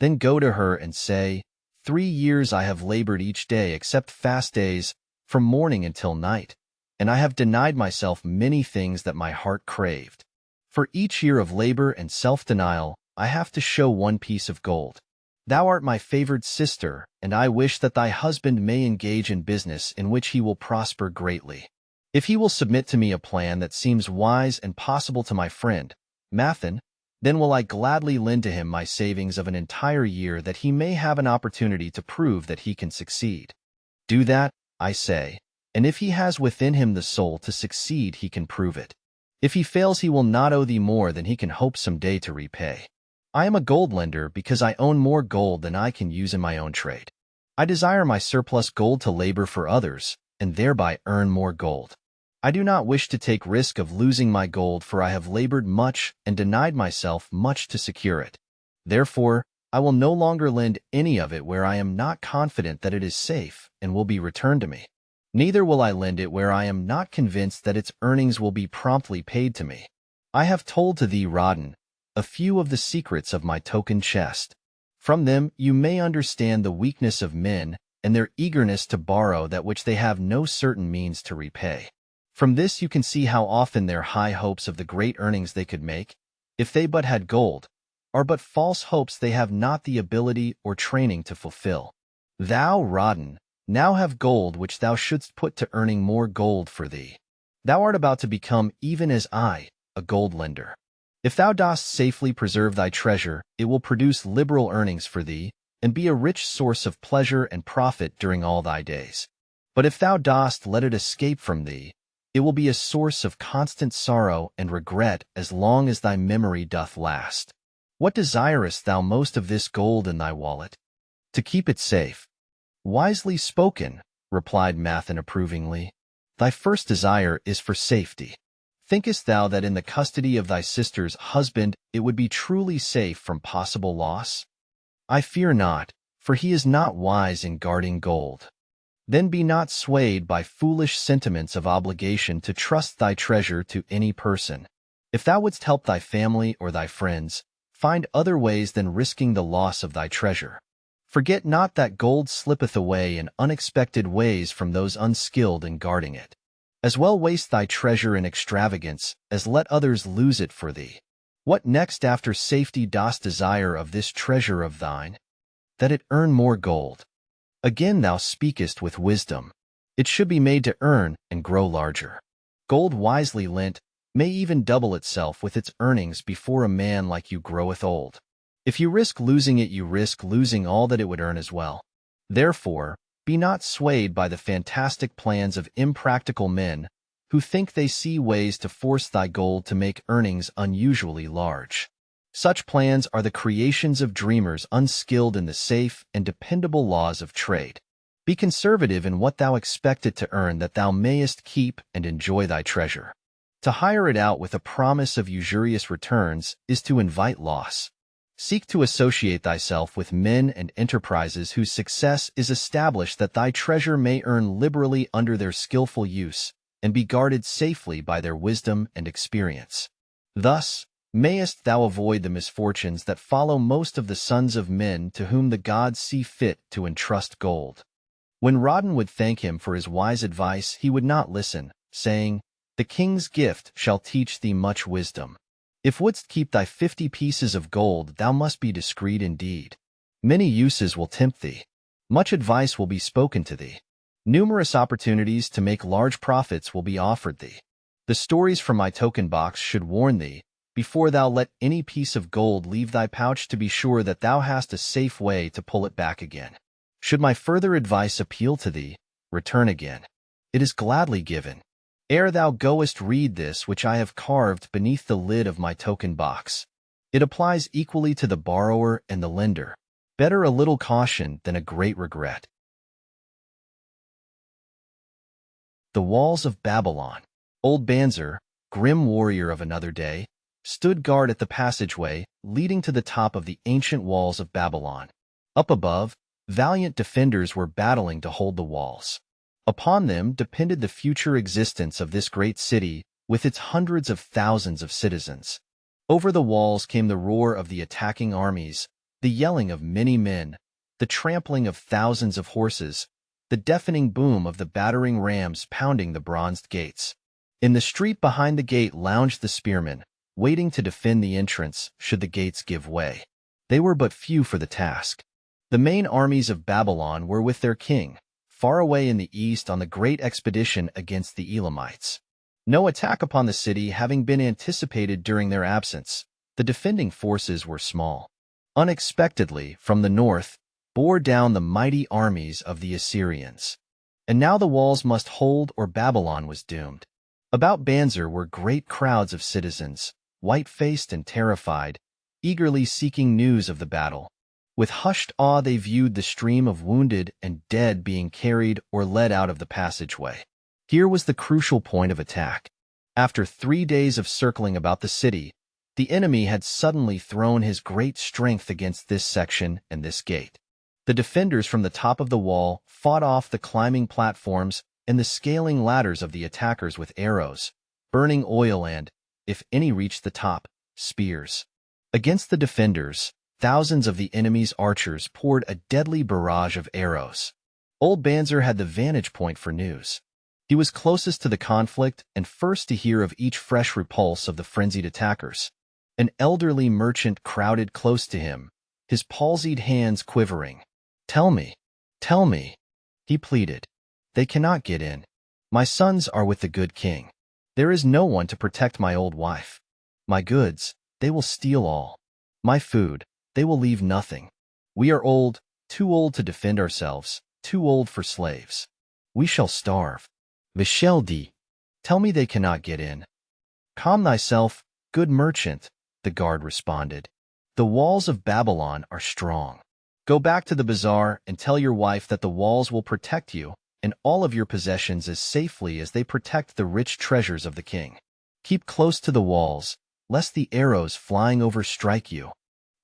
Then go to her and say, 3 years I have labored each day except fast days, from morning until night, and I have denied myself many things that my heart craved. For each year of labor and self-denial, I have to show 1 piece of gold. Thou art my favored sister, and I wish that thy husband may engage in business in which he will prosper greatly. If he will submit to me a plan that seems wise and possible to my friend, Mathan, then will I gladly lend to him my savings of an entire year that he may have an opportunity to prove that he can succeed. Do that, I say, and if he has within him the soul to succeed, he can prove it. If he fails, he will not owe thee more than he can hope some day to repay. I am a gold lender because I own more gold than I can use in my own trade. I desire my surplus gold to labor for others, and thereby earn more gold. I do not wish to take risk of losing my gold, for I have labored much and denied myself much to secure it. Therefore, I will no longer lend any of it where I am not confident that it is safe and will be returned to me. Neither will I lend it where I am not convinced that its earnings will be promptly paid to me. I have told to thee, Rodden, a few of the secrets of my token chest. From them you may understand the weakness of men and their eagerness to borrow that which they have no certain means to repay. From this you can see how often their high hopes of the great earnings they could make, if they but had gold, are but false hopes they have not the ability or training to fulfill. Thou, Rodden, now have gold which thou shouldst put to earning more gold for thee. Thou art about to become, even as I, a gold lender. If thou dost safely preserve thy treasure, it will produce liberal earnings for thee, and be a rich source of pleasure and profit during all thy days. But if thou dost let it escape from thee, it will be a source of constant sorrow and regret as long as thy memory doth last. What desirest thou most of this gold in thy wallet? To keep it safe. Wisely spoken, replied Mathan approvingly. Thy first desire is for safety. Thinkest thou that in the custody of thy sister's husband it would be truly safe from possible loss? I fear not, for he is not wise in guarding gold. Then be not swayed by foolish sentiments of obligation to trust thy treasure to any person. If thou wouldst help thy family or thy friends, find other ways than risking the loss of thy treasure. Forget not that gold slippeth away in unexpected ways from those unskilled in guarding it. As well waste thy treasure in extravagance, as let others lose it for thee. What next after safety dost desire of this treasure of thine? That it earn more gold. Again thou speakest with wisdom. It should be made to earn and grow larger. Gold wisely lent may even double itself with its earnings before a man like you groweth old. If you risk losing it, you risk losing all that it would earn as well. Therefore, be not swayed by the fantastic plans of impractical men who think they see ways to force thy gold to make earnings unusually large. Such plans are the creations of dreamers unskilled in the safe and dependable laws of trade. Be conservative in what thou expect it to earn, that thou mayest keep and enjoy thy treasure. To hire it out with a promise of usurious returns is to invite loss. Seek to associate thyself with men and enterprises whose success is established, that thy treasure may earn liberally under their skillful use, and be guarded safely by their wisdom and experience. Thus mayest thou avoid the misfortunes that follow most of the sons of men to whom the gods see fit to entrust gold. When Rodden would thank him for his wise advice, he would not listen, saying, The king's gift shall teach thee much wisdom. If wouldst keep thy 50 pieces of gold, thou must be discreet indeed. Many uses will tempt thee. Much advice will be spoken to thee. Numerous opportunities to make large profits will be offered thee. The stories from my token box should warn thee, before thou let any piece of gold leave thy pouch, to be sure that thou hast a safe way to pull it back again. Should my further advice appeal to thee, return again. It is gladly given. Ere thou goest, read this which I have carved beneath the lid of my token box. It applies equally to the borrower and the lender. Better a little caution than a great regret. The walls of Babylon. Old Banzer, grim warrior of another day, stood guard at the passageway leading to the top of the ancient walls of Babylon. Up above, valiant defenders were battling to hold the walls. Upon them depended the future existence of this great city with its hundreds of thousands of citizens. Over the walls came the roar of the attacking armies, the yelling of many men, the trampling of thousands of horses, the deafening boom of the battering rams pounding the bronzed gates. In the street behind the gate lounged the spearmen, waiting to defend the entrance should the gates give way. They were but few for the task. The main armies of Babylon were with their king, far away in the east on the great expedition against the Elamites. No attack upon the city having been anticipated during their absence, the defending forces were small. Unexpectedly, from the north, bore down the mighty armies of the Assyrians. And now the walls must hold or Babylon was doomed. About Banzer were great crowds of citizens, white-faced and terrified, eagerly seeking news of the battle. With hushed awe they viewed the stream of wounded and dead being carried or led out of the passageway. Here was the crucial point of attack. After 3 days of circling about the city, the enemy had suddenly thrown his great strength against this section and this gate. The defenders from the top of the wall fought off the climbing platforms and the scaling ladders of the attackers with arrows, burning oil and, if any reached the top, spears. Against the defenders, thousands of the enemy's archers poured a deadly barrage of arrows. Old Banzer had the vantage point for news. He was closest to the conflict and first to hear of each fresh repulse of the frenzied attackers. An elderly merchant crowded close to him, his palsied hands quivering. Tell me, he pleaded. They cannot get in. My sons are with the good king. There is no one to protect my old wife. My goods, they will steal all. My food, they will leave nothing. We are old, too old to defend ourselves, too old for slaves. We shall starve. Michel dit. Tell me they cannot get in. Calm thyself, good merchant, the guard responded. The walls of Babylon are strong. Go back to the bazaar and tell your wife that the walls will protect you and all of your possessions as safely as they protect the rich treasures of the king. Keep close to the walls, lest the arrows flying over strike you.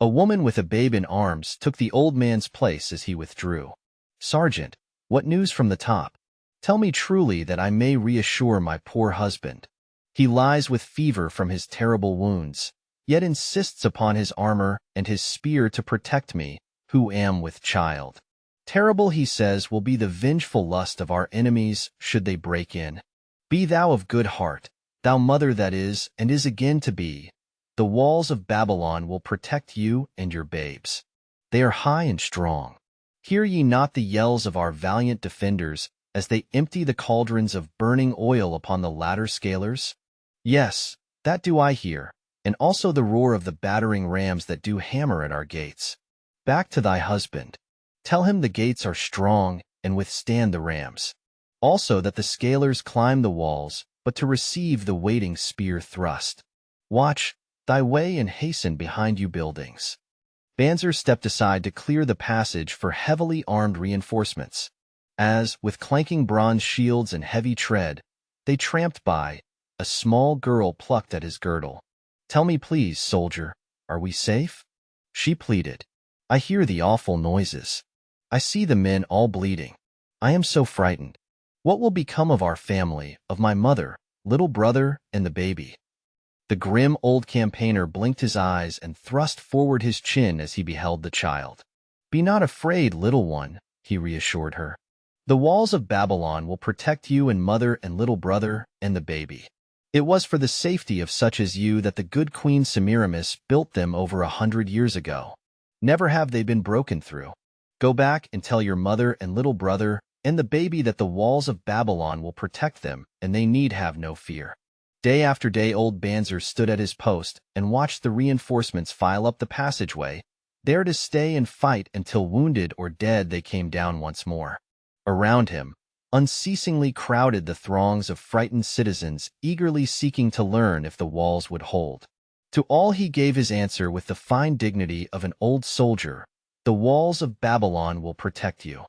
A woman with a babe in arms took the old man's place as he withdrew. Sergeant, what news from the top? Tell me truly that I may reassure my poor husband. He lies with fever from his terrible wounds, yet insists upon his armor and his spear to protect me, who am with child. Terrible, he says, will be the vengeful lust of our enemies should they break in. Be thou of good heart, thou mother that is and is again to be. The walls of Babylon will protect you and your babes. They are high and strong. Hear ye not the yells of our valiant defenders as they empty the cauldrons of burning oil upon the ladder scalers? Yes, that do I hear, and also the roar of the battering rams that do hammer at our gates. Back to thy husband. Tell him the gates are strong and withstand the rams. Also that the scalers climb the walls, but to receive the waiting spear thrust. Watch thy way and hasten behind you buildings. Banzer stepped aside to clear the passage for heavily armed reinforcements. As, with clanking bronze shields and heavy tread, they tramped by, a small girl plucked at his girdle. Tell me please, soldier, are we safe? She pleaded. I hear the awful noises. I see the men all bleeding. I am so frightened. What will become of our family, of my mother, little brother, and the baby? The grim old campaigner blinked his eyes and thrust forward his chin as he beheld the child. Be not afraid, little one, he reassured her. The walls of Babylon will protect you and mother and little brother and the baby. It was for the safety of such as you that the good Queen Semiramis built them over 100 years ago. Never have they been broken through. Go back and tell your mother and little brother and the baby that the walls of Babylon will protect them, and they need have no fear. Day after day old Banzer stood at his post and watched the reinforcements file up the passageway, there to stay and fight until wounded or dead they came down once more. Around him, unceasingly crowded the throngs of frightened citizens eagerly seeking to learn if the walls would hold. To all he gave his answer with the fine dignity of an old soldier, the walls of Babylon will protect you.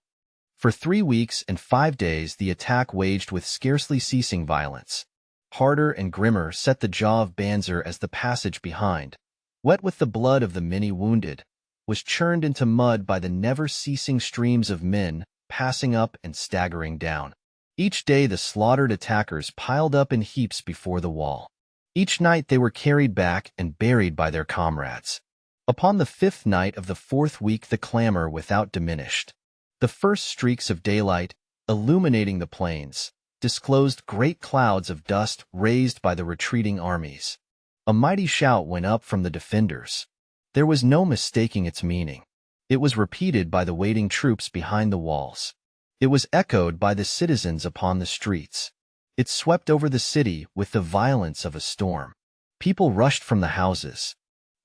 For 3 weeks and 5 days the attack waged with scarcely ceasing violence. Harder and grimmer set the jaw of Banzer as the passage behind, wet with the blood of the many wounded, was churned into mud by the never-ceasing streams of men passing up and staggering down. Each day the slaughtered attackers piled up in heaps before the wall. Each night they were carried back and buried by their comrades. Upon the 5th night of the 4th week the clamor without diminished. The first streaks of daylight, illuminating the plains, disclosed great clouds of dust raised by the retreating armies. A mighty shout went up from the defenders. There was no mistaking its meaning. It was repeated by the waiting troops behind the walls. It was echoed by the citizens upon the streets. It swept over the city with the violence of a storm. People rushed from the houses.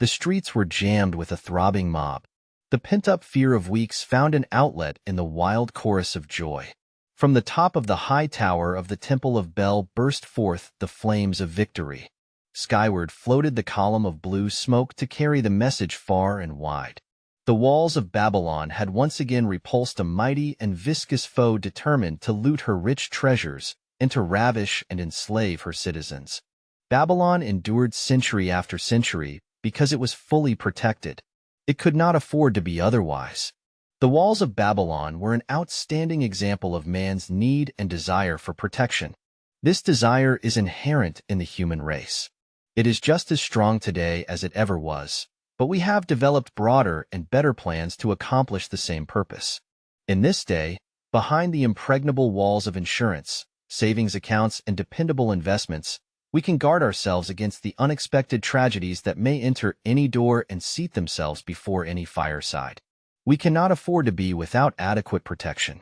The streets were jammed with a throbbing mob. The pent-up fear of weeks found an outlet in the wild chorus of joy. From the top of the high tower of the Temple of Bel burst forth the flames of victory. Skyward floated the column of blue smoke to carry the message far and wide. The walls of Babylon had once again repulsed a mighty and viscous foe determined to loot her rich treasures and to ravish and enslave her citizens. Babylon endured century after century because it was fully protected. It could not afford to be otherwise. The walls of Babylon were an outstanding example of man's need and desire for protection. This desire is inherent in the human race. It is just as strong today as it ever was, but we have developed broader and better plans to accomplish the same purpose. In this day, behind the impregnable walls of insurance, savings accounts, and dependable investments, we can guard ourselves against the unexpected tragedies that may enter any door and seat themselves before any fireside. We cannot afford to be without adequate protection.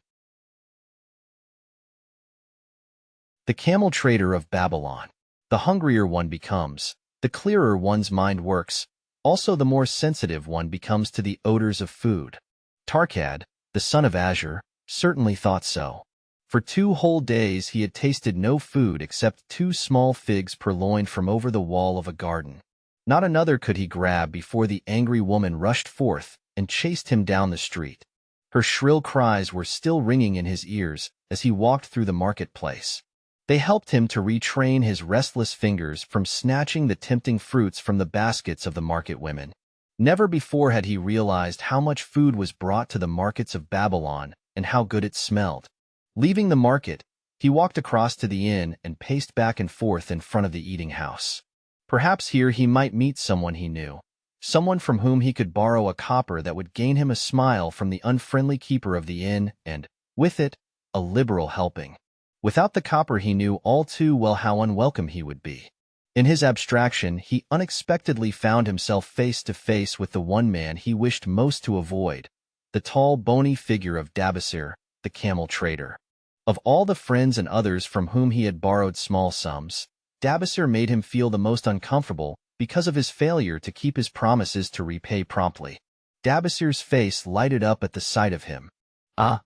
The camel trader of Babylon. The hungrier one becomes, the clearer one's mind works, also the more sensitive one becomes to the odors of food. Tarkad, the son of Azure, certainly thought so. For 2 whole days he had tasted no food except 2 small figs purloined from over the wall of a garden. Not another could he grab before the angry woman rushed forth and chased him down the street. Her shrill cries were still ringing in his ears as he walked through the marketplace. They helped him to retrain his restless fingers from snatching the tempting fruits from the baskets of the market women. Never before had he realized how much food was brought to the markets of Babylon and how good it smelled. Leaving the market, he walked across to the inn and paced back and forth in front of the eating house. Perhaps here he might meet someone he knew, someone from whom he could borrow a copper that would gain him a smile from the unfriendly keeper of the inn and, with it, a liberal helping. Without the copper he knew all too well how unwelcome he would be. In his abstraction, he unexpectedly found himself face to face with the one man he wished most to avoid, the tall, bony figure of Dabasir, the camel trader. Of all the friends and others from whom he had borrowed small sums, Dabasir made him feel the most uncomfortable because of his failure to keep his promises to repay promptly. Dabasir's face lighted up at the sight of him. "Ah,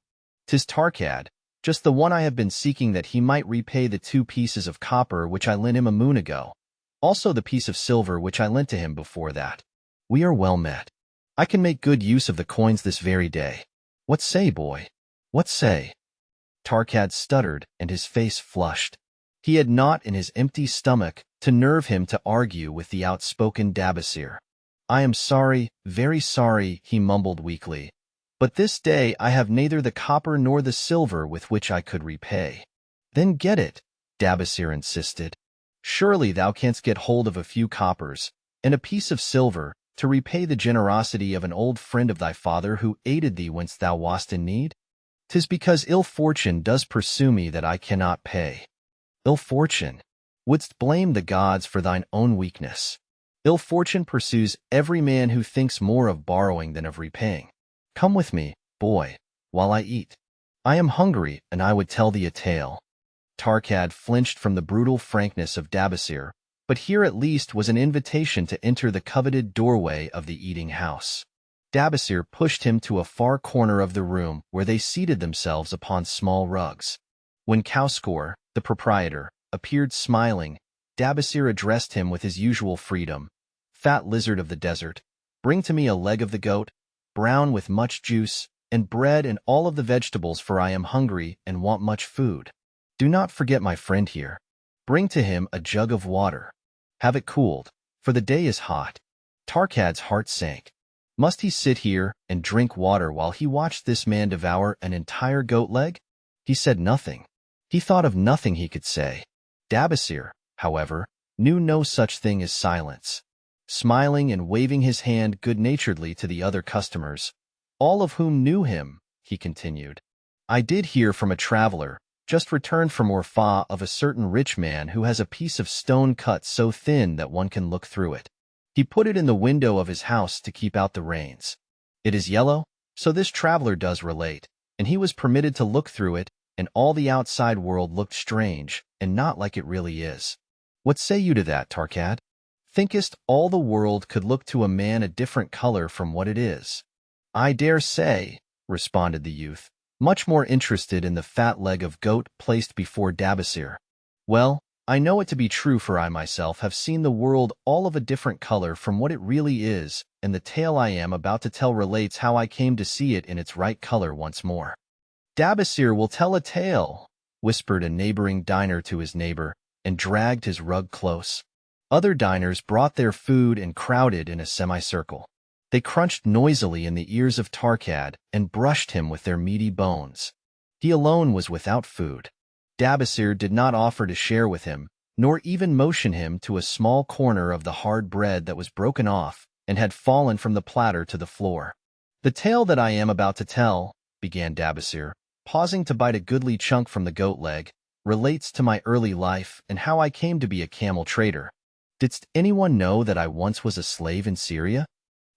'tis Tarkad, just the one I have been seeking, that he might repay the 2 pieces of copper which I lent him a moon ago, also the piece of silver which I lent to him before that. We are well met. I can make good use of the coins this very day. What say, boy? What say?" Tarkad stuttered, and his face flushed. He had naught in his empty stomach to nerve him to argue with the outspoken Dabasir. "I am sorry, very sorry," he mumbled weakly, "but this day I have neither the copper nor the silver with which I could repay." "Then get it," Dabasir insisted. "Surely thou canst get hold of a few coppers and a piece of silver to repay the generosity of an old friend of thy father who aided thee whence thou wast in need? 'Tis because ill fortune does pursue me that I cannot pay." "Ill fortune? Wouldst blame the gods for thine own weakness? Ill fortune pursues every man who thinks more of borrowing than of repaying. Come with me, boy, while I eat. I am hungry, and I would tell thee a tale." Tarkad flinched from the brutal frankness of Dabasir, but here at least was an invitation to enter the coveted doorway of the eating house. Dabasir pushed him to a far corner of the room where they seated themselves upon small rugs. When Kouskor, the proprietor, appeared smiling, Dabasir addressed him with his usual freedom. "Fat lizard of the desert, bring to me a leg of the goat, brown with much juice, and bread and all of the vegetables, for I am hungry and want much food. Do not forget my friend here. Bring to him a jug of water. Have it cooled, for the day is hot." Tarkad's heart sank. Must he sit here and drink water while he watched this man devour an entire goat leg? He said nothing. He thought of nothing he could say. Dabasir, however, knew no such thing as silence. Smiling and waving his hand good-naturedly to the other customers, all of whom knew him, he continued, "I did hear from a traveler, just returned from Orpha, of a certain rich man who has a piece of stone cut so thin that one can look through it. He put it in the window of his house to keep out the rains. It is yellow, so this traveler does relate, and he was permitted to look through it, and all the outside world looked strange, and not like it really is. What say you to that, Tarkad? Thinkest all the world could look to a man a different color from what it is?" "I dare say," responded the youth, much more interested in the fat leg of goat placed before Dabasir. "Well, I know it to be true, for I myself have seen the world all of a different color from what it really is, and the tale I am about to tell relates how I came to see it in its right color once more. "Dabasir will tell a tale," whispered a neighboring diner to his neighbor, and dragged his rug close. Other diners brought their food and crowded in a semicircle. They crunched noisily in the ears of Tarkad and brushed him with their meaty bones. He alone was without food. Dabasir did not offer to share with him, nor even motion him to a small corner of the hard bread that was broken off and had fallen from the platter to the floor. "The tale that I am about to tell," began Dabasir, pausing to bite a goodly chunk from the goat leg, "relates to my early life and how I came to be a camel trader. Didst anyone know that I once was a slave in Syria?"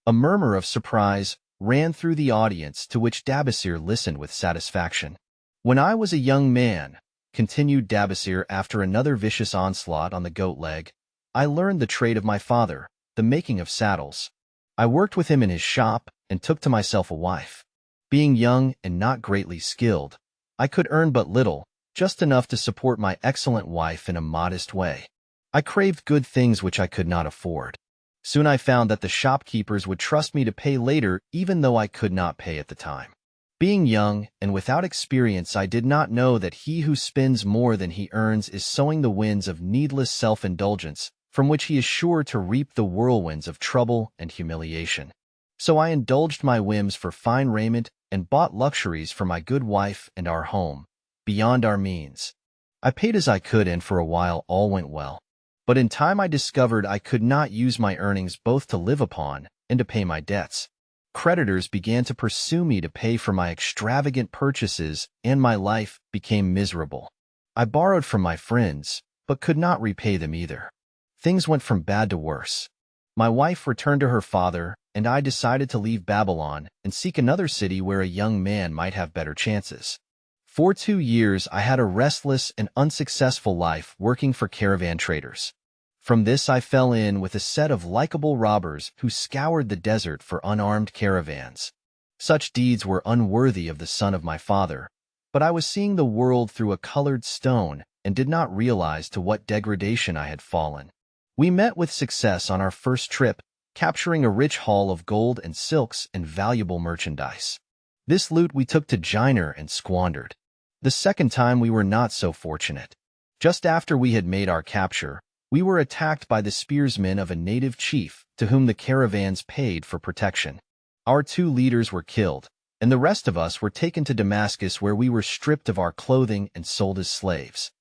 A murmur of surprise ran through the audience, to which Dabasir listened with satisfaction. "When I was a young man," continued Dabasir after another vicious onslaught on the goat leg, "I learned the trade of my father, the making of saddles. I worked with him in his shop and took to myself a wife. Being young and not greatly skilled, I could earn but little, just enough to support my excellent wife in a modest way. I craved good things which I could not afford. Soon I found that the shopkeepers would trust me to pay later, even though I could not pay at the time. Being young and without experience, I did not know that he who spends more than he earns is sowing the winds of needless self-indulgence, from which he is sure to reap the whirlwinds of trouble and humiliation. So I indulged my whims for fine raiment and bought luxuries for my good wife and our home, beyond our means. I paid as I could, and for a while all went well. But in time I discovered I could not use my earnings both to live upon and to pay my debts. Creditors began to pursue me to pay for my extravagant purchases, and my life became miserable. I borrowed from my friends, but could not repay them either. Things went from bad to worse. My wife returned to her father, and I decided to leave Babylon and seek another city where a young man might have better chances. For 2 years I had a restless and unsuccessful life working for caravan traders. From this I fell in with a set of likable robbers who scoured the desert for unarmed caravans. Such deeds were unworthy of the son of my father, but I was seeing the world through a colored stone and did not realize to what degradation I had fallen. We met with success on our first trip, capturing a rich haul of gold and silks and valuable merchandise. This loot we took to Jiner and squandered. The second time we were not so fortunate. Just after we had made our capture, we were attacked by the spearsmen of a native chief to whom the caravans paid for protection. Our 2 leaders were killed, and the rest of us were taken to Damascus, where we were stripped of our clothing and sold as slaves.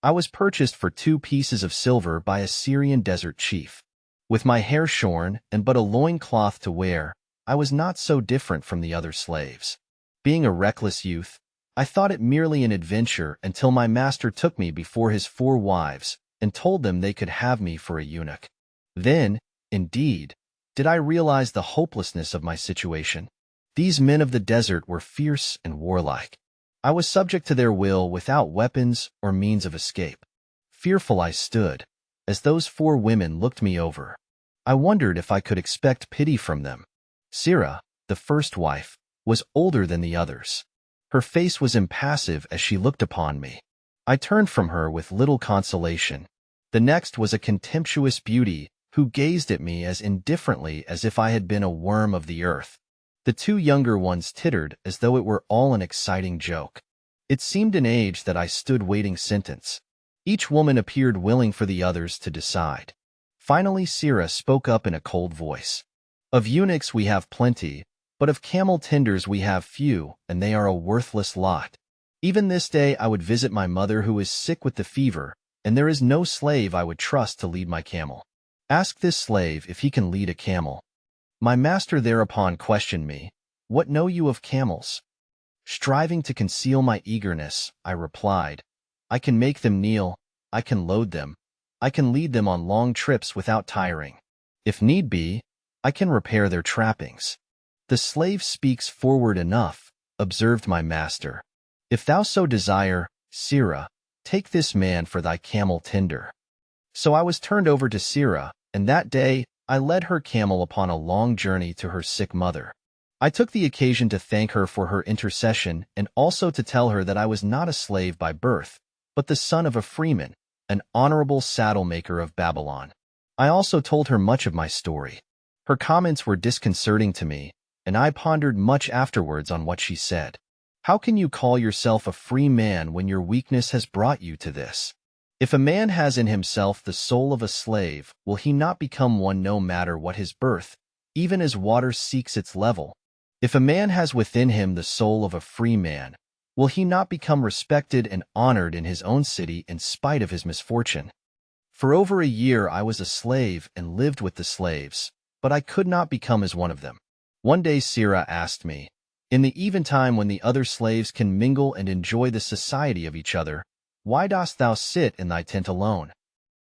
I was purchased for 2 pieces of silver by a Syrian desert chief. With my hair shorn and but a loincloth to wear, I was not so different from the other slaves. Being a reckless youth, I thought it merely an adventure until my master took me before his 4 wives and told them they could have me for a eunuch. Then, indeed, did I realize the hopelessness of my situation. These men of the desert were fierce and warlike. I was subject to their will without weapons or means of escape. Fearful I stood, as those 4 women looked me over. I wondered if I could expect pity from them. Sirah, the first wife, was older than the others. Her face was impassive as she looked upon me. I turned from her with little consolation. The next was a contemptuous beauty who gazed at me as indifferently as if I had been a worm of the earth. The 2 younger ones tittered as though it were all an exciting joke. It seemed an age that I stood waiting sentence. Each woman appeared willing for the others to decide. Finally Sirah spoke up in a cold voice. "Of eunuchs we have plenty, but of camel tenders we have few, and they are a worthless lot. Even this day I would visit my mother, who is sick with the fever, and there is no slave I would trust to lead my camel. Ask this slave if he can lead a camel." My master thereupon questioned me, "What know you of camels?" Striving to conceal my eagerness, I replied, "I can make them kneel, I can load them, I can lead them on long trips without tiring. If need be, I can repair their trappings." "The slave speaks forward enough," observed my master. "If thou so desire, Sirah, take this man for thy camel tender." So I was turned over to Sirah, and that day I led her camel upon a long journey to her sick mother. I took the occasion to thank her for her intercession and also to tell her that I was not a slave by birth, but the son of a freeman, an honorable saddle-maker of Babylon. I also told her much of my story. Her comments were disconcerting to me, and I pondered much afterwards on what she said. How can you call yourself a free man when your weakness has brought you to this? If a man has in himself the soul of a slave, will he not become one no matter what his birth, even as water seeks its level? If a man has within him the soul of a free man, will he not become respected and honored in his own city in spite of his misfortune? For over a year I was a slave and lived with the slaves, but I could not become as one of them. One day Sirah asked me, in the eventime when the other slaves can mingle and enjoy the society of each other, why dost thou sit in thy tent alone?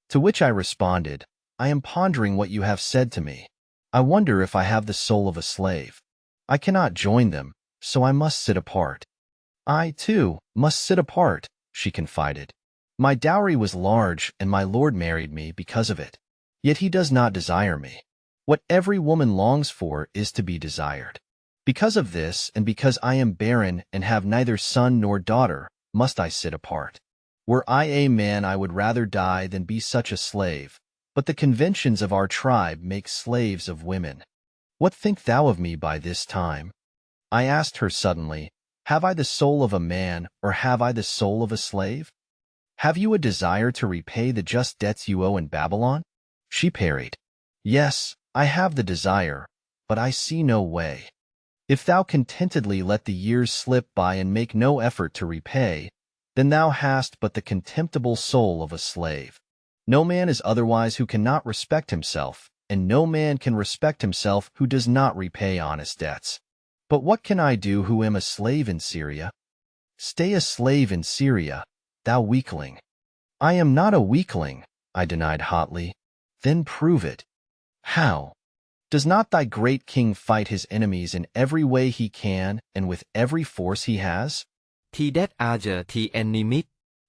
To which I responded, I am pondering what you have said to me. I wonder if I have the soul of a slave. I cannot join them, so I must sit apart. I, too, must sit apart, she confided. My dowry was large, and my lord married me because of it. Yet he does not desire me. What every woman longs for is to be desired. Because of this, and because I am barren and have neither son nor daughter, must I sit apart. Were I a man, I would rather die than be such a slave, but the conventions of our tribe make slaves of women. What think thou of me by this time? I asked her suddenly, have I the soul of a man, or have I the soul of a slave? Have you a desire to repay the just debts you owe in Babylon? She parried, yes, I have the desire, but I see no way. If thou contentedly let the years slip by and make no effort to repay, then thou hast but the contemptible soul of a slave. No man is otherwise who cannot respect himself, and no man can respect himself who does not repay honest debts. But what can I do who am a slave in Syria? Stay a slave in Syria, thou weakling. I am not a weakling, I denied hotly. Then prove it. How? Does not thy great king fight his enemies in every way he can and with every force he has? Thì that are the enemy.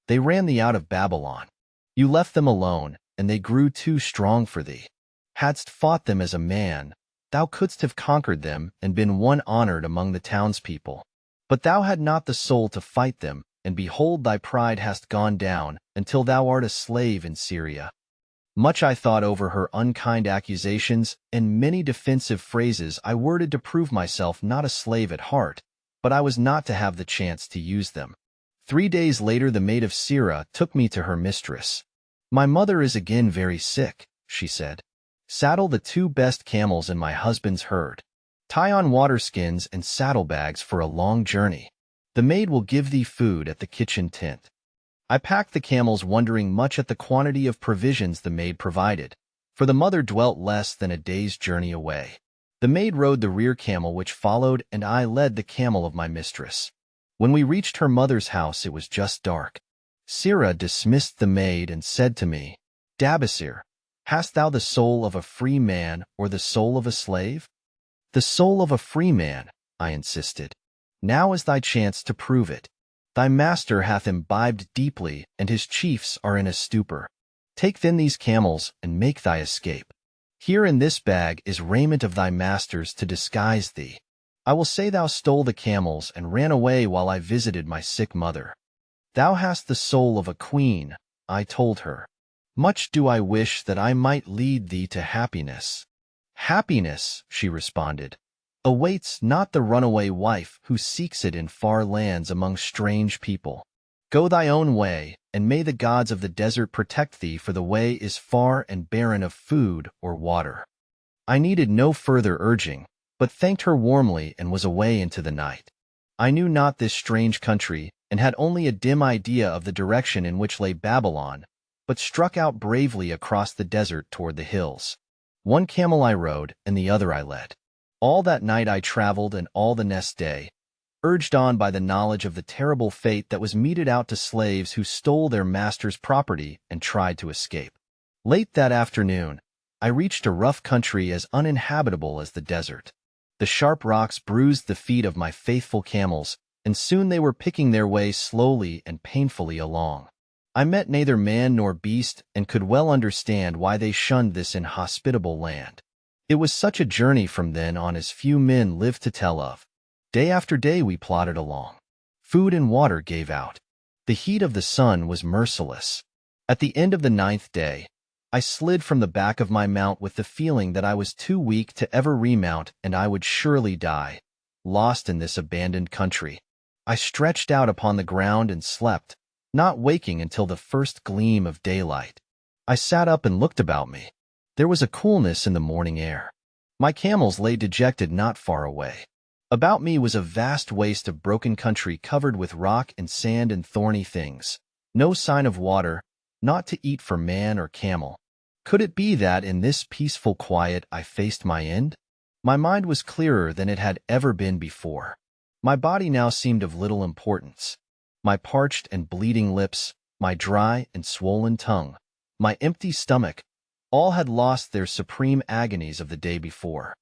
They ran thee out of Babylon. You left them alone, and they grew too strong for thee. Hadst fought them as a man, thou couldst have conquered them and been one honored among the townspeople. But thou had not the soul to fight them, and behold, thy pride hast gone down, until thou art a slave in Syria. Much I thought over her unkind accusations, and many defensive phrases I worded to prove myself not a slave at heart, but I was not to have the chance to use them. 3 days later the maid of Sirah took me to her mistress. My mother is again very sick, she said. Saddle the 2 best camels in my husband's herd. Tie on waterskins and saddlebags for a long journey. The maid will give thee food at the kitchen tent. I packed the camels, wondering much at the quantity of provisions the maid provided, for the mother dwelt less than a day's journey away. The maid rode the rear camel which followed, and I led the camel of my mistress. When we reached her mother's house it was just dark. Sirah dismissed the maid and said to me, Dabasir, hast thou the soul of a free man or the soul of a slave? The soul of a free man, I insisted. Now is thy chance to prove it. Thy master hath imbibed deeply, and his chiefs are in a stupor. Take then these camels, and make thy escape. Here in this bag is raiment of thy master's to disguise thee. I will say thou stole the camels and ran away while I visited my sick mother. Thou hast the soul of a queen, I told her. Much do I wish that I might lead thee to happiness. Happiness, she responded, awaits not the runaway wife who seeks it in far lands among strange people. Go thy own way, and may the gods of the desert protect thee, for the way is far and barren of food or water. I needed no further urging, but thanked her warmly and was away into the night. I knew not this strange country, and had only a dim idea of the direction in which lay Babylon, but struck out bravely across the desert toward the hills. 1 camel I rode, and the other I led. All that night I traveled, and all the next day, urged on by the knowledge of the terrible fate that was meted out to slaves who stole their master's property and tried to escape. Late that afternoon, I reached a rough country as uninhabitable as the desert. The sharp rocks bruised the feet of my faithful camels, and soon they were picking their way slowly and painfully along. I met neither man nor beast, and could well understand why they shunned this inhospitable land. It was such a journey from then on as few men lived to tell of. Day after day we plodded along. Food and water gave out. The heat of the sun was merciless. At the end of the 9th day, I slid from the back of my mount with the feeling that I was too weak to ever remount and I would surely die, lost in this abandoned country. I stretched out upon the ground and slept, not waking until the first gleam of daylight. I sat up and looked about me. There was a coolness in the morning air. My camels lay dejected not far away. About me was a vast waste of broken country covered with rock and sand and thorny things. No sign of water, not to eat for man or camel. Could it be that in this peaceful quiet I faced my end? My mind was clearer than it had ever been before. My body now seemed of little importance. My parched and bleeding lips, my dry and swollen tongue, my empty stomach, all had lost their supreme agonies of the day before.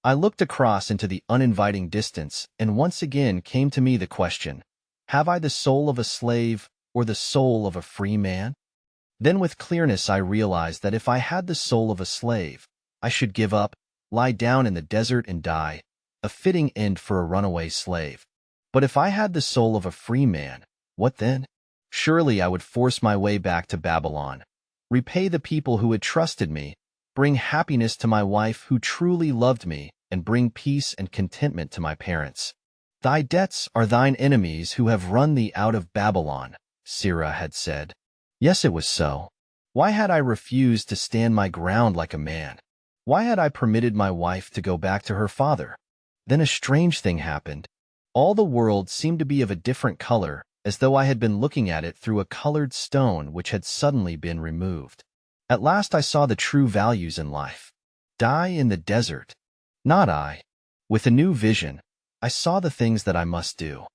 I looked across into the uninviting distance, and once again came to me the question, have I the soul of a slave or the soul of a free man? Then with clearness I realized that if I had the soul of a slave, I should give up, lie down in the desert and die, a fitting end for a runaway slave. But if I had the soul of a free man, what then? Surely I would force my way back to Babylon, repay the people who had trusted me, bring happiness to my wife who truly loved me, and bring peace and contentment to my parents. Thy debts are thine enemies who have run thee out of Babylon, Sirrah had said. Yes, it was so. Why had I refused to stand my ground like a man? Why had I permitted my wife to go back to her father? Then a strange thing happened. All the world seemed to be of a different color, as though I had been looking at it through a colored stone which had suddenly been removed. At last I saw the true values in life. Die in the desert. Not I. With a new vision, I saw the things that I must do.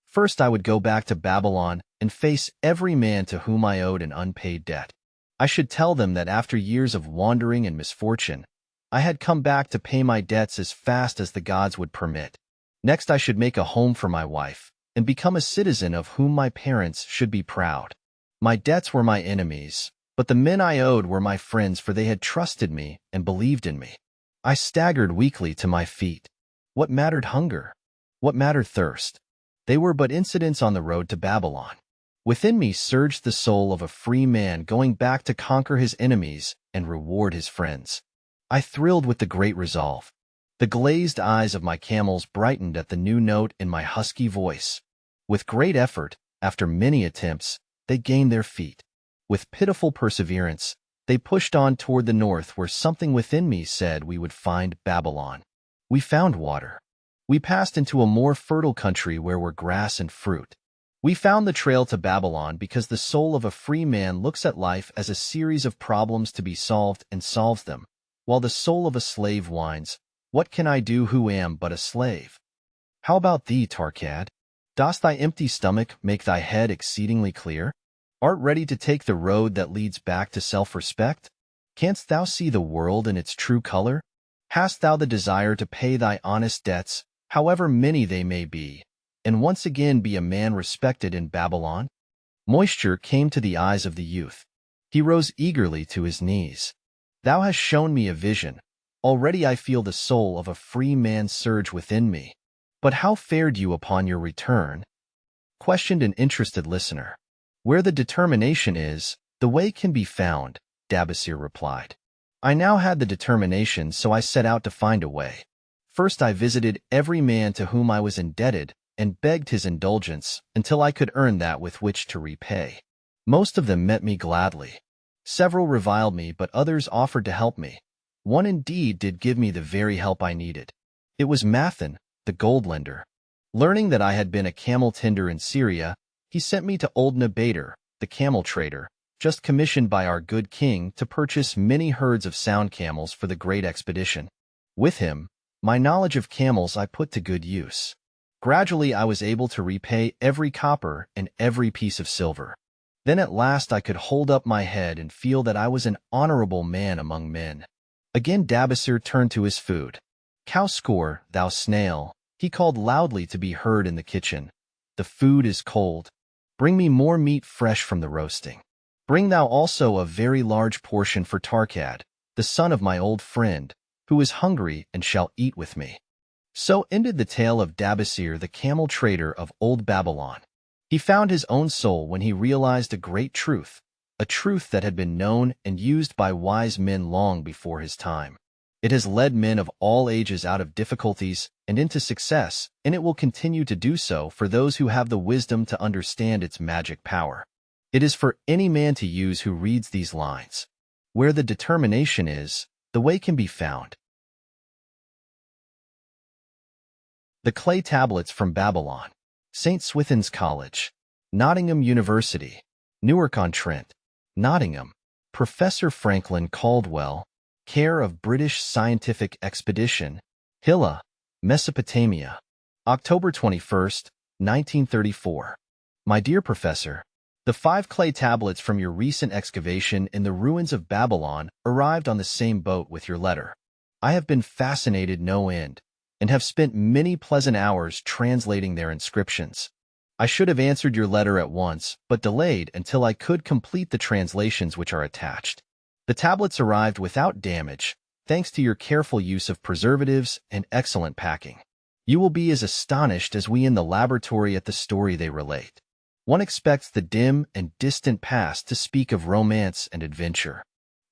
First I would go back to Babylon and face every man to whom I owed an unpaid debt. I should tell them that after years of wandering and misfortune, I had come back to pay my debts as fast as the gods would permit. Next I should make a home for my wife, and become a citizen of whom my parents should be proud. My debts were my enemies, but the men I owed were my friends, for they had trusted me and believed in me. I staggered weakly to my feet. What mattered hunger? What mattered thirst? They were but incidents on the road to Babylon. Within me surged the soul of a free man going back to conquer his enemies and reward his friends. I thrilled with the great resolve. The glazed eyes of my camels brightened at the new note in my husky voice. With great effort, after many attempts, they gained their feet. With pitiful perseverance, they pushed on toward the north where something within me said we would find Babylon. We found water. We passed into a more fertile country where were grass and fruit. We found the trail to Babylon because the soul of a free man looks at life as a series of problems to be solved and solves them, while the soul of a slave whines, "What can I do who am but a slave?" How about thee, Tarkad? Dost thy empty stomach make thy head exceedingly clear? Art ready to take the road that leads back to self-respect? Canst thou see the world in its true color? Hast thou the desire to pay thy honest debts, however many they may be, and once again be a man respected in Babylon? Moisture came to the eyes of the youth. He rose eagerly to his knees. Thou hast shown me a vision. Already I feel the soul of a free man surge within me. But how fared you upon your return? Questioned an interested listener. Where the determination is, the way can be found, Dabasir replied. I now had the determination, so I set out to find a way. First I visited every man to whom I was indebted and begged his indulgence until I could earn that with which to repay. Most of them met me gladly. Several reviled me, but others offered to help me. One indeed did give me the very help I needed. It was Mathan, the gold lender. Learning that I had been a camel tender in Syria, he sent me to old Nabater, the camel trader, just commissioned by our good king to purchase many herds of sound camels for the great expedition. With him, my knowledge of camels I put to good use. Gradually I was able to repay every copper and every piece of silver. Then at last I could hold up my head and feel that I was an honorable man among men. Again Dabasir turned to his food. Cow score, thou snail, he called loudly to be heard in the kitchen. The food is cold. Bring me more meat fresh from the roasting. Bring thou also a very large portion for Tarkad, the son of my old friend, who is hungry and shall eat with me. So ended the tale of Dabasir, the camel trader of old Babylon. He found his own soul when he realized a great truth. a truth that had been known and used by wise men long before his time. It has led men of all ages out of difficulties and into success, and it will continue to do so for those who have the wisdom to understand its magic power. It is for any man to use who reads these lines. Where the determination is, the way can be found. The Clay Tablets from Babylon. St. Swithin's College, Nottingham University, Newark-on-Trent, Nottingham. Professor Franklin Caldwell, care of British Scientific Expedition, Hilla, Mesopotamia, October 21, 1934. My dear Professor, the 5 clay tablets from your recent excavation in the ruins of Babylon arrived on the same boat with your letter. I have been fascinated no end, and have spent many pleasant hours translating their inscriptions. I should have answered your letter at once, but delayed until I could complete the translations which are attached. The tablets arrived without damage, thanks to your careful use of preservatives and excellent packing. You will be as astonished as we in the laboratory at the story they relate. One expects the dim and distant past to speak of romance and adventure.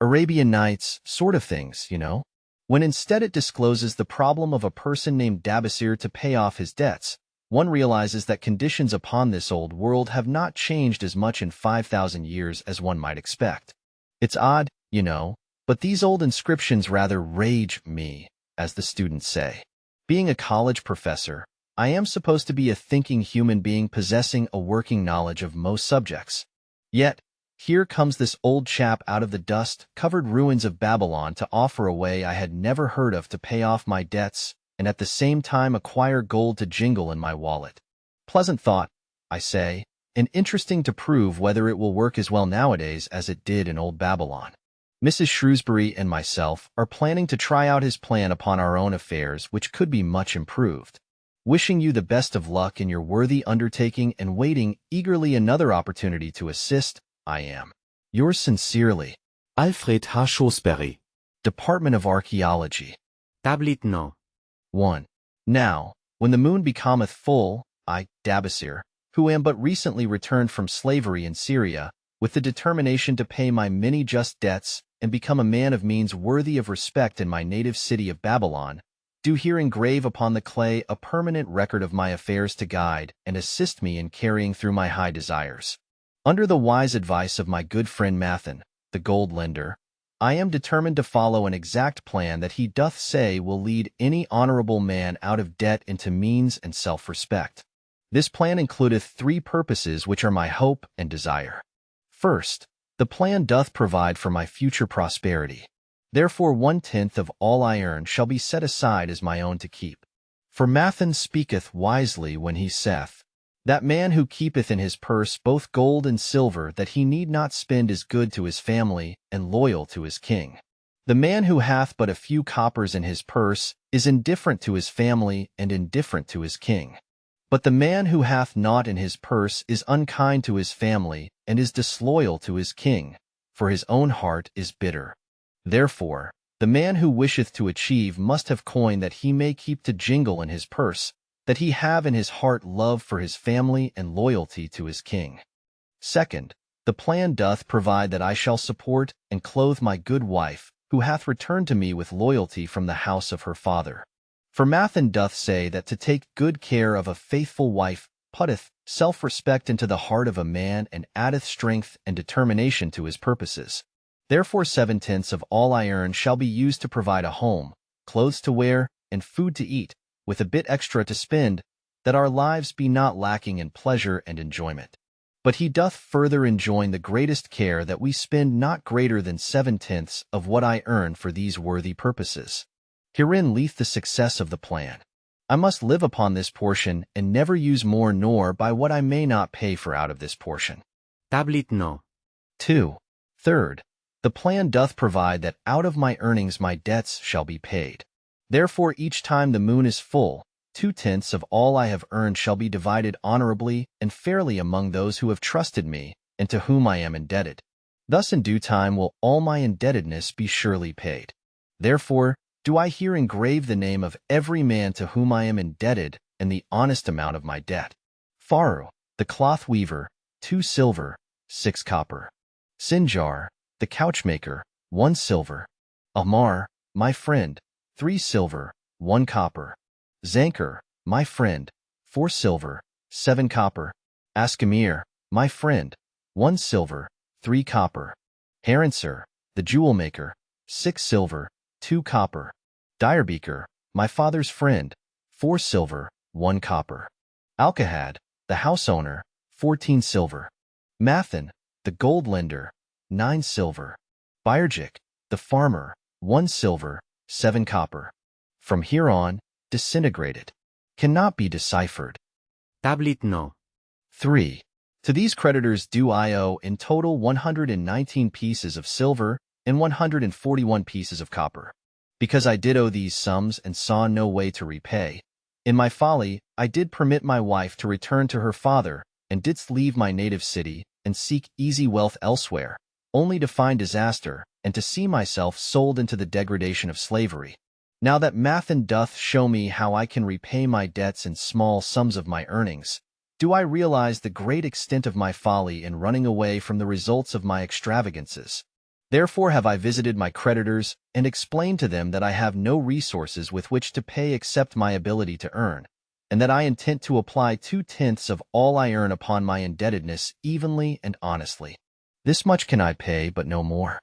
Arabian Nights sort of things, you know. When instead it discloses the problem of a person named Dabasir to pay off his debts, one realizes that conditions upon this old world have not changed as much in 5,000 years as one might expect. It's odd, you know, but these old inscriptions rather rage me, as the students say. Being a college professor, I am supposed to be a thinking human being possessing a working knowledge of most subjects. Yet, here comes this old chap out of the dust-covered ruins of Babylon to offer a way I had never heard of to pay off my debts and at the same time acquire gold to jingle in my wallet. Pleasant thought, I say, and interesting to prove whether it will work as well nowadays as it did in old Babylon. Mrs. Shrewsbury and myself are planning to try out his plan upon our own affairs, which could be much improved. Wishing you the best of luck in your worthy undertaking and waiting eagerly another opportunity to assist, I am, yours sincerely, Alfred H. Shrewsbury. Department of Archaeology. Tablet no. 1. Now, when the moon becometh full, I, Dabasir, who am but recently returned from slavery in Syria, with the determination to pay my many just debts and become a man of means worthy of respect in my native city of Babylon, do here engrave upon the clay a permanent record of my affairs to guide and assist me in carrying through my high desires. Under the wise advice of my good friend Mathan, the gold lender, I am determined to follow an exact plan that he doth say will lead any honorable man out of debt into means and self-respect. This plan includeth 3 purposes which are my hope and desire. First, the plan doth provide for my future prosperity. Therefore 1/10 of all I earn shall be set aside as my own to keep. For Mathan speaketh wisely when he saith, that man who keepeth in his purse both gold and silver that he need not spend is good to his family and loyal to his king. The man who hath but a few coppers in his purse is indifferent to his family and indifferent to his king. But the man who hath naught in his purse is unkind to his family and is disloyal to his king, for his own heart is bitter. Therefore, the man who wisheth to achieve must have coin that he may keep to jingle in his purse, that he have in his heart love for his family and loyalty to his king. Second, the plan doth provide that I shall support and clothe my good wife, who hath returned to me with loyalty from the house of her father. For Mathan doth say that to take good care of a faithful wife putteth self-respect into the heart of a man and addeth strength and determination to his purposes. Therefore 7/10 of all I earn shall be used to provide a home, clothes to wear, and food to eat, with a bit extra to spend, that our lives be not lacking in pleasure and enjoyment. But he doth further enjoin the greatest care that we spend not greater than 7/10 of what I earn for these worthy purposes. Herein lieth the success of the plan. I must live upon this portion and never use more nor by what I may not pay for out of this portion. Tablet no. 2. Third, the plan doth provide that out of my earnings my debts shall be paid. Therefore each time the moon is full, 2/10 of all I have earned shall be divided honorably and fairly among those who have trusted me and to whom I am indebted. Thus in due time will all my indebtedness be surely paid. Therefore do I here engrave the name of every man to whom I am indebted and the honest amount of my debt. Faru, the cloth weaver, 2 silver, 6 copper. Sinjar, the couchmaker, 1 silver. Ahmar, my friend, 3 silver, 1 copper. Zankar, my friend, 4 silver, 7 copper. Askamir, my friend, 1 silver, 3 copper. Haransar, the jewel maker, 6 silver, 2 copper. Direbeaker, my father's friend, 4 silver, 1 copper. Alkahad, the house owner, 14 silver. Mathan, the gold lender, 9 silver. Bayerjik, the farmer, 1 silver, 7 copper. From here on, disintegrated. Cannot be deciphered. Tablet no. 3. To these creditors do I owe in total 119 pieces of silver and 141 pieces of copper. Because I did owe these sums and saw no way to repay, in my folly I did permit my wife to return to her father, and didst leave my native city, and seek easy wealth elsewhere, only to find disaster, and to see myself sold into the degradation of slavery. Now that Mathan doth show me how I can repay my debts in small sums of my earnings, do I realize the great extent of my folly in running away from the results of my extravagances. Therefore have I visited my creditors, and explained to them that I have no resources with which to pay except my ability to earn, and that I intend to apply 2/10 of all I earn upon my indebtedness evenly and honestly. This much can I pay, but no more.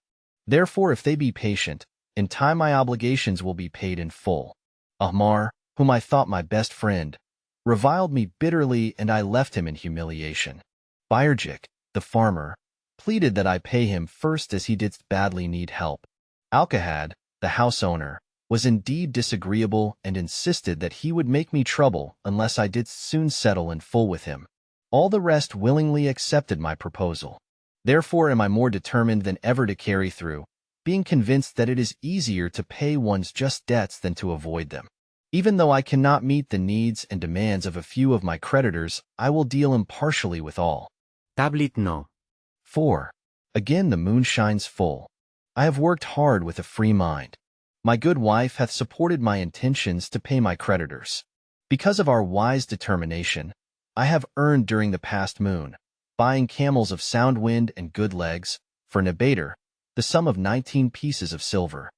Therefore, if they be patient, in time my obligations will be paid in full. Ahmar, whom I thought my best friend, reviled me bitterly, and I left him in humiliation. Bayerjik, the farmer, pleaded that I pay him first, as he didst badly need help. Alkahad, the house owner, was indeed disagreeable, and insisted that he would make me trouble unless I did soon settle in full with him. All the rest willingly accepted my proposal. Therefore am I more determined than ever to carry through, being convinced that it is easier to pay one's just debts than to avoid them. Even though I cannot meet the needs and demands of a few of my creditors, I will deal impartially with all. Tablet no. 4. Again the moon shines full. I have worked hard with a free mind. My good wife hath supported my intentions to pay my creditors. Because of our wise determination, I have earned during the past moon, buying camels of sound wind and good legs, for Nebater, the sum of 19 pieces of silver.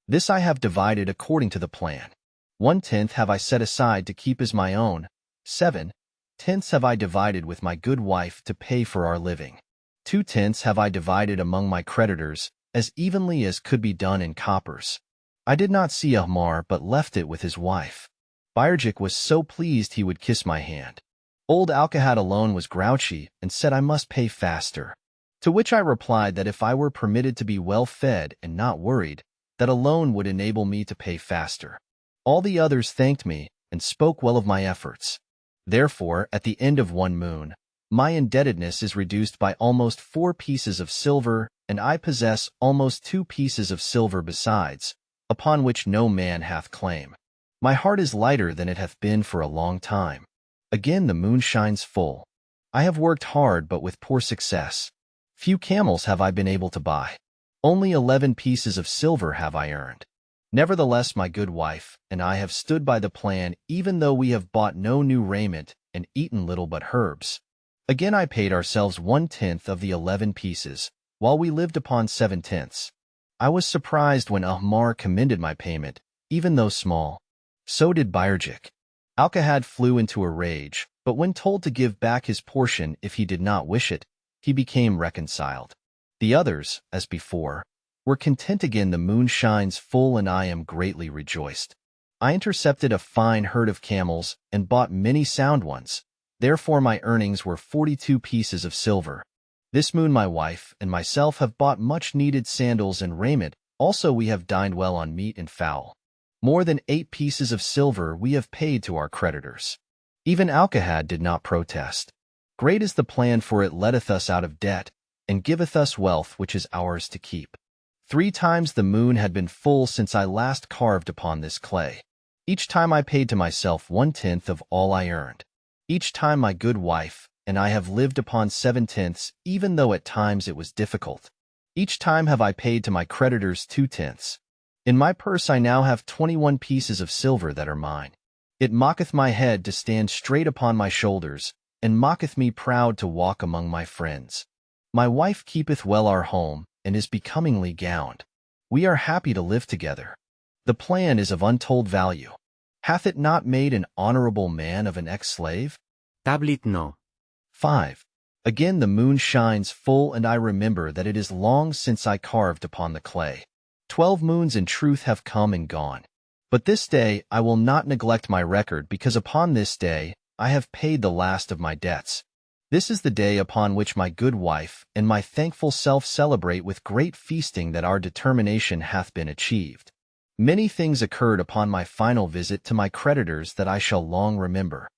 This I have divided according to the plan. 1/10 have I set aside to keep as my own. 7/10 have I divided with my good wife to pay for our living. 2/10 have I divided among my creditors, as evenly as could be done in coppers. I did not see Ahmar, but left it with his wife. Bayerjik was so pleased he would kiss my hand. Old Alkahad alone was grouchy, and said I must pay faster. To which I replied that if I were permitted to be well fed and not worried, that alone would enable me to pay faster. All the others thanked me, and spoke well of my efforts. Therefore, at the end of one moon, my indebtedness is reduced by almost 4 pieces of silver, and I possess almost 2 pieces of silver besides, upon which no man hath claim. My heart is lighter than it hath been for a long time. Again the moon shines full. I have worked hard, but with poor success. Few camels have I been able to buy. Only 11 pieces of silver have I earned. Nevertheless, my good wife and I have stood by the plan, even though we have bought no new raiment and eaten little but herbs. Again I paid ourselves 1/10 of the 11 pieces, while we lived upon 7/10. I was surprised when Ahmar commended my payment, even though small. So did Bayerjik. Alkahad flew into a rage, but when told to give back his portion if he did not wish it, he became reconciled. The others, as before, were content. Again the moon shines full, and I am greatly rejoiced. I intercepted a fine herd of camels and bought many sound ones. Therefore my earnings were 42 pieces of silver. This moon my wife and myself have bought much needed sandals and raiment. Also we have dined well on meat and fowl. More than 8 pieces of silver we have paid to our creditors. Even Alkahad did not protest. Great is the plan, for it letteth us out of debt, and giveth us wealth which is ours to keep. 3 times the moon had been full since I last carved upon this clay. Each time I paid to myself 1/10 of all I earned. Each time my good wife and I have lived upon 7/10, even though at times it was difficult. Each time have I paid to my creditors 2/10. In my purse I now have 21 pieces of silver that are mine. It mocketh my head to stand straight upon my shoulders, and mocketh me proud to walk among my friends. My wife keepeth well our home, and is becomingly gowned. We are happy to live together. The plan is of untold value. Hath it not made an honorable man of an ex-slave? Tablet no. 5. Again the moon shines full, and I remember that it is long since I carved upon the clay. 12 moons in truth have come and gone. But this day I will not neglect my record, because upon this day I have paid the last of my debts. This is the day upon which my good wife and my thankful self celebrate with great feasting that our determination hath been achieved. Many things occurred upon my final visit to my creditors that I shall long remember.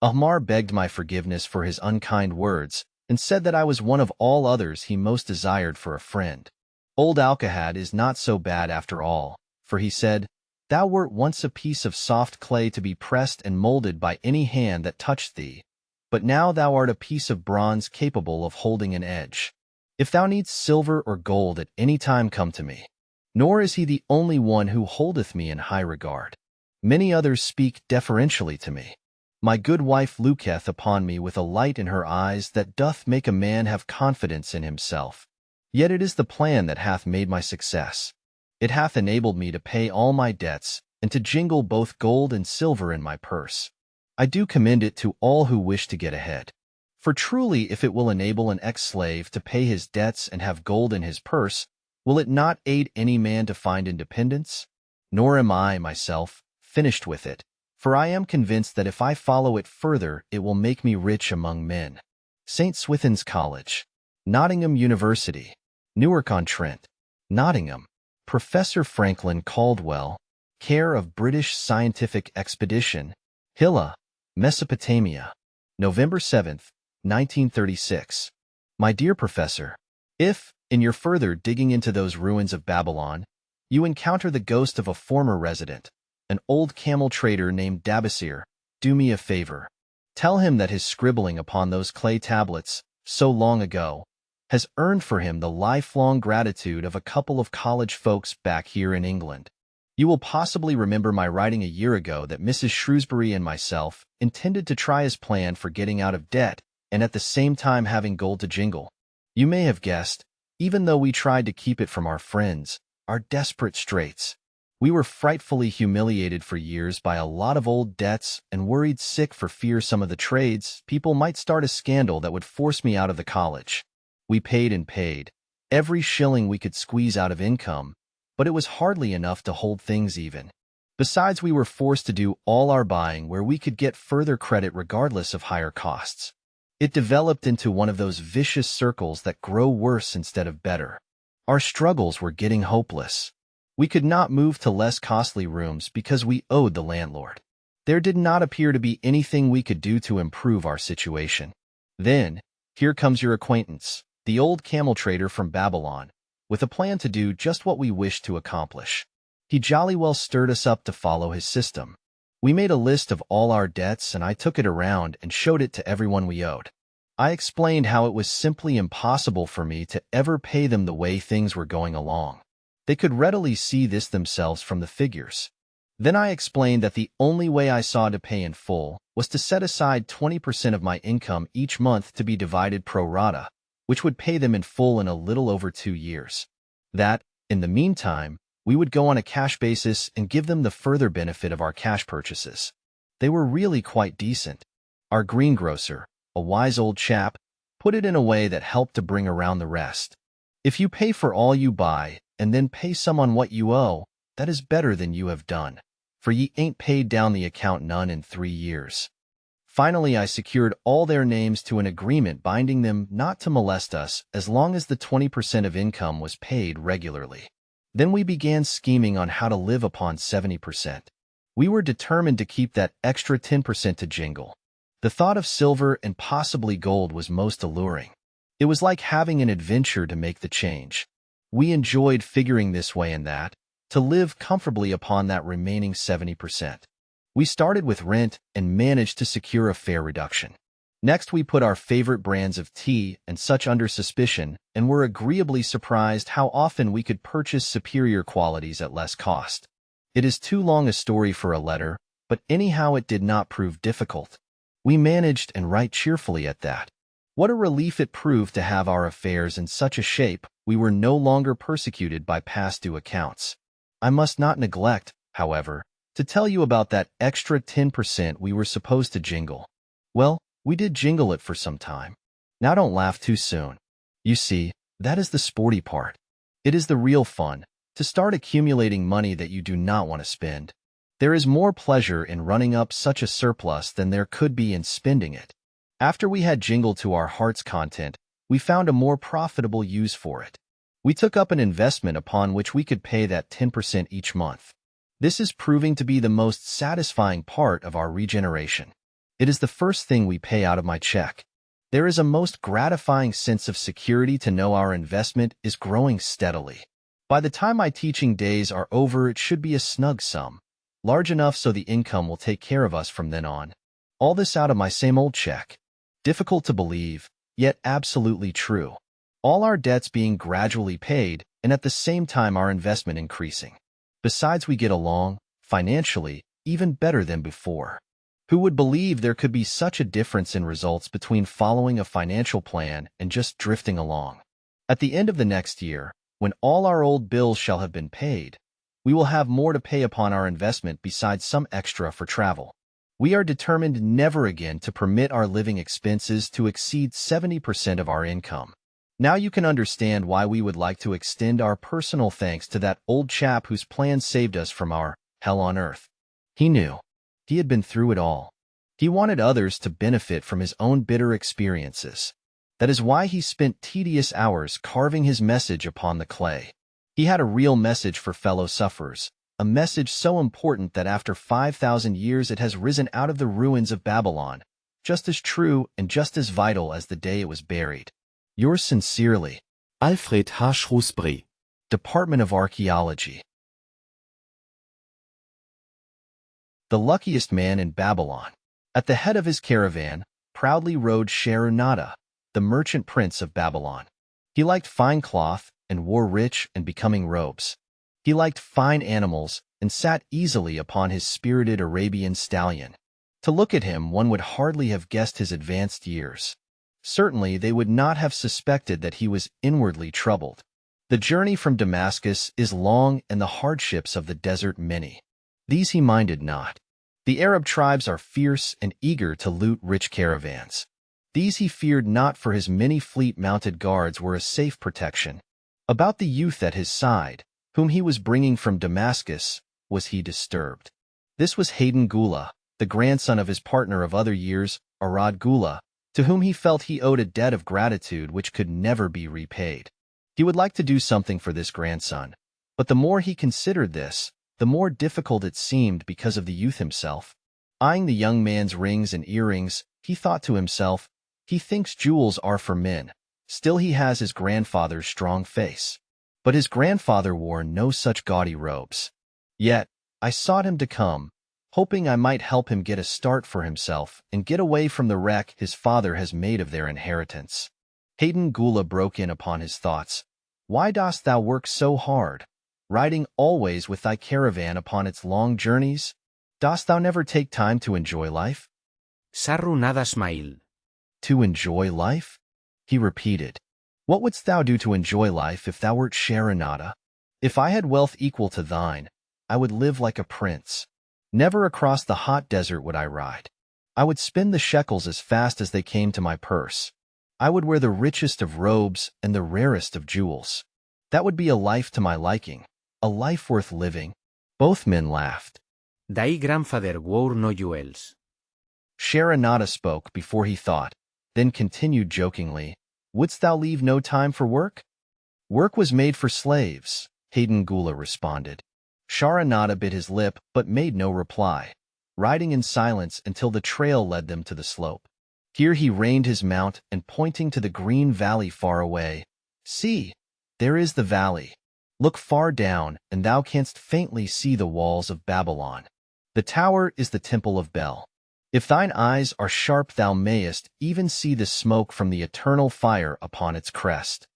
Ahmar begged my forgiveness for his unkind words, and said that I was one of all others he most desired for a friend. Old Alcahad is not so bad after all, for he said, "Thou wert once a piece of soft clay to be pressed and molded by any hand that touched thee, but now thou art a piece of bronze capable of holding an edge. If thou needst silver or gold at any time, come to me." Nor is he the only one who holdeth me in high regard. Many others speak deferentially to me. My good wife looketh upon me with a light in her eyes that doth make a man have confidence in himself. Yet it is the plan that hath made my success. It hath enabled me to pay all my debts, and to jingle both gold and silver in my purse. I do commend it to all who wish to get ahead. For truly, if it will enable an ex-slave to pay his debts and have gold in his purse, will it not aid any man to find independence? Nor am I, myself, finished with it, for I am convinced that if I follow it further, it will make me rich among men. St. Swithin's College, Nottingham University, Newark-on-Trent, Nottingham. Professor Franklin Caldwell, care of British Scientific Expedition, Hilla, Mesopotamia, November 7, 1936. My dear Professor, if, in your further digging into those ruins of Babylon, you encounter the ghost of a former resident, an old camel trader named Dabasir, do me a favor. Tell him that his scribbling upon those clay tablets, so long ago, has earned for him the lifelong gratitude of a couple of college folks back here in England. You will possibly remember my writing a year ago that Mrs. Shrewsbury and myself intended to try his plan for getting out of debt and at the same time having gold to jingle. You may have guessed, even though we tried to keep it from our friends, our desperate straits. We were frightfully humiliated for years by a lot of old debts and worried sick for fear some of the trades people might start a scandal that would force me out of the college. We paid and paid, every shilling we could squeeze out of income, but it was hardly enough to hold things even. Besides, we were forced to do all our buying where we could get further credit regardless of higher costs. It developed into one of those vicious circles that grow worse instead of better. Our struggles were getting hopeless. We could not move to less costly rooms because we owed the landlord. There did not appear to be anything we could do to improve our situation. Then, here comes your acquaintance, the old camel trader from Babylon, with a plan to do just what we wished to accomplish. He jolly well stirred us up to follow his system. We made a list of all our debts, and I took it around and showed it to everyone we owed. I explained how it was simply impossible for me to ever pay them the way things were going along. They could readily see this themselves from the figures. Then I explained that the only way I saw to pay in full was to set aside 20% of my income each month to be divided pro rata, which would pay them in full in a little over 2 years. That, in the meantime, we would go on a cash basis and give them the further benefit of our cash purchases. They were really quite decent. Our greengrocer, a wise old chap, put it in a way that helped to bring around the rest. If you pay for all you buy and then pay some on what you owe, that is better than you have done, for ye ain't paid down the account none in 3 years. Finally, I secured all their names to an agreement binding them not to molest us as long as the 20% of income was paid regularly. Then we began scheming on how to live upon 70%. We were determined to keep that extra 10% to jingle. The thought of silver and possibly gold was most alluring. It was like having an adventure to make the change. We enjoyed figuring this way and that, to live comfortably upon that remaining 70%. We started with rent and managed to secure a fair reduction. Next, we put our favorite brands of tea and such under suspicion and were agreeably surprised how often we could purchase superior qualities at less cost. It is too long a story for a letter, but anyhow it did not prove difficult. We managed, and right cheerfully at that. What a relief it proved to have our affairs in such a shape we were no longer persecuted by past due accounts. I must not neglect, however, to tell you about that extra 10% we were supposed to jingle. Well, we did jingle it for some time. Now don't laugh too soon. You see, that is the sporty part. It is the real fun, to start accumulating money that you do not want to spend. There is more pleasure in running up such a surplus than there could be in spending it. After we had jingled to our heart's content, we found a more profitable use for it. We took up an investment upon which we could pay that 10% each month. This is proving to be the most satisfying part of our regeneration. It is the first thing we pay out of my check. There is a most gratifying sense of security to know our investment is growing steadily. By the time my teaching days are over, it should be a snug sum, large enough so the income will take care of us from then on. All this out of my same old check. Difficult to believe, yet absolutely true. All our debts being gradually paid, and at the same time our investment increasing. Besides, we get along, financially, even better than before. Who would believe there could be such a difference in results between following a financial plan and just drifting along? At the end of the next year, when all our old bills shall have been paid, we will have more to pay upon our investment besides some extra for travel. We are determined never again to permit our living expenses to exceed 70% of our income. Now you can understand why we would like to extend our personal thanks to that old chap whose plan saved us from our hell on earth. He knew. He had been through it all. He wanted others to benefit from his own bitter experiences. That is why he spent tedious hours carving his message upon the clay. He had a real message for fellow sufferers, a message so important that after 5,000 years it has risen out of the ruins of Babylon, just as true and just as vital as the day it was buried. Yours sincerely, Alfred H. Shrewsbury. Department of Archaeology. The luckiest man in Babylon. At the head of his caravan, proudly rode Sharonada, the merchant prince of Babylon. He liked fine cloth and wore rich and becoming robes. He liked fine animals and sat easily upon his spirited Arabian stallion. To look at him, one would hardly have guessed his advanced years. Certainly, they would not have suspected that he was inwardly troubled. The journey from Damascus is long and the hardships of the desert many. These he minded not. The Arab tribes are fierce and eager to loot rich caravans. These he feared not, for his many fleet-mounted guards were a safe protection. About the youth at his side, whom he was bringing from Damascus, was he disturbed. This was Hayden Gula, the grandson of his partner of other years, Arad Gula, to whom he felt he owed a debt of gratitude which could never be repaid. He would like to do something for this grandson, but the more he considered this, the more difficult it seemed because of the youth himself. Eyeing the young man's rings and earrings, he thought to himself, he thinks jewels are for men. Still he has his grandfather's strong face. But his grandfather wore no such gaudy robes. Yet, I sought him to come, hoping I might help him get a start for himself and get away from the wreck his father has made of their inheritance. Hayden Gula broke in upon his thoughts. Why dost thou work so hard, riding always with thy caravan upon its long journeys? Dost thou never take time to enjoy life? Sharonada smiled. To enjoy life? He repeated. What wouldst thou do to enjoy life if thou wert Sharonada? If I had wealth equal to thine, I would live like a prince. Never across the hot desert would I ride. I would spend the shekels as fast as they came to my purse. I would wear the richest of robes and the rarest of jewels. That would be a life to my liking, a life worth living. Both men laughed. Thy grandfather wore no jewels. Sharonada spoke before he thought, then continued jokingly, Wouldst thou leave no time for work? Work was made for slaves, Hayden Gula responded. Sharonada bit his lip but made no reply, riding in silence until the trail led them to the slope. Here he reined his mount and pointing to the green valley far away, See, there is the valley. Look far down, and thou canst faintly see the walls of Babylon. The tower is the temple of Bel. If thine eyes are sharp, thou mayest even see the smoke from the eternal fire upon its crest.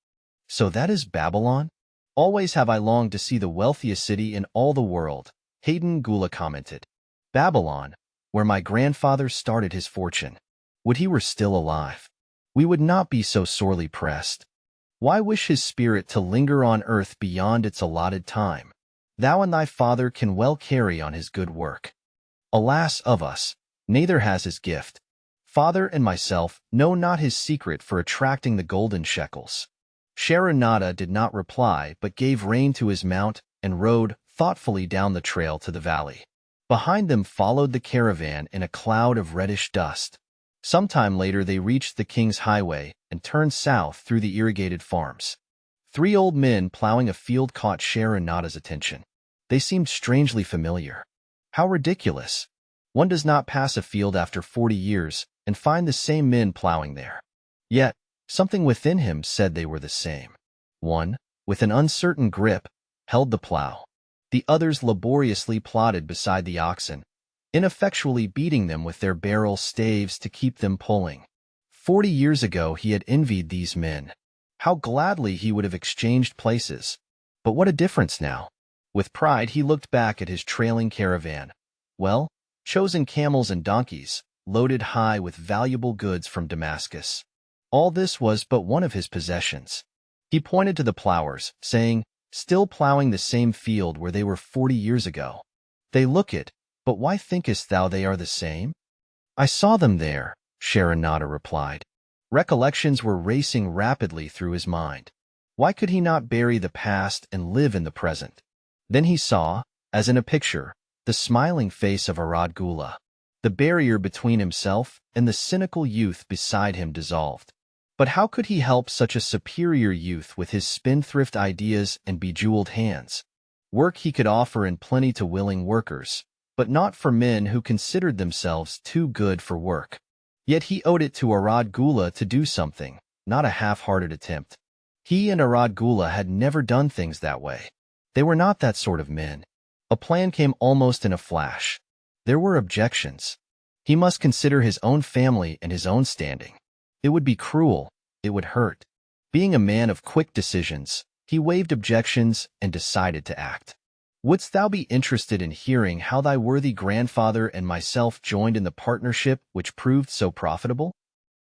So that is Babylon? Always have I longed to see the wealthiest city in all the world, Hayden Gula commented. Babylon, where my grandfather started his fortune. Would he were still alive. we would not be so sorely pressed. Why wish his spirit to linger on earth beyond its allotted time? Thou and thy father can well carry on his good work. Alas of us, neither has his gift. Father and myself know not his secret for attracting the golden shekels. Sharonada did not reply, but gave rein to his mount and rode thoughtfully down the trail to the valley. Behind them followed the caravan in a cloud of reddish dust. Some time later they reached the king's highway and turned south through the irrigated farms. 3 old men plowing a field caught Sharonada's attention. They seemed strangely familiar. How ridiculous! One does not pass a field after 40 years and find the same men plowing there. Yet, something within him said they were the same. One, with an uncertain grip, held the plow. The others laboriously plodded beside the oxen, ineffectually beating them with their barrel staves to keep them pulling. 40 years ago he had envied these men. How gladly he would have exchanged places. But what a difference now! With pride he looked back at his trailing caravan. Well, chosen camels and donkeys, loaded high with valuable goods from Damascus. All this was but one of his possessions. He pointed to the plowers, saying, still plowing the same field where they were 40 years ago. They look it, but why thinkest thou they are the same? I saw them there, Sharonada replied. Recollections were racing rapidly through his mind. Why could he not bury the past and live in the present? Then he saw, as in a picture, the smiling face of Arad Gula. The barrier between himself and the cynical youth beside him dissolved. But how could he help such a superior youth with his spendthrift ideas and bejeweled hands? Work he could offer in plenty to willing workers, but not for men who considered themselves too good for work. Yet he owed it to Arad Gula to do something, not a half-hearted attempt. He and Arad Gula had never done things that way. They were not that sort of men. A plan came almost in a flash. There were objections. He must consider his own family and his own standing. It would be cruel. It would hurt. Being a man of quick decisions, he waived objections and decided to act. Wouldst thou be interested in hearing how thy worthy grandfather and myself joined in the partnership which proved so profitable?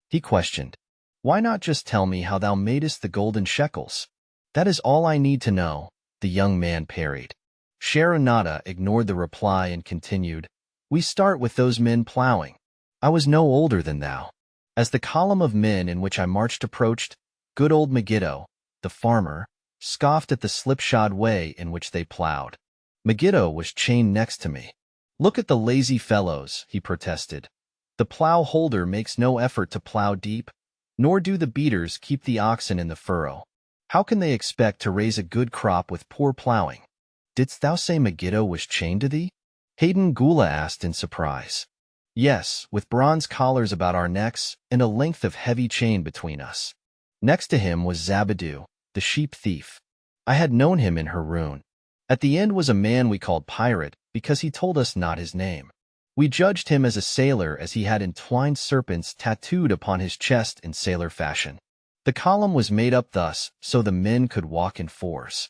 He questioned. Why not just tell me how thou madest the golden shekels? That is all I need to know, the young man parried. Sharonada ignored the reply and continued, We start with those men plowing. I was no older than thou. As the column of men in which I marched approached, good old Megiddo, the farmer, scoffed at the slipshod way in which they plowed. Megiddo was chained next to me. Look at the lazy fellows, he protested. The plow holder makes no effort to plow deep, nor do the beaters keep the oxen in the furrow. How can they expect to raise a good crop with poor plowing? Didst thou say Megiddo was chained to thee? Hayden Gula asked in surprise. Yes, with bronze collars about our necks and a length of heavy chain between us. Next to him was Zabadu, the sheep thief. I had known him in Haroun. At the end was a man we called Pirate because he told us not his name. We judged him as a sailor as he had entwined serpents tattooed upon his chest in sailor fashion. The column was made up thus so the men could walk in fours.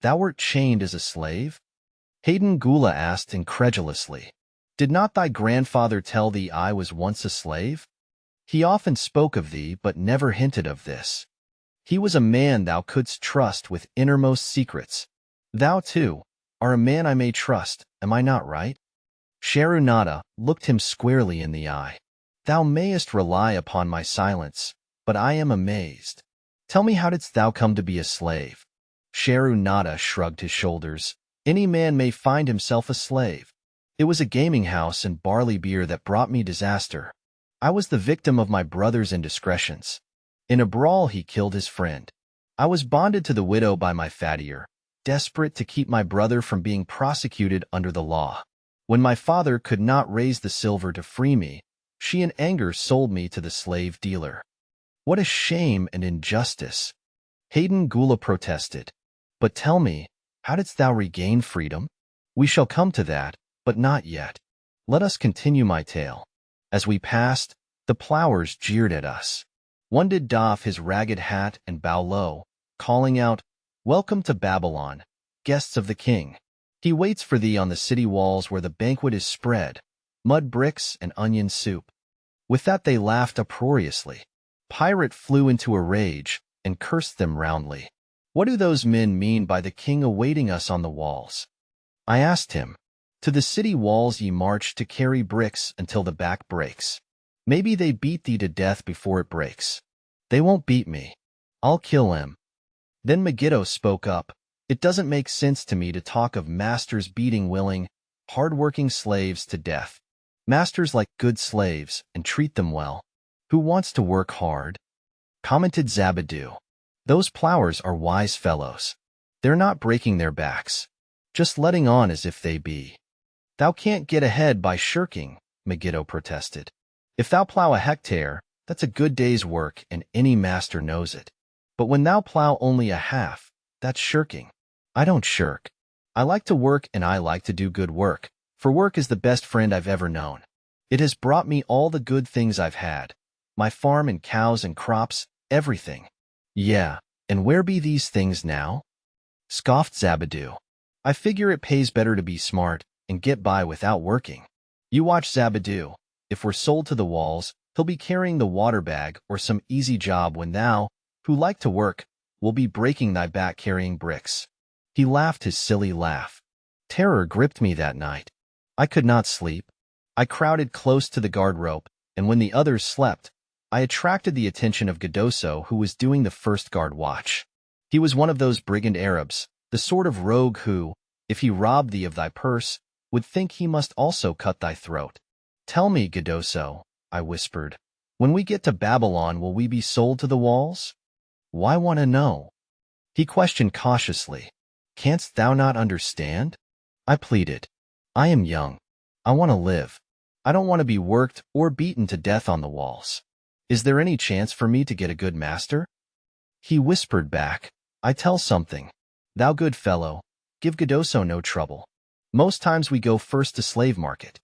Thou wert chained as a slave? Hayden Gula asked incredulously. Did not thy grandfather tell thee I was once a slave? He often spoke of thee, but never hinted of this. He was a man thou couldst trust with innermost secrets. Thou, too, are a man I may trust, am I not right? Sharonada looked him squarely in the eye. Thou mayest rely upon my silence, but I am amazed. Tell me, how didst thou come to be a slave? Sharonada shrugged his shoulders. Any man may find himself a slave. It was a gaming house and barley beer that brought me disaster. I was the victim of my brother's indiscretions. In a brawl he killed his friend. I was bonded to the widow by my fattier, desperate to keep my brother from being prosecuted under the law. When my father could not raise the silver to free me, she in anger sold me to the slave dealer. What a shame and injustice! Hayden Gula protested. But tell me, how didst thou regain freedom? We shall come to that, but not yet. Let us continue my tale. As we passed, the plowers jeered at us. One did doff his ragged hat and bow low, calling out, Welcome to Babylon, guests of the king. He waits for thee on the city walls where the banquet is spread, mud bricks and onion soup. With that they laughed uproariously. Pirate flew into a rage and cursed them roundly. What do those men mean by the king awaiting us on the walls? I asked him. To the city walls ye march to carry bricks until the back breaks. Maybe they beat thee to death before it breaks. They won't beat me. I'll kill him. Then Megiddo spoke up. It doesn't make sense to me to talk of masters beating willing, hard-working slaves to death. Masters like good slaves and treat them well. Who wants to work hard? Commented Zabadu. Those plowers are wise fellows. They're not breaking their backs, just letting on as if they be. Thou can't get ahead by shirking, Megiddo protested. If thou plow a hectare, that's a good day's work and any master knows it. But when thou plow only a half, that's shirking. I don't shirk. I like to work and I like to do good work, for work is the best friend I've ever known. It has brought me all the good things I've had. My farm and cows and crops, everything. Yeah, and where be these things now? Scoffed Zabadu. I figure it pays better to be smart and get by without working. You watch Zabadu. If we're sold to the walls, he'll be carrying the water bag or some easy job when thou, who like to work, will be breaking thy back carrying bricks. He laughed his silly laugh. Terror gripped me that night. I could not sleep. I crowded close to the guard rope, and when the others slept, I attracted the attention of Gadoso, who was doing the first guard watch. He was one of those brigand Arabs, the sort of rogue who, if he robbed thee of thy purse, would think he must also cut thy throat. Tell me, Gadoso, I whispered, when we get to Babylon will we be sold to the walls? Why want to know? He questioned cautiously. Canst thou not understand? I pleaded. I am young. I want to live. I don't want to be worked or beaten to death on the walls. Is there any chance for me to get a good master? He whispered back, I tell something. Thou good fellow, give Gadoso no trouble. Most times we go first to slave market.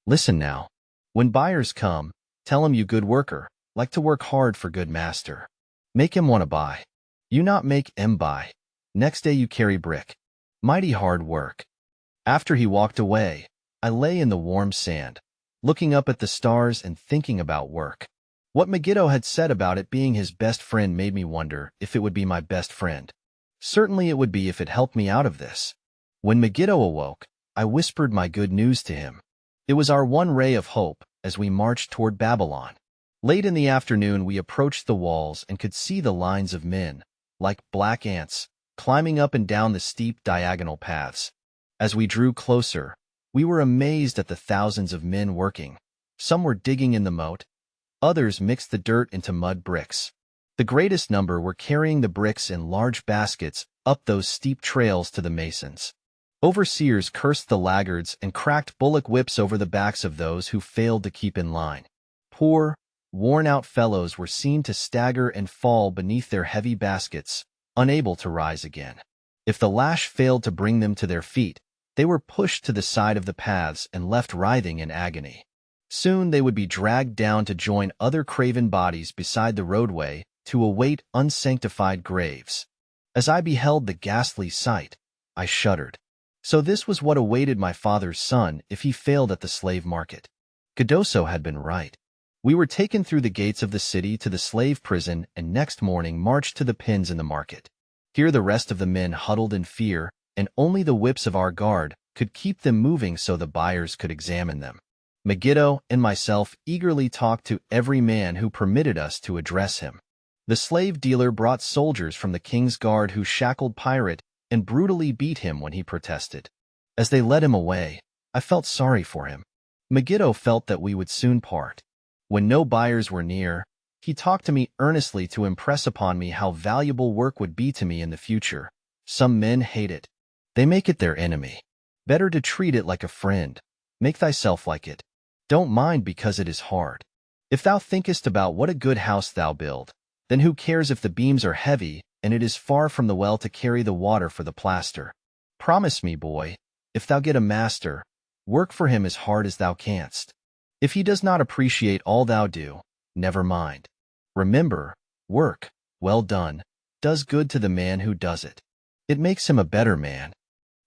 Listen now. When buyers come, tell him you good worker, like to work hard for good master. Make him want to buy. You not make him buy. Next day you carry brick. Mighty hard work. After he walked away, I lay in the warm sand, looking up at the stars and thinking about work. What Megiddo had said about it being his best friend made me wonder if it would be my best friend. Certainly it would be if it helped me out of this. When Megiddo awoke, I whispered my good news to him. It was our one ray of hope as we marched toward Babylon. Late in the afternoon we approached the walls and could see the lines of men, like black ants, climbing up and down the steep diagonal paths. As we drew closer, we were amazed at the thousands of men working. Some were digging in the moat. Others mixed the dirt into mud bricks. The greatest number were carrying the bricks in large baskets up those steep trails to the masons. Overseers cursed the laggards and cracked bullock whips over the backs of those who failed to keep in line. Poor, worn-out fellows were seen to stagger and fall beneath their heavy baskets, unable to rise again. If the lash failed to bring them to their feet, they were pushed to the side of the paths and left writhing in agony. Soon they would be dragged down to join other craven bodies beside the roadway to await unsanctified graves. As I beheld the ghastly sight, I shuddered. So this was what awaited my father's son if he failed at the slave market. Gadoso had been right. We were taken through the gates of the city to the slave prison and next morning marched to the pens in the market. Here the rest of the men huddled in fear, and only the whips of our guard could keep them moving so the buyers could examine them. Megiddo and myself eagerly talked to every man who permitted us to address him. The slave dealer brought soldiers from the king's guard who shackled Pirate and brutally beat him when he protested. As they led him away, I felt sorry for him. Megiddo felt that we would soon part. When no buyers were near, he talked to me earnestly to impress upon me how valuable work would be to me in the future. Some men hate it. They make it their enemy. Better to treat it like a friend. Make thyself like it. Don't mind because it is hard. If thou thinkest about what a good house thou build, then who cares if the beams are heavy and it is far from the well to carry the water for the plaster? Promise me, boy, if thou get a master, work for him as hard as thou canst. If he does not appreciate all thou do, never mind. Remember, work, well done, does good to the man who does it. It makes him a better man.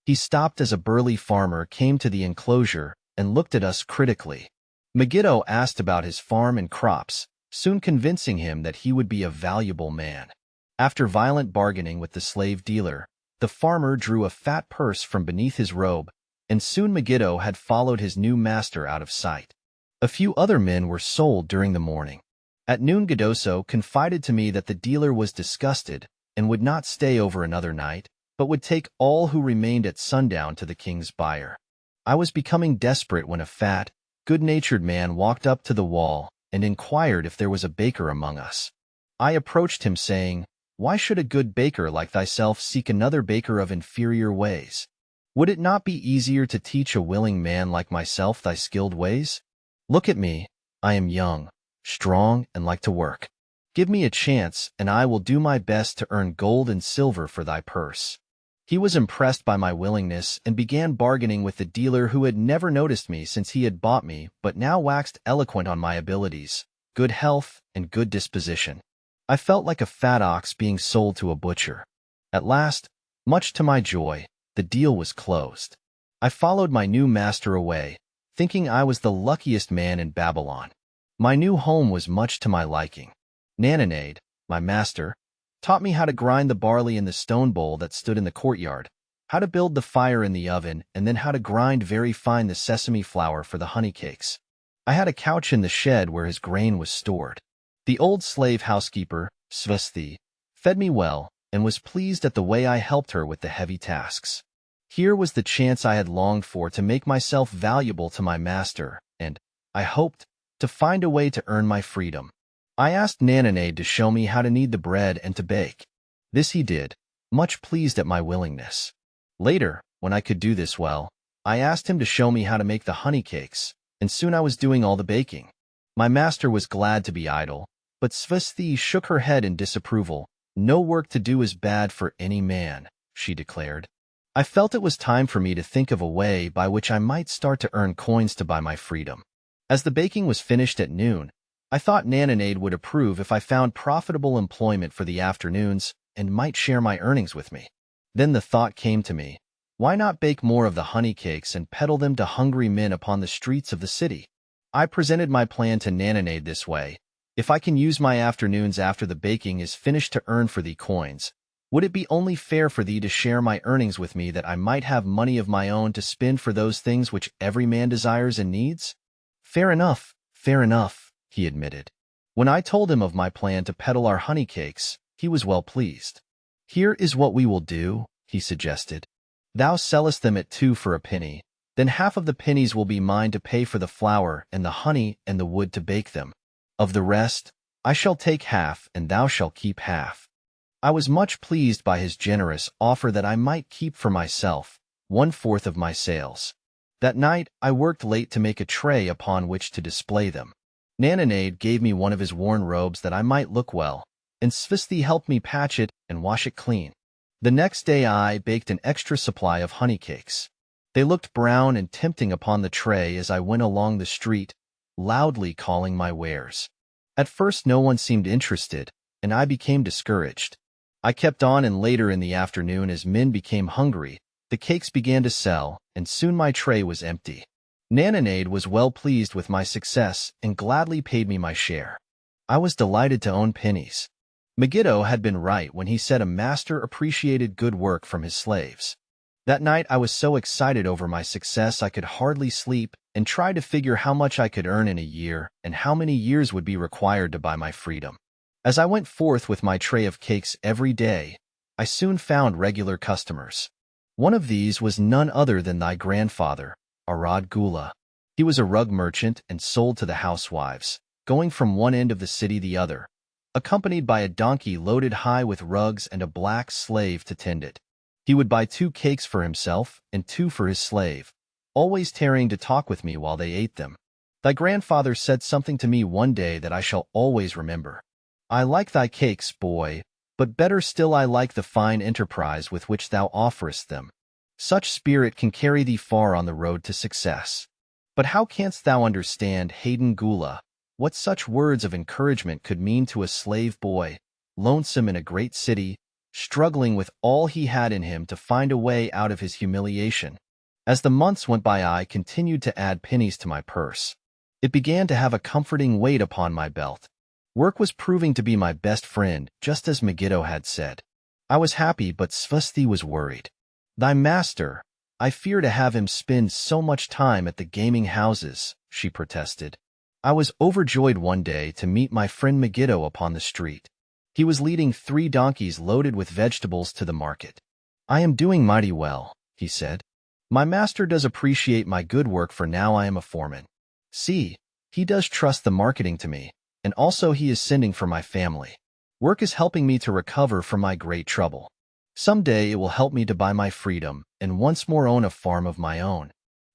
He stopped as a burly farmer came to the enclosure and looked at us critically. Megiddo asked about his farm and crops, soon convincing him that he would be a valuable man. After violent bargaining with the slave dealer, the farmer drew a fat purse from beneath his robe, and soon Megiddo had followed his new master out of sight. A few other men were sold during the morning. At noon, Gadoso confided to me that the dealer was disgusted and would not stay over another night, but would take all who remained at sundown to the king's buyer. I was becoming desperate when a fat, good-natured man walked up to the wall and inquired if there was a baker among us. I approached him, saying, "Why should a good baker like thyself seek another baker of inferior ways? Would it not be easier to teach a willing man like myself thy skilled ways? Look at me, I am young, strong, and like to work. Give me a chance, and I will do my best to earn gold and silver for thy purse." He was impressed by my willingness and began bargaining with the dealer, who had never noticed me since he had bought me, but now waxed eloquent on my abilities, good health, and good disposition. I felt like a fat ox being sold to a butcher. At last, much to my joy, the deal was closed. I followed my new master away, thinking I was the luckiest man in Babylon. My new home was much to my liking. Nananade, my master, taught me how to grind the barley in the stone bowl that stood in the courtyard, how to build the fire in the oven, and then how to grind very fine the sesame flour for the honey cakes. I had a couch in the shed where his grain was stored. The old slave housekeeper, Svasthi, fed me well and was pleased at the way I helped her with the heavy tasks. Here was the chance I had longed for to make myself valuable to my master, and, I hoped, to find a way to earn my freedom. I asked Nananade to show me how to knead the bread and to bake. This he did, much pleased at my willingness. Later, when I could do this well, I asked him to show me how to make the honey cakes, and soon I was doing all the baking. My master was glad to be idle, but Svasthi shook her head in disapproval. "No work to do is bad for any man," she declared. I felt it was time for me to think of a way by which I might start to earn coins to buy my freedom. As the baking was finished at noon, I thought Nananade would approve if I found profitable employment for the afternoons and might share my earnings with me. Then the thought came to me, why not bake more of the honey cakes and peddle them to hungry men upon the streets of the city? I presented my plan to Nananade this way: "If I can use my afternoons after the baking is finished to earn for thee coins, would it be only fair for thee to share my earnings with me, that I might have money of my own to spend for those things which every man desires and needs?" Fair enough, he admitted. When I told him of my plan to peddle our honey cakes, he was well pleased. "Here is what we will do," he suggested. "Thou sellest them at 2 for a penny, then half of the pennies will be mine to pay for the flour and the honey and the wood to bake them. Of the rest, I shall take half, and thou shalt keep half." I was much pleased by his generous offer that I might keep for myself 1/4 of my sales. That night I worked late to make a tray upon which to display them. Nananade gave me one of his worn robes that I might look well, and Svasthi helped me patch it and wash it clean. The next day I baked an extra supply of honey cakes. They looked brown and tempting upon the tray as I went along the street, loudly calling my wares. At first no one seemed interested, and I became discouraged. I kept on, and later in the afternoon, as men became hungry, the cakes began to sell, and soon my tray was empty. Nananade was well pleased with my success and gladly paid me my share. I was delighted to own pennies. Megiddo had been right when he said a master appreciated good work from his slaves. That night I was so excited over my success I could hardly sleep, and tried to figure how much I could earn in a year and how many years would be required to buy my freedom. As I went forth with my tray of cakes every day, I soon found regular customers. One of these was none other than thy grandfather, Arad Gula. He was a rug merchant and sold to the housewives, going from one end of the city the other, accompanied by a donkey loaded high with rugs and a black slave to tend it. He would buy 2 cakes for himself and 2 for his slave, always tarrying to talk with me while they ate them. Thy grandfather said something to me one day that I shall always remember. "I like thy cakes, boy, but better still I like the fine enterprise with which thou offerest them. Such spirit can carry thee far on the road to success." But how canst thou understand, Hayden Gula, what such words of encouragement could mean to a slave boy, lonesome in a great city, struggling with all he had in him to find a way out of his humiliation? As the months went by, I continued to add pennies to my purse. It began to have a comforting weight upon my belt. Work was proving to be my best friend, just as Megiddo had said. I was happy, but Svasti was worried. Thy master, I fear to have him spend so much time at the gaming houses, she protested. I was overjoyed one day to meet my friend Megiddo upon the street. He was leading 3 donkeys loaded with vegetables to the market. I am doing mighty well, he said. My master does appreciate my good work, for now I am a foreman. See, he does trust the marketing to me, and also he is sending for my family. Work is helping me to recover from my great trouble. Someday it will help me to buy my freedom and once more own a farm of my own.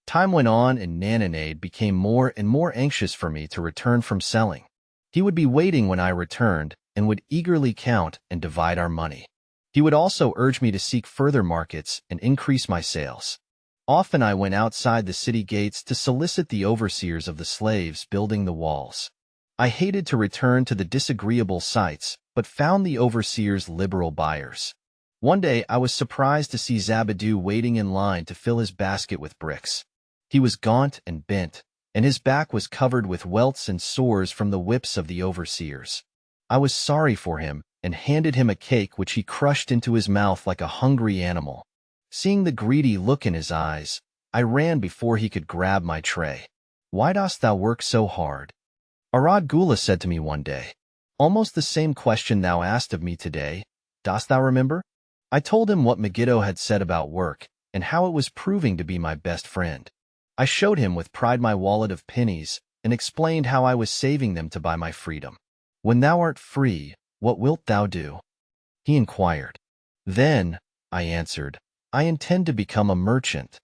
Time went on, and Nananade became more and more anxious for me to return from selling. He would be waiting when I returned and would eagerly count and divide our money. He would also urge me to seek further markets and increase my sales. Often I went outside the city gates to solicit the overseers of the slaves building the walls. I hated to return to the disagreeable sights, but found the overseers liberal buyers. One day I was surprised to see Zabadoo waiting in line to fill his basket with bricks. He was gaunt and bent, and his back was covered with welts and sores from the whips of the overseers. I was sorry for him and handed him a cake which he crushed into his mouth like a hungry animal. Seeing the greedy look in his eyes, I ran before he could grab my tray. Why dost thou work so hard? Arad Gula said to me one day. Almost the same question thou asked of me today. Dost thou remember? I told him what Megiddo had said about work and how it was proving to be my best friend. I showed him with pride my wallet of pennies and explained how I was saving them to buy my freedom. When thou art free, what wilt thou do? He inquired. Then, I answered, I intend to become a merchant.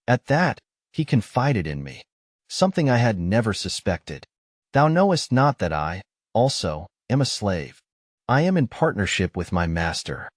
At that, he confided in me, something I had never suspected. Thou knowest not that I, also, am a slave. I am in partnership with my master.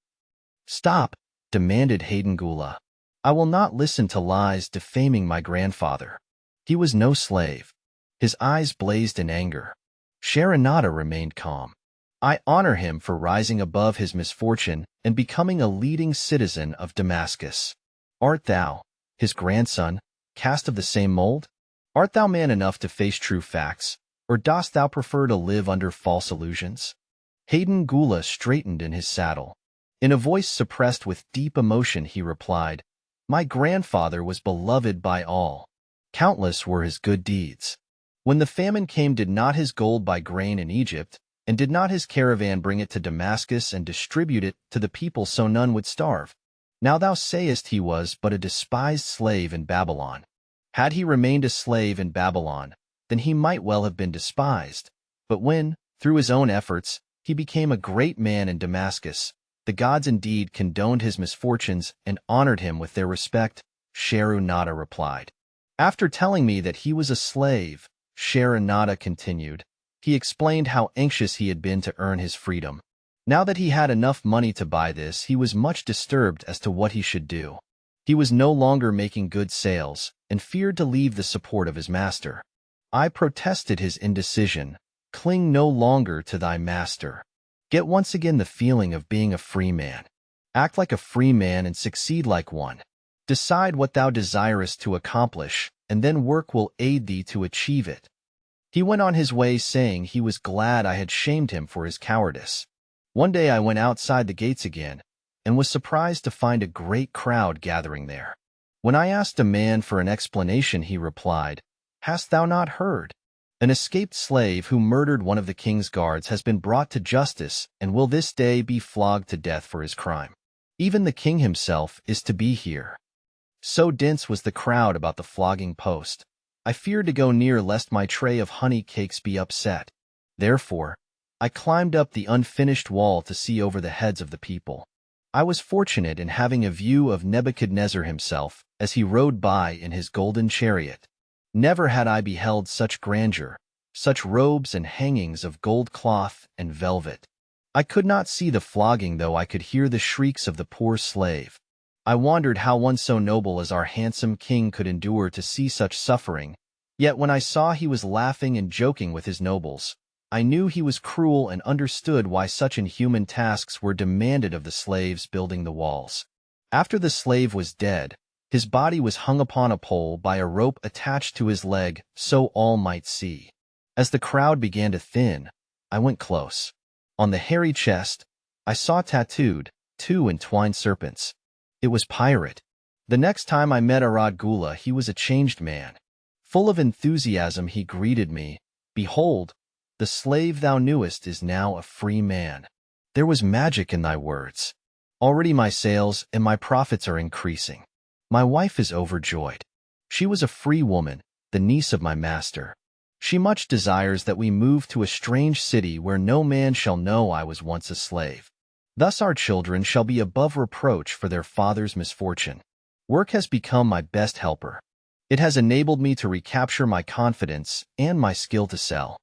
Stop, demanded Hayden Gula. I will not listen to lies defaming my grandfather. He was no slave. His eyes blazed in anger. Sharanada remained calm. I honor him for rising above his misfortune and becoming a leading citizen of Damascus. Art thou, his grandson, cast of the same mold? Art thou man enough to face true facts, or dost thou prefer to live under false illusions? Hayden Gula straightened in his saddle. In a voice suppressed with deep emotion, he replied, My grandfather was beloved by all. Countless were his good deeds. When the famine came, did not his gold buy grain in Egypt, and did not his caravan bring it to Damascus and distribute it to the people so none would starve? Now thou sayest he was but a despised slave in Babylon. Had he remained a slave in Babylon, then he might well have been despised. But when, through his own efforts, he became a great man in Damascus, the gods indeed condoned his misfortunes and honored him with their respect, Sharanada replied. After telling me that he was a slave, Sharanada continued, he explained how anxious he had been to earn his freedom. Now that he had enough money to buy this, he was much disturbed as to what he should do. He was no longer making good sales and feared to leave the support of his master. I protested his indecision. Cling no longer to thy master. Get once again the feeling of being a free man. Act like a free man and succeed like one. Decide what thou desirest to accomplish, and then work will aid thee to achieve it. He went on his way saying he was glad I had shamed him for his cowardice. One day I went outside the gates again, and was surprised to find a great crowd gathering there. When I asked a man for an explanation, he replied, Hast thou not heard? An escaped slave who murdered one of the king's guards has been brought to justice and will this day be flogged to death for his crime. Even the king himself is to be here. So dense was the crowd about the flogging post. I feared to go near lest my tray of honey cakes be upset. Therefore, I climbed up the unfinished wall to see over the heads of the people. I was fortunate in having a view of Nebuchadnezzar himself as he rode by in his golden chariot. Never had I beheld such grandeur, such robes and hangings of gold cloth and velvet. I could not see the flogging, though I could hear the shrieks of the poor slave. I wondered how one so noble as our handsome king could endure to see such suffering, yet when I saw he was laughing and joking with his nobles, I knew he was cruel and understood why such inhuman tasks were demanded of the slaves building the walls. After the slave was dead, his body was hung upon a pole by a rope attached to his leg so all might see. As the crowd began to thin, I went close. On the hairy chest, I saw tattooed 2 entwined serpents. It was Pirate. The next time I met Arad Gula, he was a changed man. Full of enthusiasm, he greeted me. Behold, the slave thou knewest is now a free man. There was magic in thy words. Already my sales and my profits are increasing. My wife is overjoyed. She was a free woman, the niece of my master. She much desires that we move to a strange city where no man shall know I was once a slave. Thus our children shall be above reproach for their father's misfortune. Work has become my best helper. It has enabled me to recapture my confidence and my skill to sell.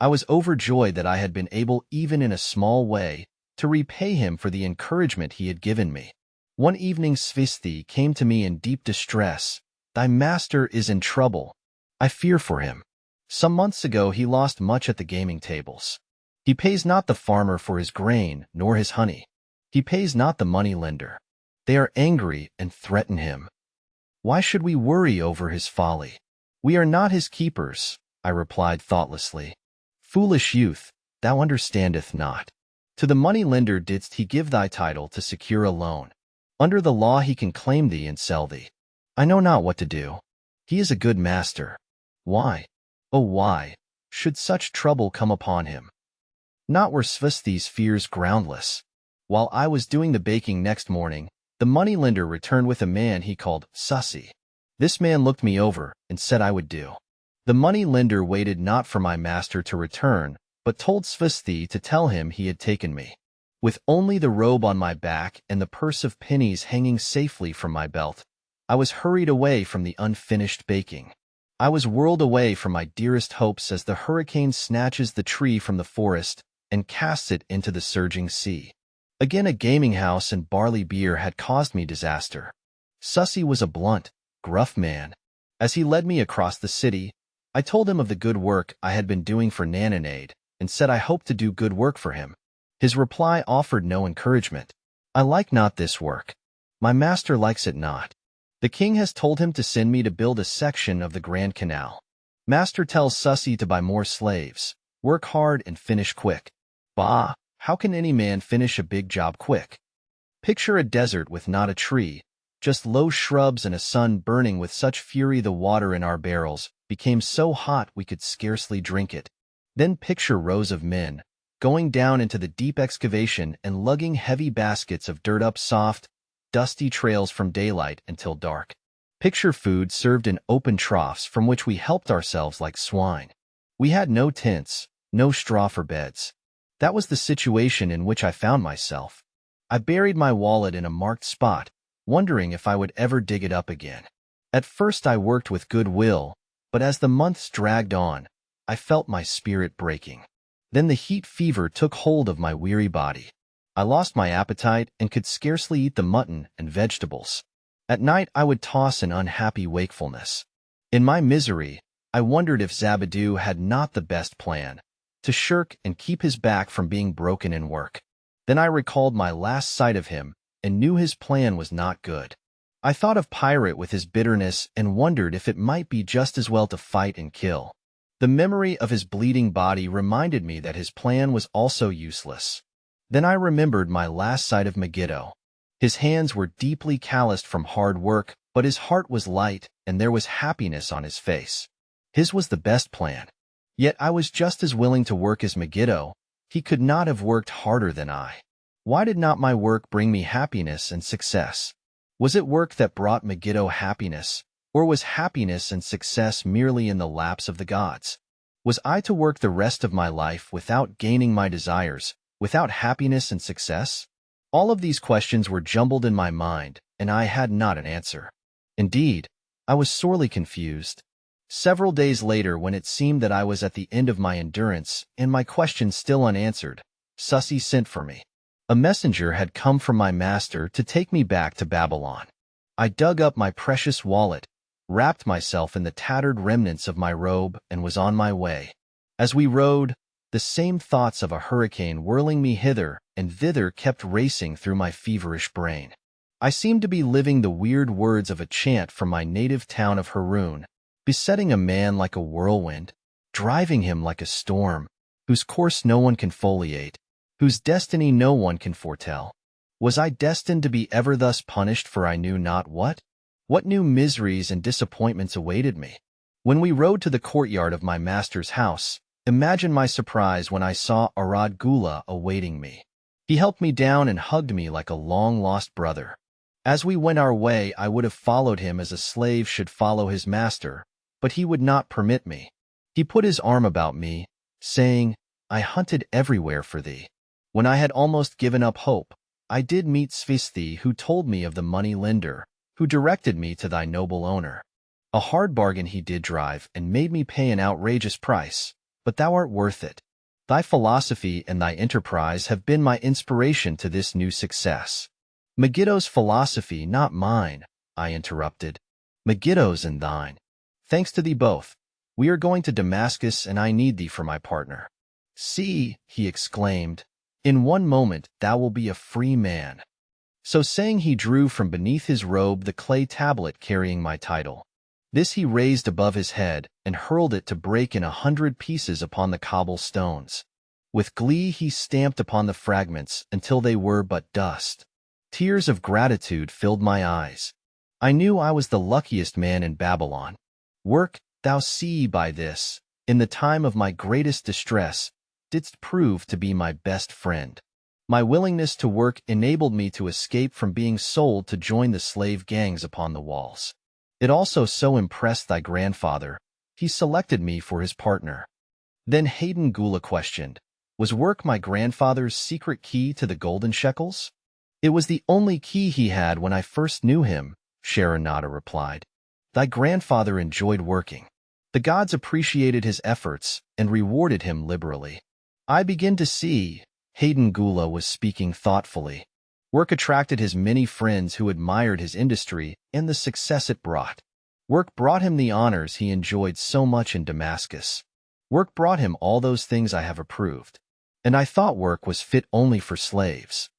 I was overjoyed that I had been able, even in a small way, to repay him for the encouragement he had given me. One evening Svisti came to me in deep distress. Thy master is in trouble. I fear for him. Some months ago he lost much at the gaming tables. He pays not the farmer for his grain, nor his honey. He pays not the money lender. They are angry and threaten him. Why should we worry over his folly? We are not his keepers, I replied thoughtlessly. Foolish youth, thou understandest not. To the money lender didst he give thy title to secure a loan. Under the law he can claim thee and sell thee. I know not what to do. He is a good master. Why, oh why, should such trouble come upon him? Not were Svisti's fears groundless. While I was doing the baking next morning, the moneylender returned with a man he called Sussy. This man looked me over and said I would do. The moneylender waited not for my master to return, but told Svisti to tell him he had taken me. With only the robe on my back and the purse of pennies hanging safely from my belt, I was hurried away from the unfinished baking. I was whirled away from my dearest hopes as the hurricane snatches the tree from the forest and casts it into the surging sea. Again a gaming house and barley beer had caused me disaster. Sussy was a blunt, gruff man. As he led me across the city, I told him of the good work I had been doing for Nananade and said I hoped to do good work for him. His reply offered no encouragement. I like not this work. My master likes it not. The king has told him to send me to build a section of the Grand Canal. Master tells Sussy to buy more slaves, work hard and finish quick. Bah, how can any man finish a big job quick? Picture a desert with not a tree, just low shrubs and a sun burning with such fury the water in our barrels became so hot we could scarcely drink it. Then picture rows of men, going down into the deep excavation and lugging heavy baskets of dirt up soft, dusty trails from daylight until dark. Picture food served in open troughs from which we helped ourselves like swine. We had no tents, no straw for beds. That was the situation in which I found myself. I buried my wallet in a marked spot, wondering if I would ever dig it up again. At first I worked with good will, but as the months dragged on, I felt my spirit breaking. Then the heat fever took hold of my weary body. I lost my appetite and could scarcely eat the mutton and vegetables. At night I would toss in unhappy wakefulness. In my misery, I wondered if Zabadoo had not the best plan, to shirk and keep his back from being broken in work. Then I recalled my last sight of him and knew his plan was not good. I thought of Pirate with his bitterness and wondered if it might be just as well to fight and kill. The memory of his bleeding body reminded me that his plan was also useless. Then I remembered my last sight of Megiddo. His hands were deeply calloused from hard work, but his heart was light and there was happiness on his face. His was the best plan. Yet I was just as willing to work as Megiddo. He could not have worked harder than I. Why did not my work bring me happiness and success? Was it work that brought Megiddo happiness, or was happiness and success merely in the laps of the gods? Was I to work the rest of my life without gaining my desires, without happiness and success? All of these questions were jumbled in my mind, and I had not an answer. Indeed, I was sorely confused. Several days later, when it seemed that I was at the end of my endurance and my questions still unanswered, Sussy sent for me. A messenger had come from my master to take me back to Babylon. I dug up my precious wallet, wrapped myself in the tattered remnants of my robe, and was on my way. As we rode, the same thoughts of a hurricane whirling me hither and thither kept racing through my feverish brain. I seemed to be living the weird words of a chant from my native town of Haroun, besetting a man like a whirlwind, driving him like a storm, whose course no one can foliate, whose destiny no one can foretell. Was I destined to be ever thus punished for I knew not what? What new miseries and disappointments awaited me? When we rode to the courtyard of my master's house, imagine my surprise when I saw Arad Gula awaiting me. He helped me down and hugged me like a long-lost brother. As we went our way, I would have followed him as a slave should follow his master, but he would not permit me. He put his arm about me, saying, I hunted everywhere for thee. When I had almost given up hope, I did meet Svisti, who told me of the money lender, who directed me to thy noble owner. A hard bargain he did drive, and made me pay an outrageous price, but thou art worth it. Thy philosophy and thy enterprise have been my inspiration to this new success. Megiddo's philosophy, not mine, I interrupted. Megiddo's and thine. Thanks to thee both. We are going to Damascus, and I need thee for my partner. See, he exclaimed, in one moment thou wilt be a free man. So saying, he drew from beneath his robe the clay tablet carrying my title. This he raised above his head and hurled it to break in 100 pieces upon the cobblestones. With glee he stamped upon the fragments until they were but dust. Tears of gratitude filled my eyes. I knew I was the luckiest man in Babylon. Work, thou see by this, in the time of my greatest distress, didst prove to be my best friend. My willingness to work enabled me to escape from being sold to join the slave gangs upon the walls. It also so impressed thy grandfather, he selected me for his partner. Then Hayden Gula questioned, was work my grandfather's secret key to the golden shekels? It was the only key he had when I first knew him, Sharonada replied. Thy grandfather enjoyed working. The gods appreciated his efforts and rewarded him liberally. I begin to see, Hayden Gula was speaking thoughtfully. Work attracted his many friends who admired his industry and the success it brought. Work brought him the honors he enjoyed so much in Damascus. Work brought him all those things I have approved. And I thought work was fit only for slaves.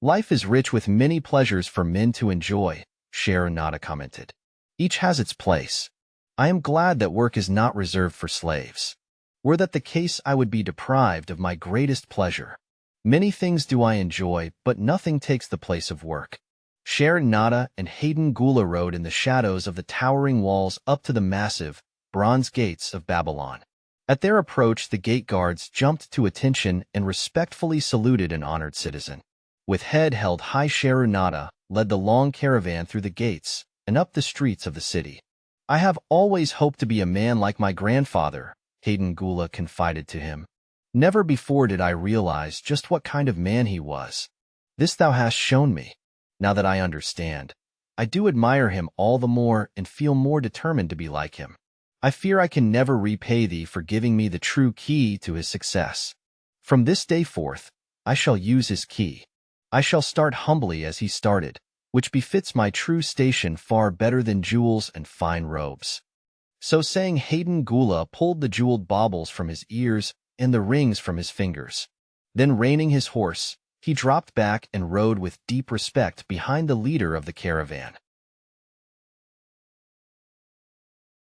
Life is rich with many pleasures for men to enjoy, Sharonada commented. Each has its place. I am glad that work is not reserved for slaves. Were that the case, I would be deprived of my greatest pleasure. Many things do I enjoy, but nothing takes the place of work. Sharonada and Hayden Gula rode in the shadows of the towering walls up to the massive, bronze gates of Babylon. At their approach, the gate guards jumped to attention and respectfully saluted an honored citizen. With head held high, Sharonada led the long caravan through the gates and up the streets of the city. I have always hoped to be a man like my grandfather, Hayden Gula confided to him. Never before did I realize just what kind of man he was. This thou hast shown me. Now that I understand, I do admire him all the more and feel more determined to be like him. I fear I can never repay thee for giving me the true key to his success. From this day forth, I shall use his key. I shall start humbly as he started, which befits my true station far better than jewels and fine robes. So saying, Hayden Gula pulled the jeweled baubles from his ears and the rings from his fingers. Then reining his horse, he dropped back and rode with deep respect behind the leader of the caravan.